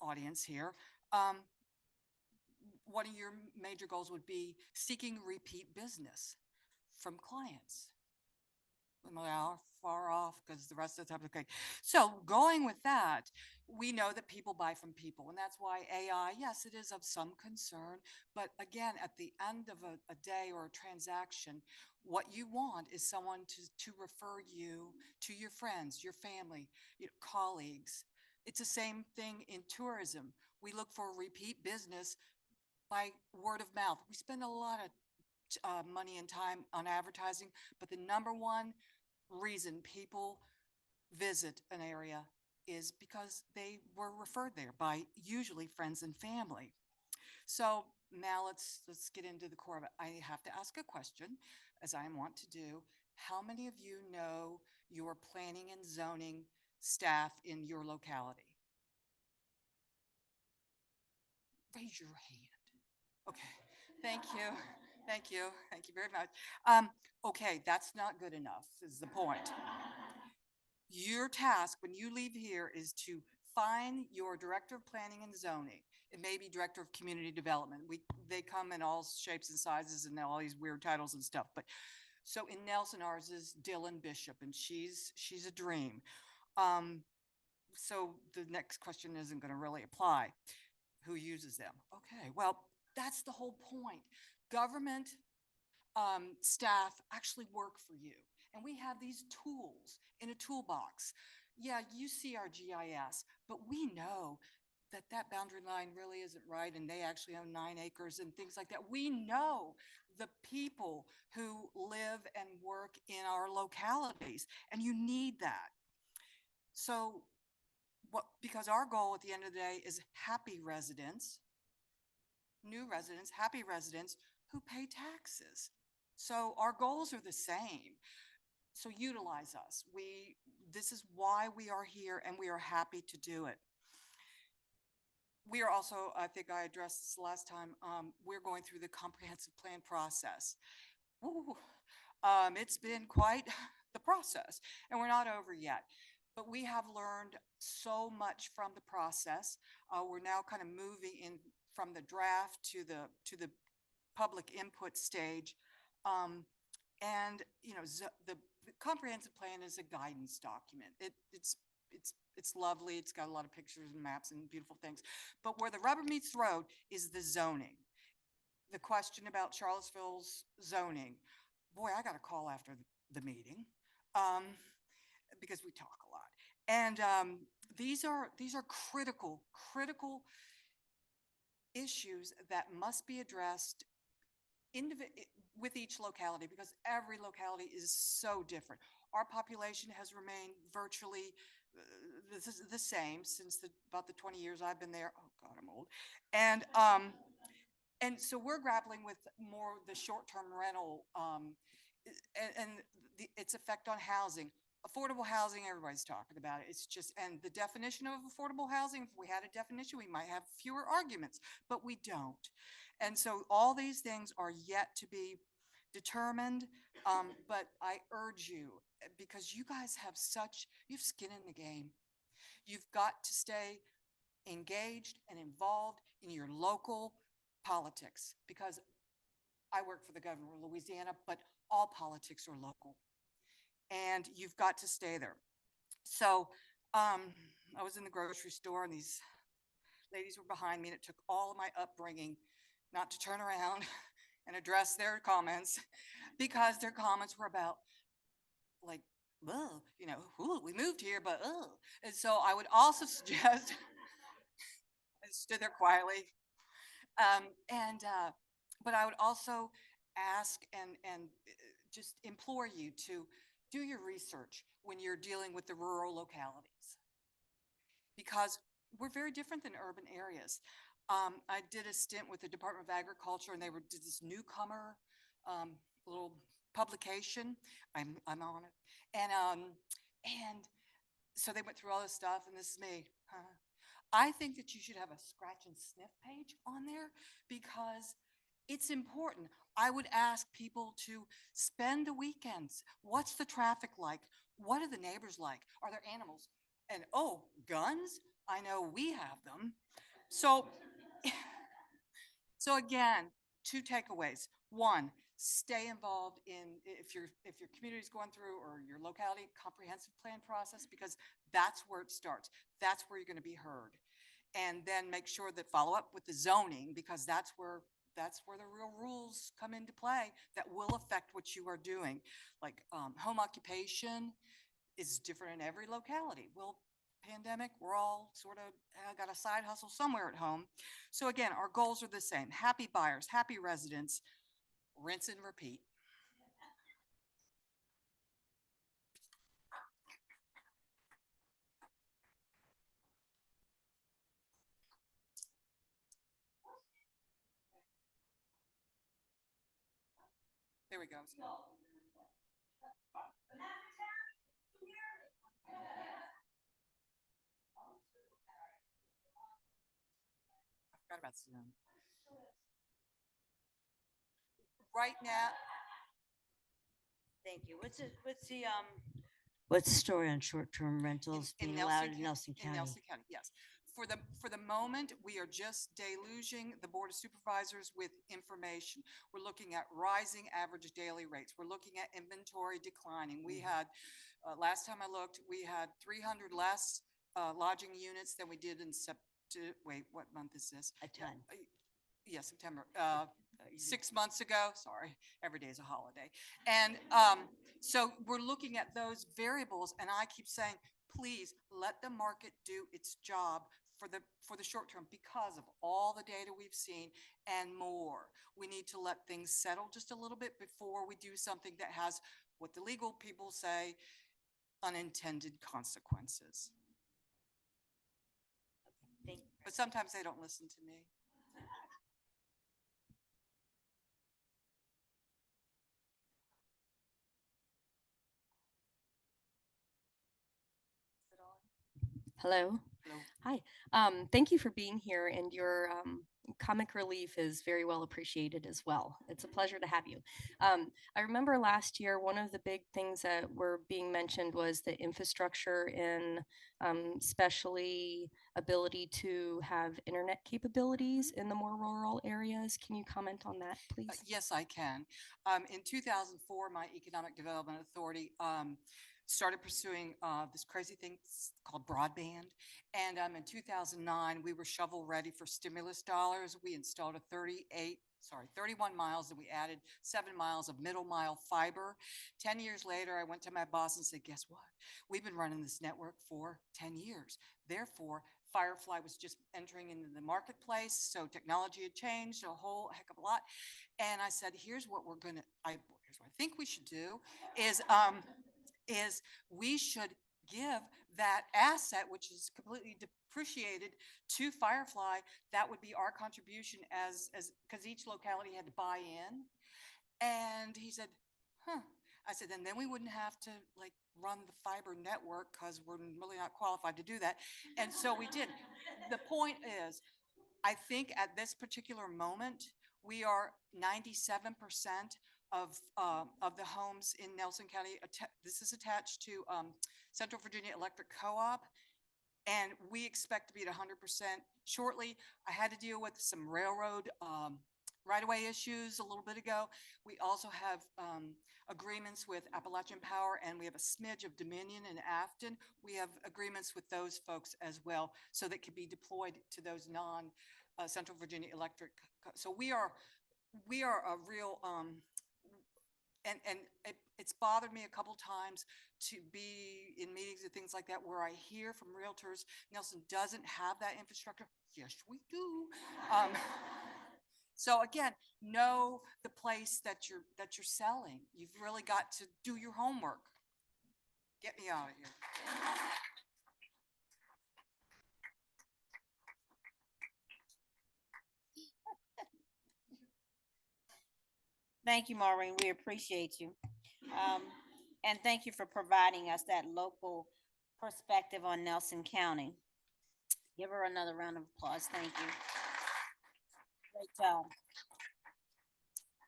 audience here, one of your major goals would be seeking repeat business from clients. Well, far off because the rest of the time, okay. So going with that, we know that people buy from people, and that's why AI, yes, it is of some concern, but again, at the end of a day or a transaction, what you want is someone to refer you to your friends, your family, your colleagues. It's the same thing in tourism. We look for repeat business by word of mouth. We spend a lot of money and time on advertising, but the number one reason people visit an area is because they were referred there by usually friends and family. So now let's get into the core of it. I have to ask a question, as I want to do. How many of you know your planning and zoning staff in your locality? Raise your hand. Okay, thank you. Thank you. Thank you very much. Okay, that's not good enough, is the point. Your task when you leave here is to find your director of planning and zoning. It may be director of community development. They come in all shapes and sizes and all these weird titles and stuff. But so in Nelson, ours is Dylan Bishop, and she's a dream. So the next question isn't going to really apply. Who uses them? Okay, well, that's the whole point. Government staff actually work for you. And we have these tools in a toolbox. Yeah, you see our GIS, but we know that that boundary line really isn't right and they actually own 9 acres and things like that. We know the people who live and work in our localities, and you need that. So because our goal at the end of the day is happy residents, new residents, happy residents who pay taxes. So our goals are the same. So utilize us. This is why we are here and we are happy to do it. We are also, I think I addressed this last time, we're going through the comprehensive plan process. Ooh, it's been quite the process and we're not over yet, but we have learned so much from the process. We're now kind of moving in from the draft to the public input stage. And you know, the comprehensive plan is a guidance document. It's lovely. It's got a lot of pictures and maps and beautiful things. But where the rubber meets the road is the zoning. The question about Charlottesville's zoning. Boy, I got a call after the meeting because we talk a lot. And these are critical issues that must be addressed with each locality, because every locality is so different. Our population has remained virtually the same since about the 20 years I've been there. Oh God, I'm old. And so we're grappling with more the short-term rental and its effect on housing. Affordable housing, everybody's talking about it. It's just, and the definition of affordable housing, if we had a definition, we might have fewer arguments, but we don't. And so all these things are yet to be determined, but I urge you, because you guys have you have skin in the game. You've got to stay engaged and involved in your local politics, because I work for the governor of Louisiana, but all politics are local. And you've got to stay there. So I was in the grocery store and these ladies were behind me, and it took all of my upbringing not to turn around and address their comments, because their comments were about like, well, you know, ooh, we moved here, but and so I would also suggest, I stood there quietly, but I would also ask and just implore you to do your research when you're dealing with the rural localities, because we're very different than urban areas. I did a stint with the Department of Agriculture, and they did this newcomer little publication. I'm on it, and so they went through all this stuff, and this is me. I think that you should have a scratch and sniff page on there, because it's important. I would ask people to spend the weekends. What's the traffic like? What are the neighbors like? Are there animals? And oh, guns? I know we have them. So, so again, two takeaways. One, stay involved in, if your community is going through, or your locality, comprehensive plan process, because that's where it starts. That's where you're going to be heard. And then make sure that follow up with the zoning, because that's where the real rules come into play that will affect what you are doing. Like home occupation is different in every locality. Well, pandemic, we're all sort of got a side hustle somewhere at home. So again, our goals are the same. Happy buyers, happy residents, rinse and repeat. There we go. I forgot about Zoom. Right now. Thank you. What's the story on short-term rentals being allowed in Nelson County? In Nelson County, yes. For the moment, we are just deluging the Board of Supervisors with information. We're looking at rising average daily rates. We're looking at inventory declining. We had, last time I looked, we had 300 less lodging units than we did in wait, what month is this? A ton. Yeah, September. 6 months ago, sorry, every day is a holiday. And so we're looking at those variables, and I keep saying, please let the market do its job for the short term, because of all the data we've seen and more. We need to let things settle just a little bit before we do something that has, what the legal people say, unintended consequences. Thank you. But sometimes they don't listen to me. Hello. Hello. Hi. Thank you for being here, and your comic relief is very well appreciated as well. It's a pleasure to have you. I remember last year, one of the big things that were being mentioned was the infrastructure in especially ability to have internet capabilities in the more rural areas. Can you comment on that, please? Yes, I can. In 2004, my Economic Development Authority started pursuing this crazy thing called broadband. And in 2009, we were shovel ready for stimulus dollars. We installed 31 miles, and we added 7 miles of middle mile fiber. 10 years later, I went to my boss and said, guess what? We've been running this network for 10 years. Therefore, Firefly was just entering into the marketplace, so technology had changed a whole heck of a lot. And I said, here's what I think we should do is we should give that asset, which is completely depreciated, to Firefly. That would be our contribution as because each locality had to buy in. And he said, huh. I said, and then we wouldn't have to like run the fiber network because we're really not qualified to do that. And so we did. The point is, I think at this particular moment, we are 97% of the homes in Nelson County. This is attached to Central Virginia Electric Co-op, and we expect to be at 100% shortly. I had to deal with some railroad right-of-way issues a little bit ago. We also have agreements with Appalachian Power, and we have a smidge of Dominion and Afton. We have agreements with those folks as well, so that can be deployed to those non-Central Virginia Electric. So we are a real, and it's bothered me a couple times to be in meetings and things like that where I hear from realtors, Nelson doesn't have that infrastructure. Yes, we do. So again, know the place that you're selling. You've really got to do your homework. Get me out of here. Thank you, Maureen. We appreciate you. And thank you for providing us that local perspective on Nelson County. Give her another round of applause. Thank you. Great job.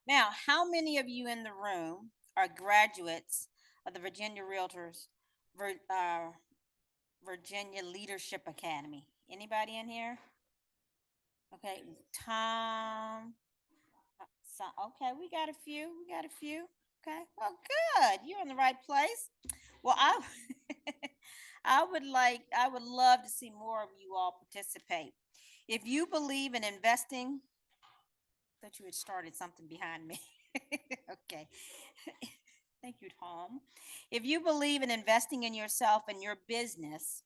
Now, how many of you in the room are graduates of the Virginia Realtors Virginia Leadership Academy? Anybody in here? Okay, Tom. So, okay, we got a few. Okay, well, good. You're in the right place. Well, I would love to see more of you all participate. If you believe in investing, I thought you had started something behind me. Okay. Thank you, Tom. If you believe in investing in yourself and your business,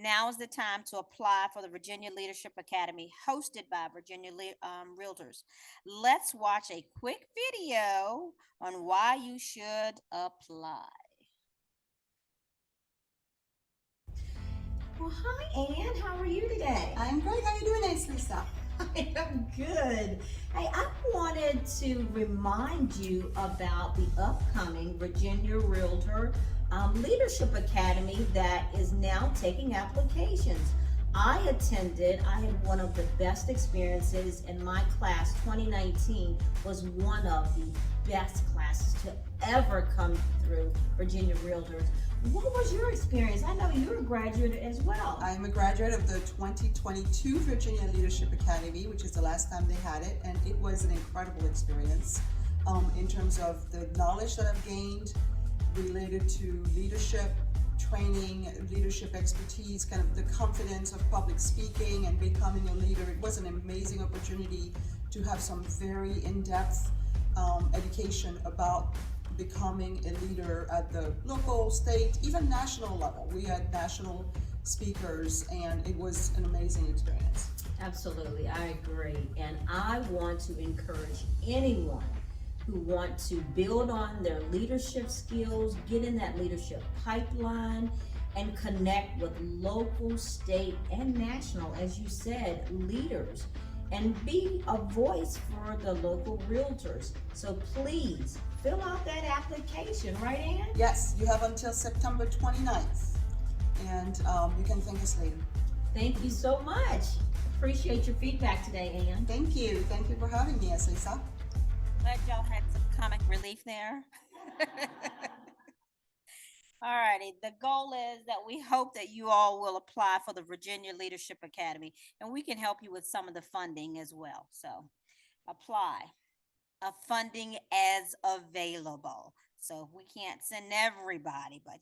now is the time to apply for the Virginia Leadership Academy hosted by Virginia Realtors. Let's watch a quick video on why you should apply. Well, hi, Ann. How are you today? I'm great. How are you doing, Ace Lisa? I am good. Hey, I wanted to remind you about the upcoming Virginia Realtor Leadership Academy that is now taking applications. I had one of the best experiences in my class. 2019 was one of the best classes to ever come through Virginia Realtors. What was your experience? I know you're a graduate as well. I'm a graduate of the 2022 Virginia Leadership Academy, which is the last time they had it, and it was an incredible experience in terms of the knowledge that I've gained related to leadership training, leadership expertise, kind of the confidence of public speaking and becoming a leader. It was an amazing opportunity to have some very in-depth education about becoming a leader at the local, state, even national level. We had national speakers, and it was an amazing experience. Absolutely, I agree. And I want to encourage anyone who want to build on their leadership skills, get in that leadership pipeline, and connect with local, state, and national, as you said, leaders, and be a voice for the local realtors. So please fill out that application, right, Ann? Yes, you have until September 29th. and you can thank us later. Thank you so much. Appreciate your feedback today, Ann. Thank you for having me, Lisa. Glad y'all had some comic relief there. All righty, the goal is that we hope that you all will apply for the Virginia Leadership Academy, and we can help you with some of the funding as well. So apply. Funding as available. So we can't send everybody, but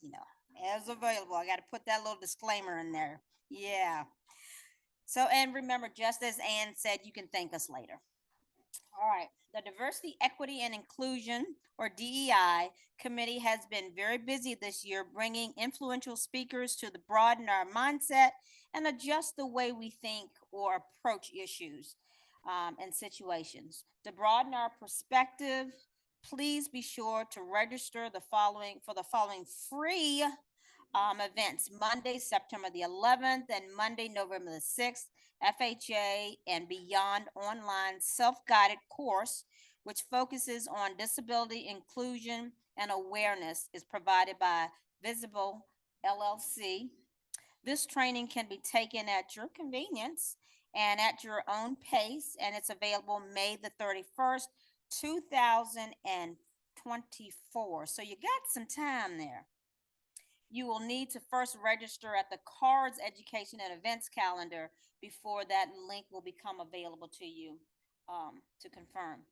as available. I got to put that little disclaimer in there. Yeah. So, and remember, just as Ann said, you can thank us later. All right. The Diversity, Equity, and Inclusion, or DEI, committee has been very busy this year bringing influential speakers to broaden our mindset and adjust the way we think or approach issues and situations. To broaden our perspective, please be sure to register for the following free events: Monday, September the 11th, and Monday, November the 6th, FHA and Beyond online self-guided course, which focuses on disability inclusion and awareness, is provided by Visible LLC. This training can be taken at your convenience and at your own pace, and it's available May the 31st, 2024. So you got some time there. You will need to first register at the CAAR's Education and Events calendar before that link will become available to you to confirm.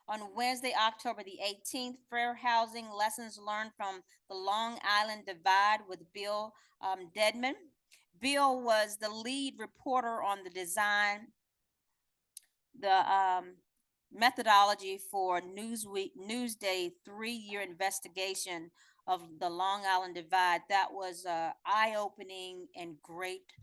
On Wednesday, October the 18th, Fair Housing Lessons Learned from the Long Island Divide with Bill Dedman. Bill was the lead reporter on the methodology for Newsday 3-year investigation of the Long Island Divide. That was an eye-opening and great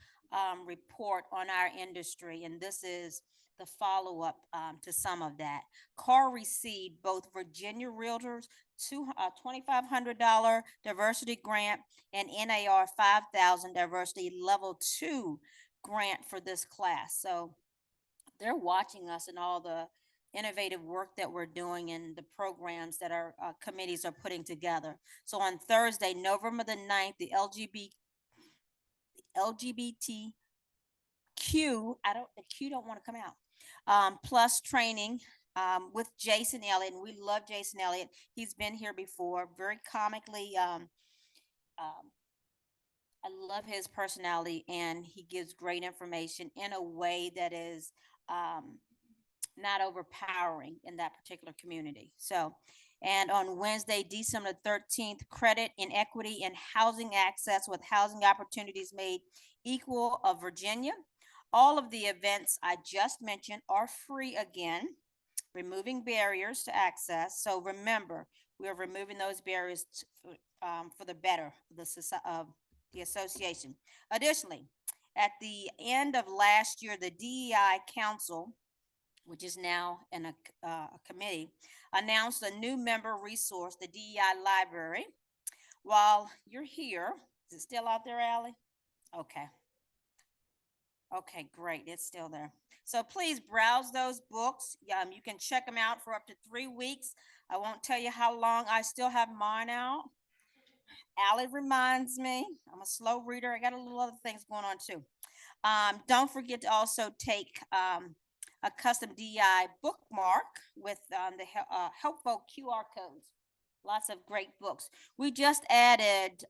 report on our industry, and this is the follow-up to some of that. CAAR received both Virginia Realtors $2,500 diversity grant and NAR 5,000 diversity level 2 grant for this class. So they're watching us and all the innovative work that we're doing and the programs that our committees are putting together. So on Thursday, November the 9th, the LGBTQ, the Q don't want to come out, plus training with Jason Elliott, and we love Jason Elliott. He's been here before, very comically. I love his personality, and he gives great information in a way that is not overpowering in that particular community. So, and on Wednesday, December 13th, Credit in Equity and Housing Access with Housing Opportunities Made Equal of Virginia. All of the events I just mentioned are free again, removing barriers to access. So remember, we are removing those barriers for the better of the association. Additionally, at the end of last year, the DEI Council, which is now in a committee, announced a new member resource, the DEI Library. While you're here, is it still out there, Allie? Okay. Okay, great, it's still there. So please browse those books. You can check them out for up to 3 weeks. I won't tell you how long. I still have mine out. Allie reminds me, I'm a slow reader. I got a little other things going on too. Don't forget to also take a custom DEI bookmark with the helpful QR codes. Lots of great books. We just added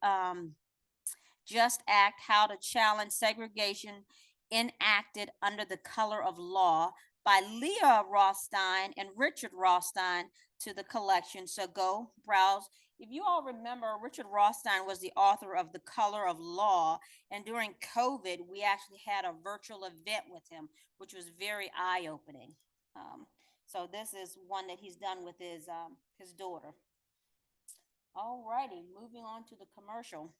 Just Act: How to Challenge Segregation Enacted Under the Color of Law by Leah Rothstein and Richard Rothstein to the collection. So go browse. If you all remember, Richard Rothstein was the author of The Color of Law, and during COVID, we actually had a virtual event with him, which was very eye-opening. So this is one that he's done with his daughter. All righty, moving on to the commercial.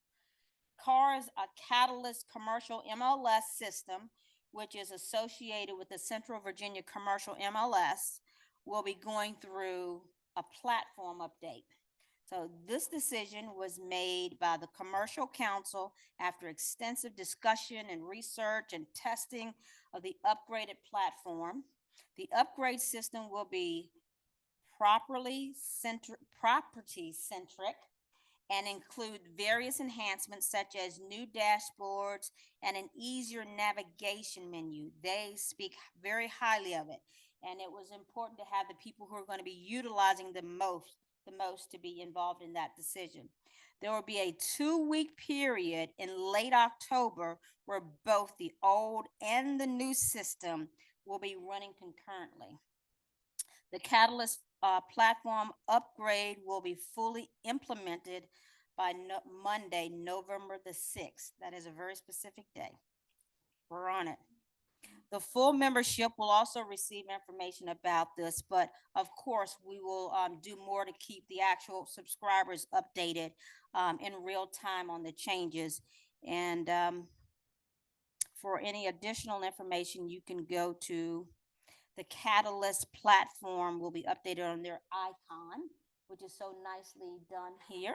CAAR is a Catalyst commercial MLS system, which is associated with the Central Virginia Commercial MLS. We'll be going through a platform update. So this decision was made by the Commercial Council after extensive discussion and research and testing of the upgraded platform. The upgrade system will be property-centric and include various enhancements such as new dashboards and an easier navigation menu. They speak very highly of it, and it was important to have the people who are going to be utilizing the most to be involved in that decision. There will be a 2-week period in late October where both the old and the new system will be running concurrently. The Catalyst platform upgrade will be fully implemented by Monday, November the 6th. That is a very specific day. We're on it. The full membership will also receive information about this, but of course, we will do more to keep the actual subscribers updated in real time on the changes. And for any additional information, you can go to the Catalyst platform. Will be updated on their icon, which is so nicely done here.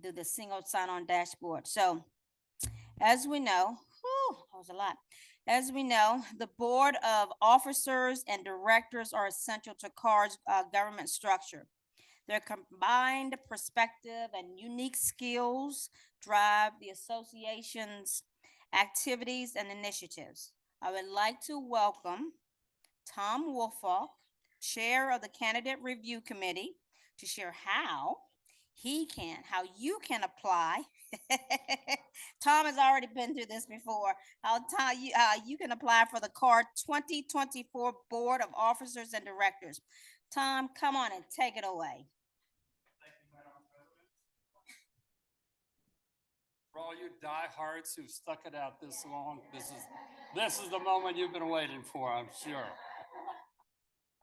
Do the single sign-on dashboard. So, as we know, that was a lot. As we know, the board of officers and directors are essential to CAAR's government structure. Their combined perspective and unique skills drive the association's activities and initiatives. I would like to welcome Tom Woolfolk, Chair of the Candidate Review Committee, to share how you can apply. Tom has already been through this before. How you can apply for the CAAR 2024 Board of Officers and Directors. Tom, come on and take it away. Thank you, Madam President. For all you diehards who've stuck it out this long, this is the moment you've been waiting for, I'm sure.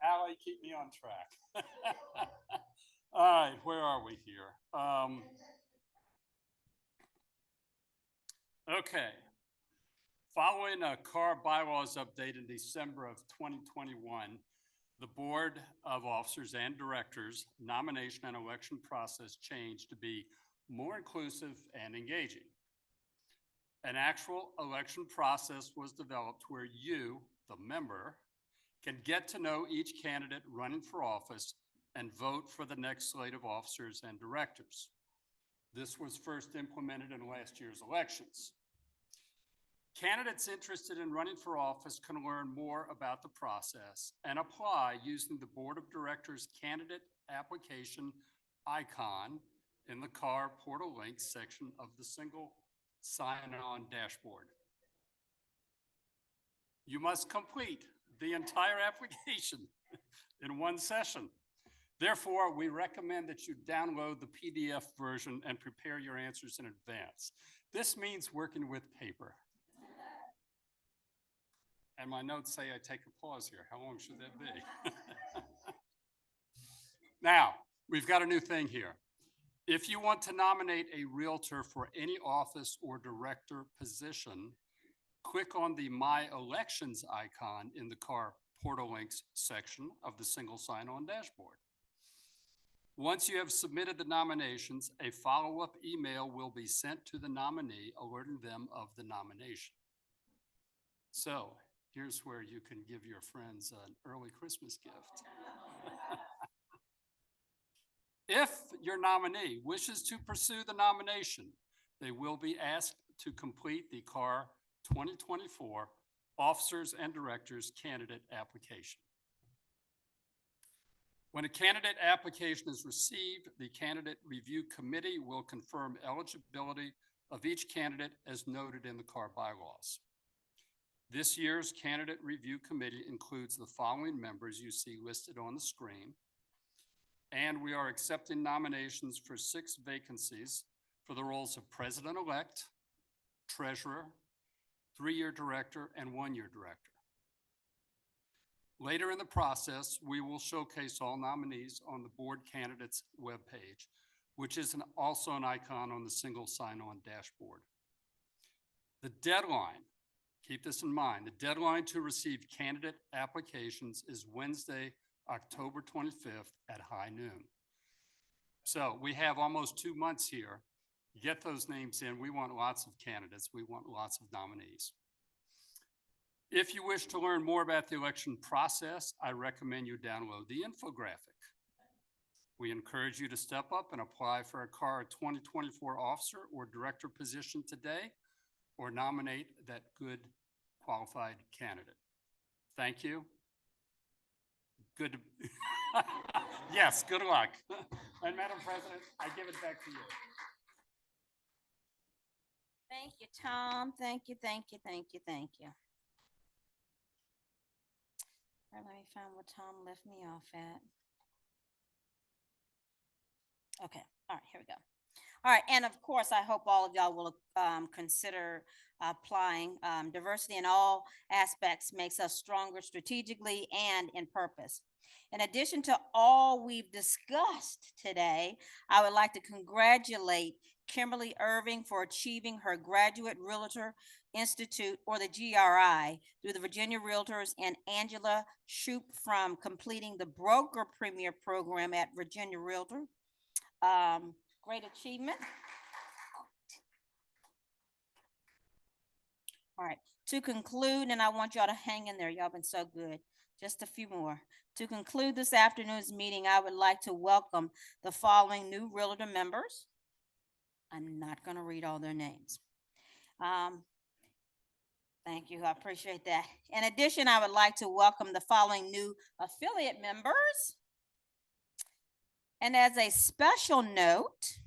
Allie, keep me on track. All right, where are we here? Okay. Following a CAAR bylaws update in December of 2021, the Board of Officers and Directors nomination and election process changed to be more inclusive and engaging. An actual election process was developed where you, the member, can get to know each candidate running for office and vote for the next slate of officers and directors. This was first implemented in last year's elections. Candidates interested in running for office can learn more about the process and apply using the Board of Directors candidate application icon in the CAAR portal links section of the single sign-on dashboard. You must complete the entire application in one session. Therefore, we recommend that you download the PDF version and prepare your answers in advance. This means working with paper. And my notes say I take a pause here. How long should that be? Now, we've got a new thing here. If you want to nominate a realtor for any office or director position, click on the My Elections icon in the CAAR portal links section of the single sign-on dashboard. Once you have submitted the nominations, a follow-up email will be sent to the nominee alerting them of the nomination. So here's where you can give your friends an early Christmas gift. If your nominee wishes to pursue the nomination, they will be asked to complete the CAAR 2024 Officers and Directors Candidate Application. When a candidate application is received, the Candidate Review Committee will confirm eligibility of each candidate as noted in the CAAR bylaws. This year's Candidate Review Committee includes the following members you see listed on the screen, and we are accepting nominations for 6 vacancies for the roles of President-elect, Treasurer, 3-year Director, and 1-year Director. Later in the process, we will showcase all nominees on the board candidates webpage, which is also an icon on the single sign-on dashboard. The deadline, keep this in mind, the deadline to receive candidate applications is Wednesday, October 25th at high noon. So we have almost 2 months here. Get those names in. We want lots of candidates. We want lots of nominees. If you wish to learn more about the election process, I recommend you download the infographic. We encourage you to step up and apply for a CAAR 2024 officer or director position today, or nominate that good qualified candidate. Thank you. Good. Yes, good luck. And Madam President, I give it back to you. Thank you, Tom. Thank you, thank you, thank you, thank you. All right, let me find what Tom left me off at. Okay, all right, here we go. All right, and of course, I hope all of y'all will consider applying. Diversity in all aspects makes us stronger strategically and in purpose. In addition to all we've discussed today, I would like to congratulate Kimberly Irving for achieving her Graduate Realtor Institute, or the GRI, through the Virginia Realtors, and Angela Shoup from completing the Broker Premier Program at Virginia Realtor. Great achievement. All right, to conclude, and I want y'all to hang in there, y'all been so good. Just a few more. To conclude this afternoon's meeting, I would like to welcome the following new Realtor members. I'm not going to read all their names. Thank you, I appreciate that. In addition, I would like to welcome the following new affiliate members. And as a special note,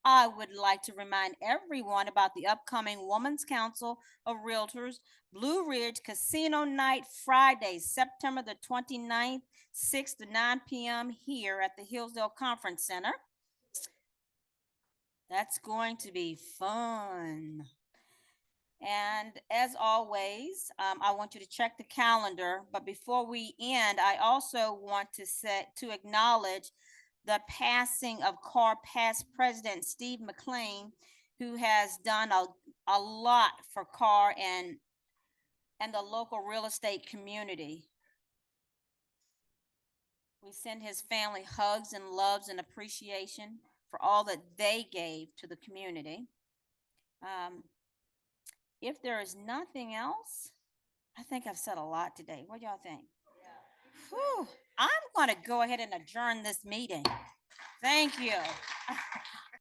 I would like to remind everyone about the upcoming Women's Council of Realtors Blue Ridge Casino Night, Friday, September the 29th, 6 to 9 p.m. here at the Hillsdale Conference Center. That's going to be fun. And as always, I want you to check the calendar. But before we end, I also want to acknowledge the passing of CAAR past president Steve McLean, who has done a lot for CAAR and the local real estate community. We send his family hugs and loves and appreciation for all that they gave to the community. If there is nothing else, I think I've said a lot today. What do y'all think? Whew, I'm going to go ahead and adjourn this meeting. Thank you.